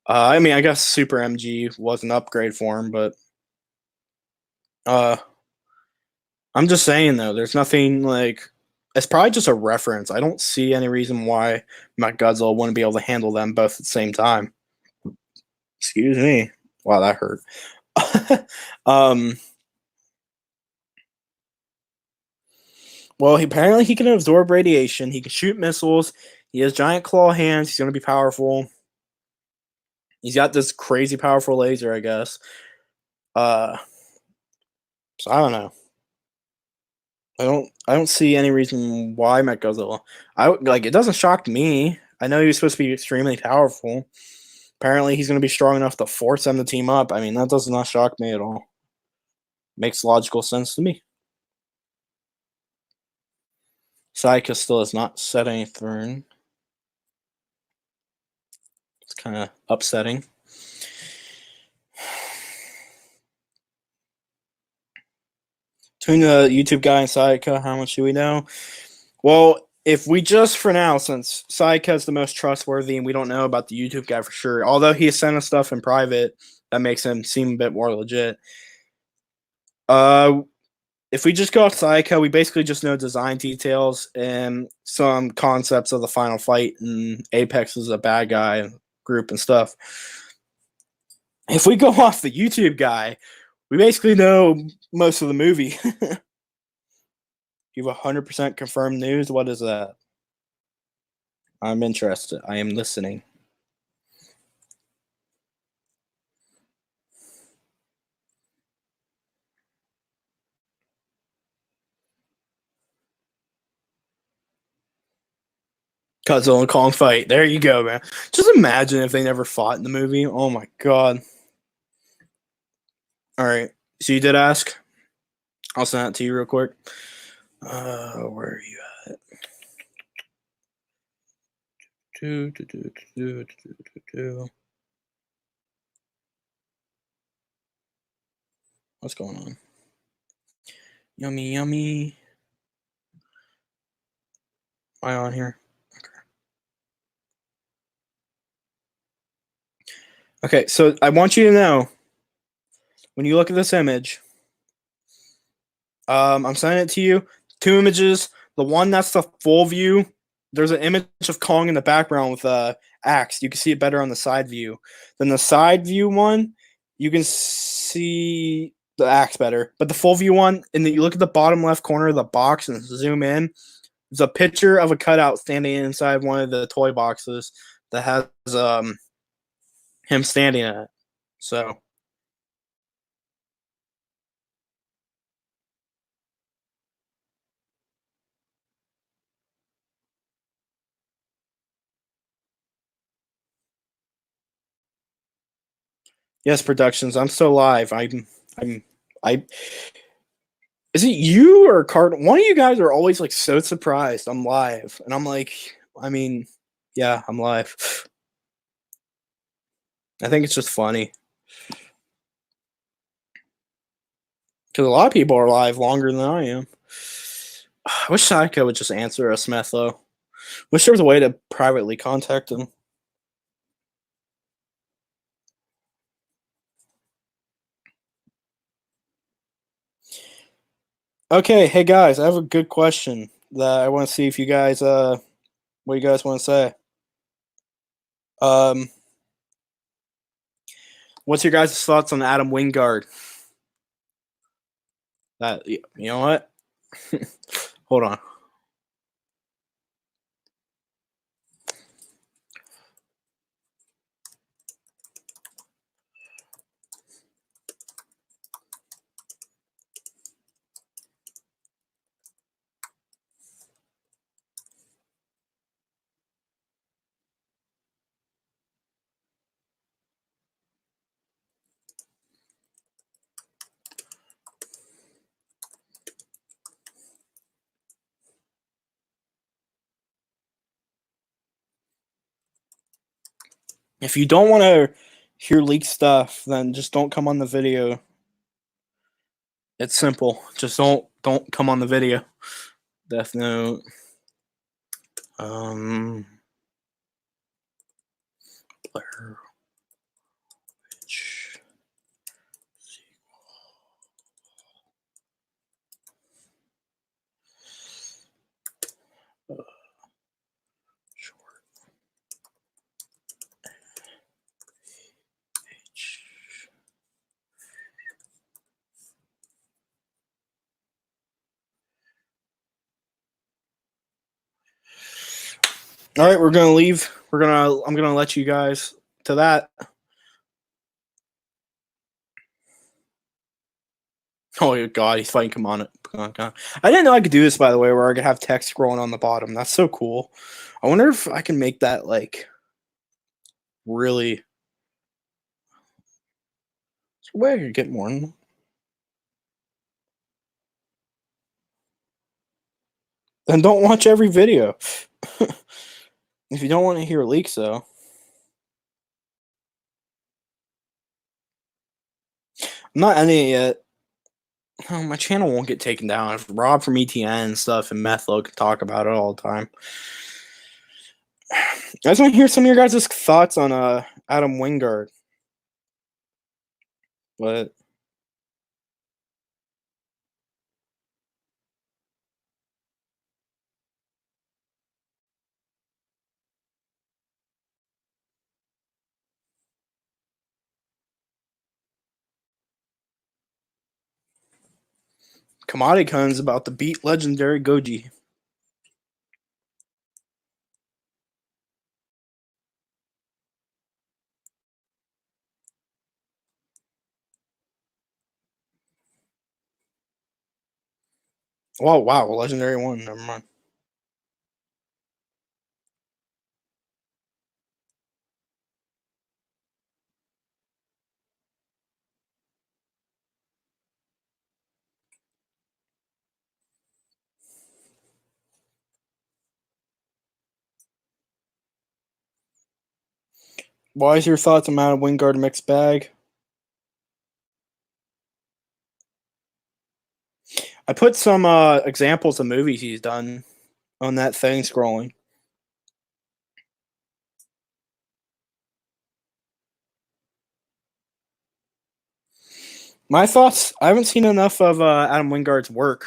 Speaker 1: I mean, I guess Super MG was an upgrade for him, but I'm just saying though, there's nothing like it's probably just a reference. I don't see any reason why Mechagodzilla wouldn't be able to handle them both at the same time. Excuse me. Wow, that hurt. Well, apparently he can absorb radiation. He can shoot missiles. He has giant claw hands. He's going to be powerful. He's got this crazy powerful laser, I guess. So I don't know. I don't see any reason why Mechagodzilla. It doesn't shock me. I know he was supposed to be extremely powerful. Apparently he's going to be strong enough to force them to team up. I mean, that does not shock me at all. Makes logical sense to me. Sayaka still has not set any throne. It's kind of upsetting. Between the YouTube guy and Sayaka, how much do we know? Well, if we just for now, since Sayaka is the most trustworthy and we don't know about the YouTube guy for sure, although he has sent us stuff in private, that makes him seem a bit more legit. If we just go off Sayaka, we basically just know design details and some concepts of the final fight and Apex is a bad guy group and stuff. If we go off the YouTube guy, we basically know most of the movie. You have 100% confirmed news? What is that? I'm interested. I am listening. Godzilla and Kong fight. There you go, man. Just imagine if they never fought in the movie. Oh my god. All right. So you did ask. I'll send that to you real quick. Where are you at? What's going on? Yummy, yummy. Am I on here? Okay, so I want you to know when you look at this image, I'm sending it to you. Two images. The one that's the full view. There's an image of Kong in the background with a axe. You can see it better on the side view. Then the side view one, you can see the axe better. But the full view one, and then you look at the bottom left corner of the box and zoom in. There's a picture of a cutout standing inside one of the toy boxes that has him standing in it. So yes, productions. I'm still live. I Is it you or Card? One of you guys are always like so surprised I'm live, and I'm like, I mean, yeah, I'm live. I think it's just funny because a lot of people are live longer than I am. I wish Sayaka would just answer us, Meth, though. Wish there was a way to privately contact him. Okay, hey guys, I have a good question that I want to see if you guys, what you guys want to say. Um, what's your guys' thoughts on Adam Wingard? That you know what? Hold on. If you don't want to hear leaked stuff, then just don't come on the video. It's simple. Just don't come on the video. Death Note. Blair Witch. Short. H. All right, we're gonna leave. I'm gonna let you guys to that. Oh god, he's fighting Kamana. I didn't know I could do this, by the way, where I could have text scrolling on the bottom. That's so cool. I wonder if I can make that like really. Is there a way I could get more? Then don't watch every video. If you don't want to hear leaks, though. I'm not ending it yet. Oh, my channel won't get taken down. If Rob from ETN and stuff and Methlo can talk about it all the time. I just want to hear some of your guys' thoughts on Adam Wingard. But Commodity Con's about to beat legendary Goji. Oh, wow. Legendary 1. Never mind. Why is your thoughts on Adam Wingard a mixed bag? I put some examples of movies he's done on that thing scrolling. My thoughts, I haven't seen enough of Adam Wingard's work.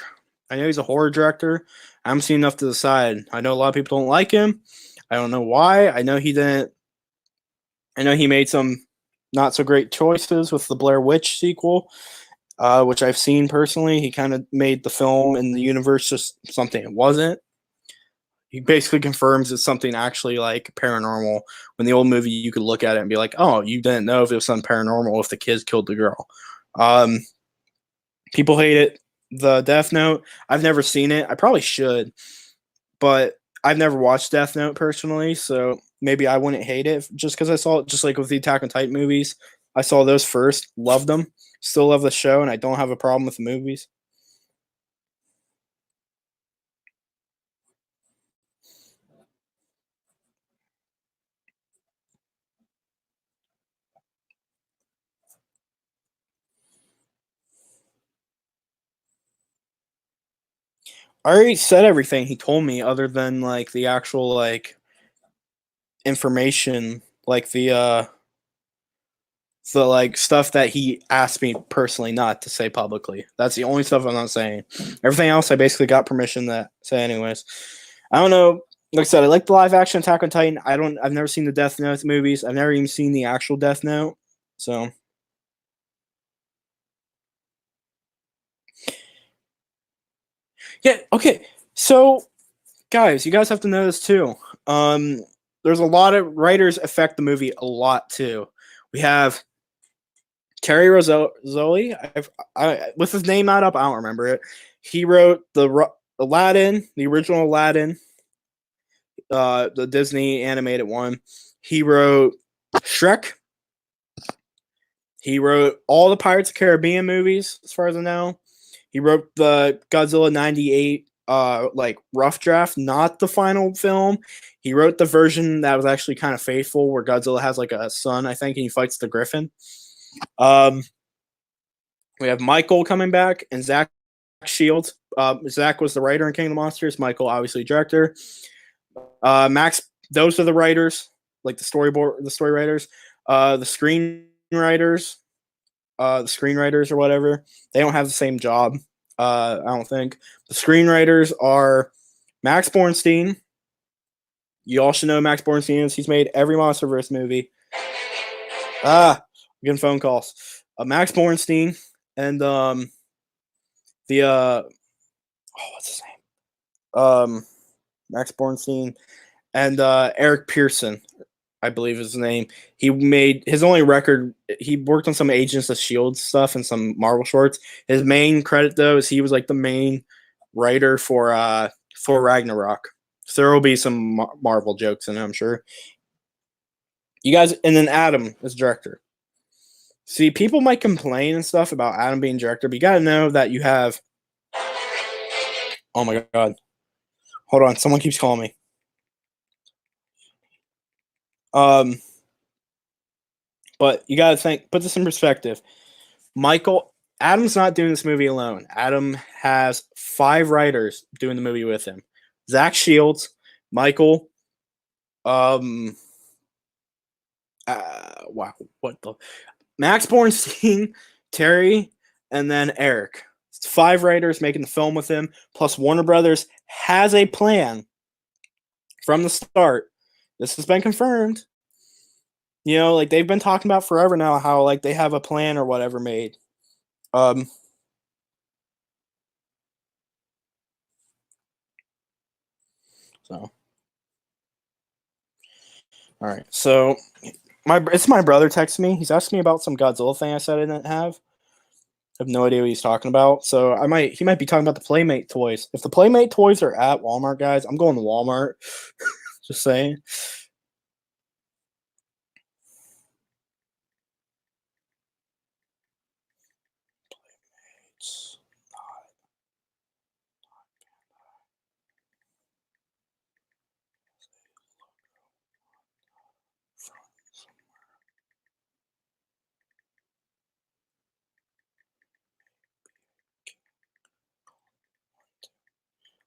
Speaker 1: I know he's a horror director. I haven't seen enough to decide. I know a lot of people don't like him. I don't know why. I know he made some not so great choices with the Blair Witch sequel, which I've seen personally. He kind of made the film and the universe just something it wasn't. He basically confirms it's something actually like paranormal. When the old movie, you could look at it and be like, "Oh, you didn't know if it was something paranormal if the kids killed the girl." People hate it. The Death Note, I've never seen it. I probably should, but I've never watched Death Note personally, so maybe I wouldn't hate it just because I saw it. Just like with the Attack on Titan movies, I saw those first, loved them, still love the show, and I don't have a problem with the movies. I already said everything he told me, other than like the actual like information, like the like stuff that he asked me personally not to say publicly. That's the only stuff I'm not saying. Everything else I basically got permission to say anyways. I don't know. Like I said, I like the live action Attack on Titan. I've never seen the Death Note movies. I've never even seen the actual Death Note. So yeah, okay. So guys, you guys have to know this too. Um there's a lot of writers affect the movie a lot too. We have Terry Rozzoli. With his name out up, I don't remember it. He wrote the Aladdin, the original Aladdin, the Disney animated one. He wrote Shrek. He wrote all the Pirates of the Caribbean movies, as far as I know. He wrote the Godzilla '98 like rough draft, not the final film. He wrote the version that was actually kind of faithful, where Godzilla has like a son, I think, and he fights the Griffin. Um, we have Michael coming back and Zach Shields. Zach was the writer in King of the Monsters. Michael, obviously, director. Max, those are the writers, like the story writers, the screenwriters or whatever. They don't have the same job. I don't think the screenwriters are Max Bornstein. You all should know Max Bornstein is. He's made every Monsterverse movie. I'm getting phone calls. Max Bornstein and the what's his name? Max Bornstein and Eric Pearson, I believe is his name. He made his only record. He worked on some Agents of Shield stuff and some Marvel shorts. His main credit though is he was like the main writer for Ragnarok. So there will be some Marvel jokes in it, I'm sure. You guys, and then Adam is director. See, people might complain and stuff about Adam being director, but you got to know that you have. Oh my god! Hold on, someone keeps calling me. But you got to think. Put this in perspective. Adam's not doing this movie alone. Adam has 5 writers doing the movie with him. Zach Shields, Michael, wow, what the Max Bornstein, Terry, and then Eric. It's 5 writers making the film with him. Plus, Warner Brothers has a plan from the start. This has been confirmed. You know, like they've been talking about forever now how like they have a plan or whatever made. Um, so, all right. So, it's my brother texting me. He's asking me about some Godzilla thing I said I didn't have. I have no idea what he's talking about. So he might be talking about the Playmate toys. If the Playmate toys are at Walmart, guys, I'm going to Walmart. Just saying.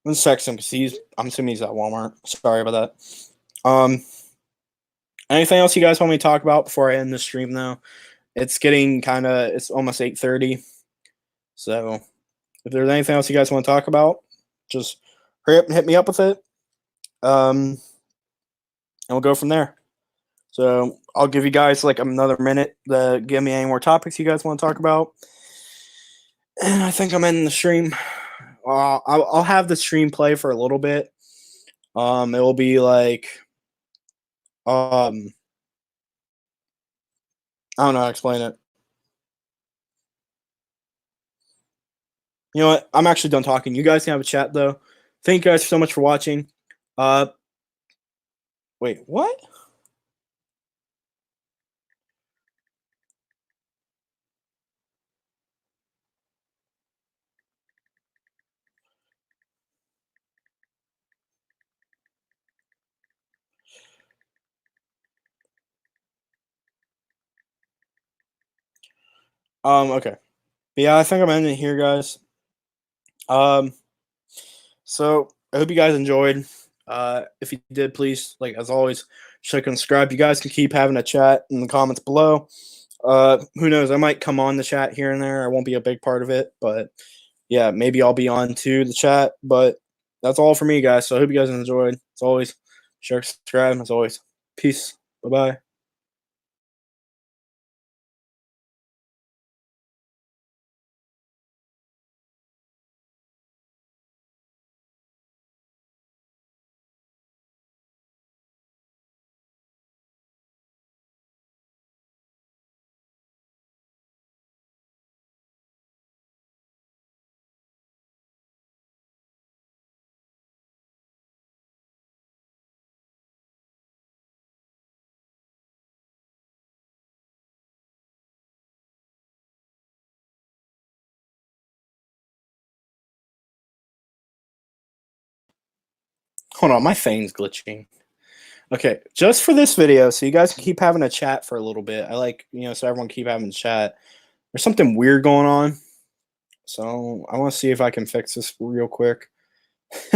Speaker 1: Let's text him because I'm assuming he's at Walmart. Sorry about that. Anything else you guys want me to talk about before I end the stream though? It's almost 8:30. So if there's anything else you guys want to talk about, just hurry up and hit me up with it. And we'll go from there. So I'll give you guys like another minute to give me any more topics you guys want to talk about. And I think I'm ending the stream. I'll have the stream play for a little bit. It will be like, I don't know how to explain it. You know what? I'm actually done talking. You guys can have a chat though. Thank you guys so much for watching. Wait, what? Okay. But yeah, I think I'm ending it here, guys. Um, So I hope you guys enjoyed. If you did, please, like as always, check and subscribe. You guys can keep having a chat in the comments below. Who knows? I might come on the chat here and there. I won't be a big part of it, but yeah, maybe I'll be on to the chat. But that's all for me, guys. So I hope you guys enjoyed. As always, share, subscribe. As always, peace. Bye bye. Hold on, my phone's glitching. Okay, just for this video, so you guys can keep having a chat for a little bit. I like, so everyone keep having a chat. There's something weird going on, so I want to see if I can fix this real quick.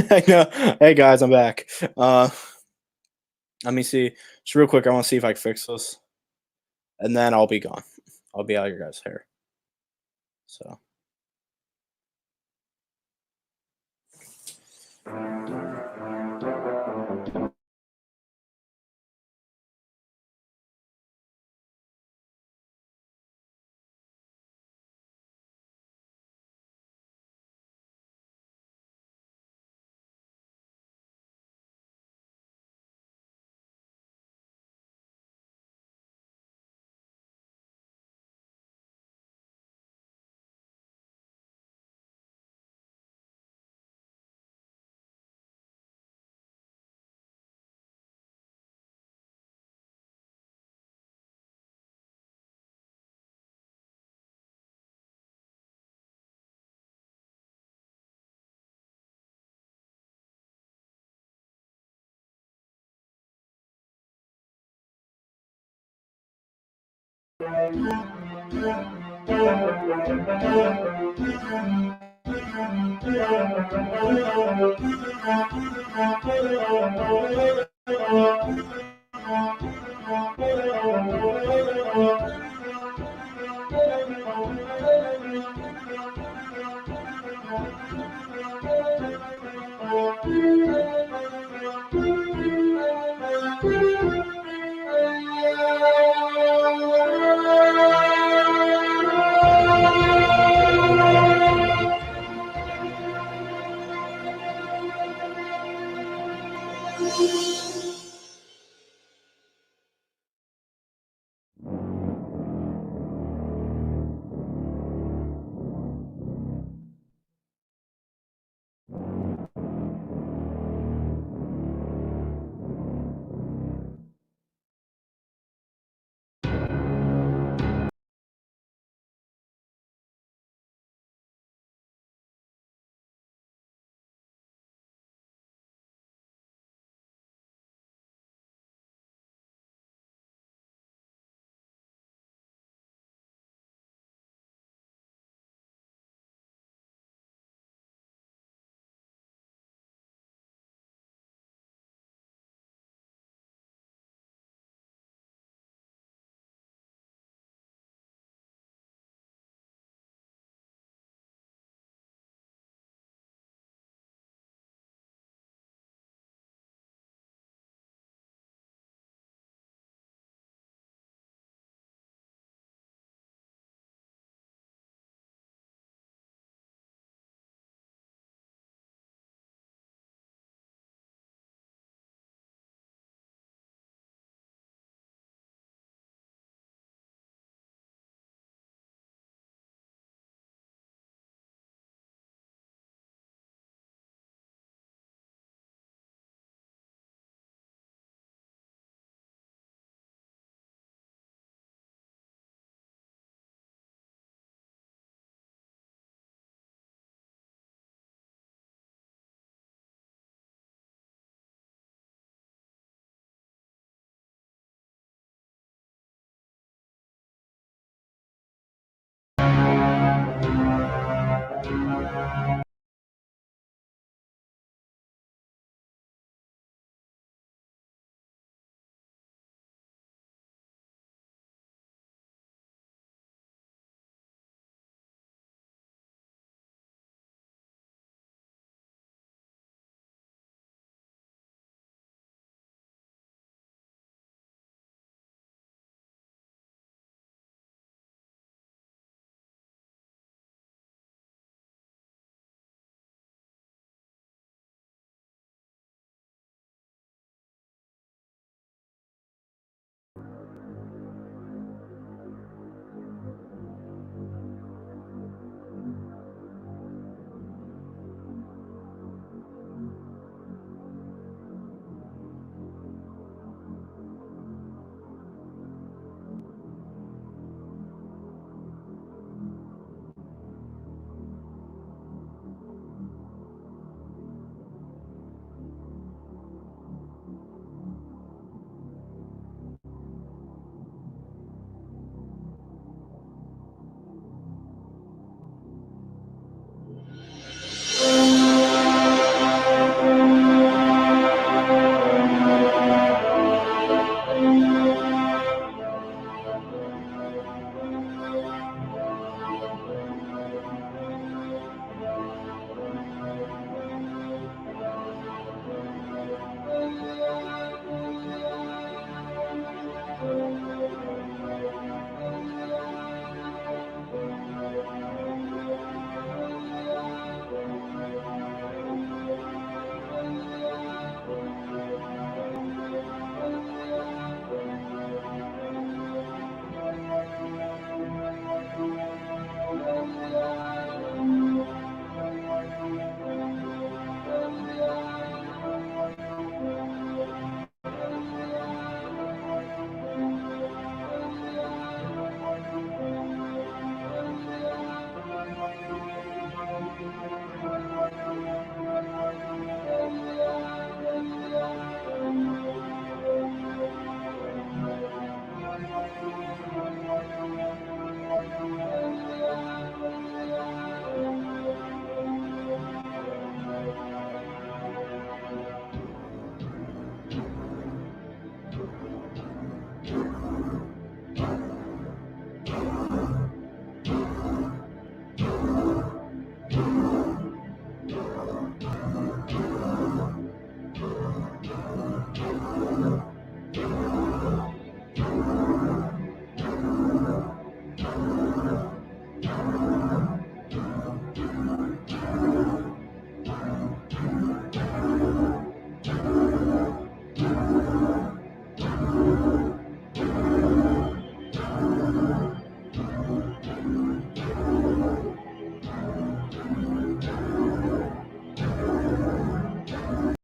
Speaker 1: I know. Hey guys, I'm back. Let me see. Just real quick, I want to see if I can fix this, and then I'll be gone. I'll be out of your guys' hair. So.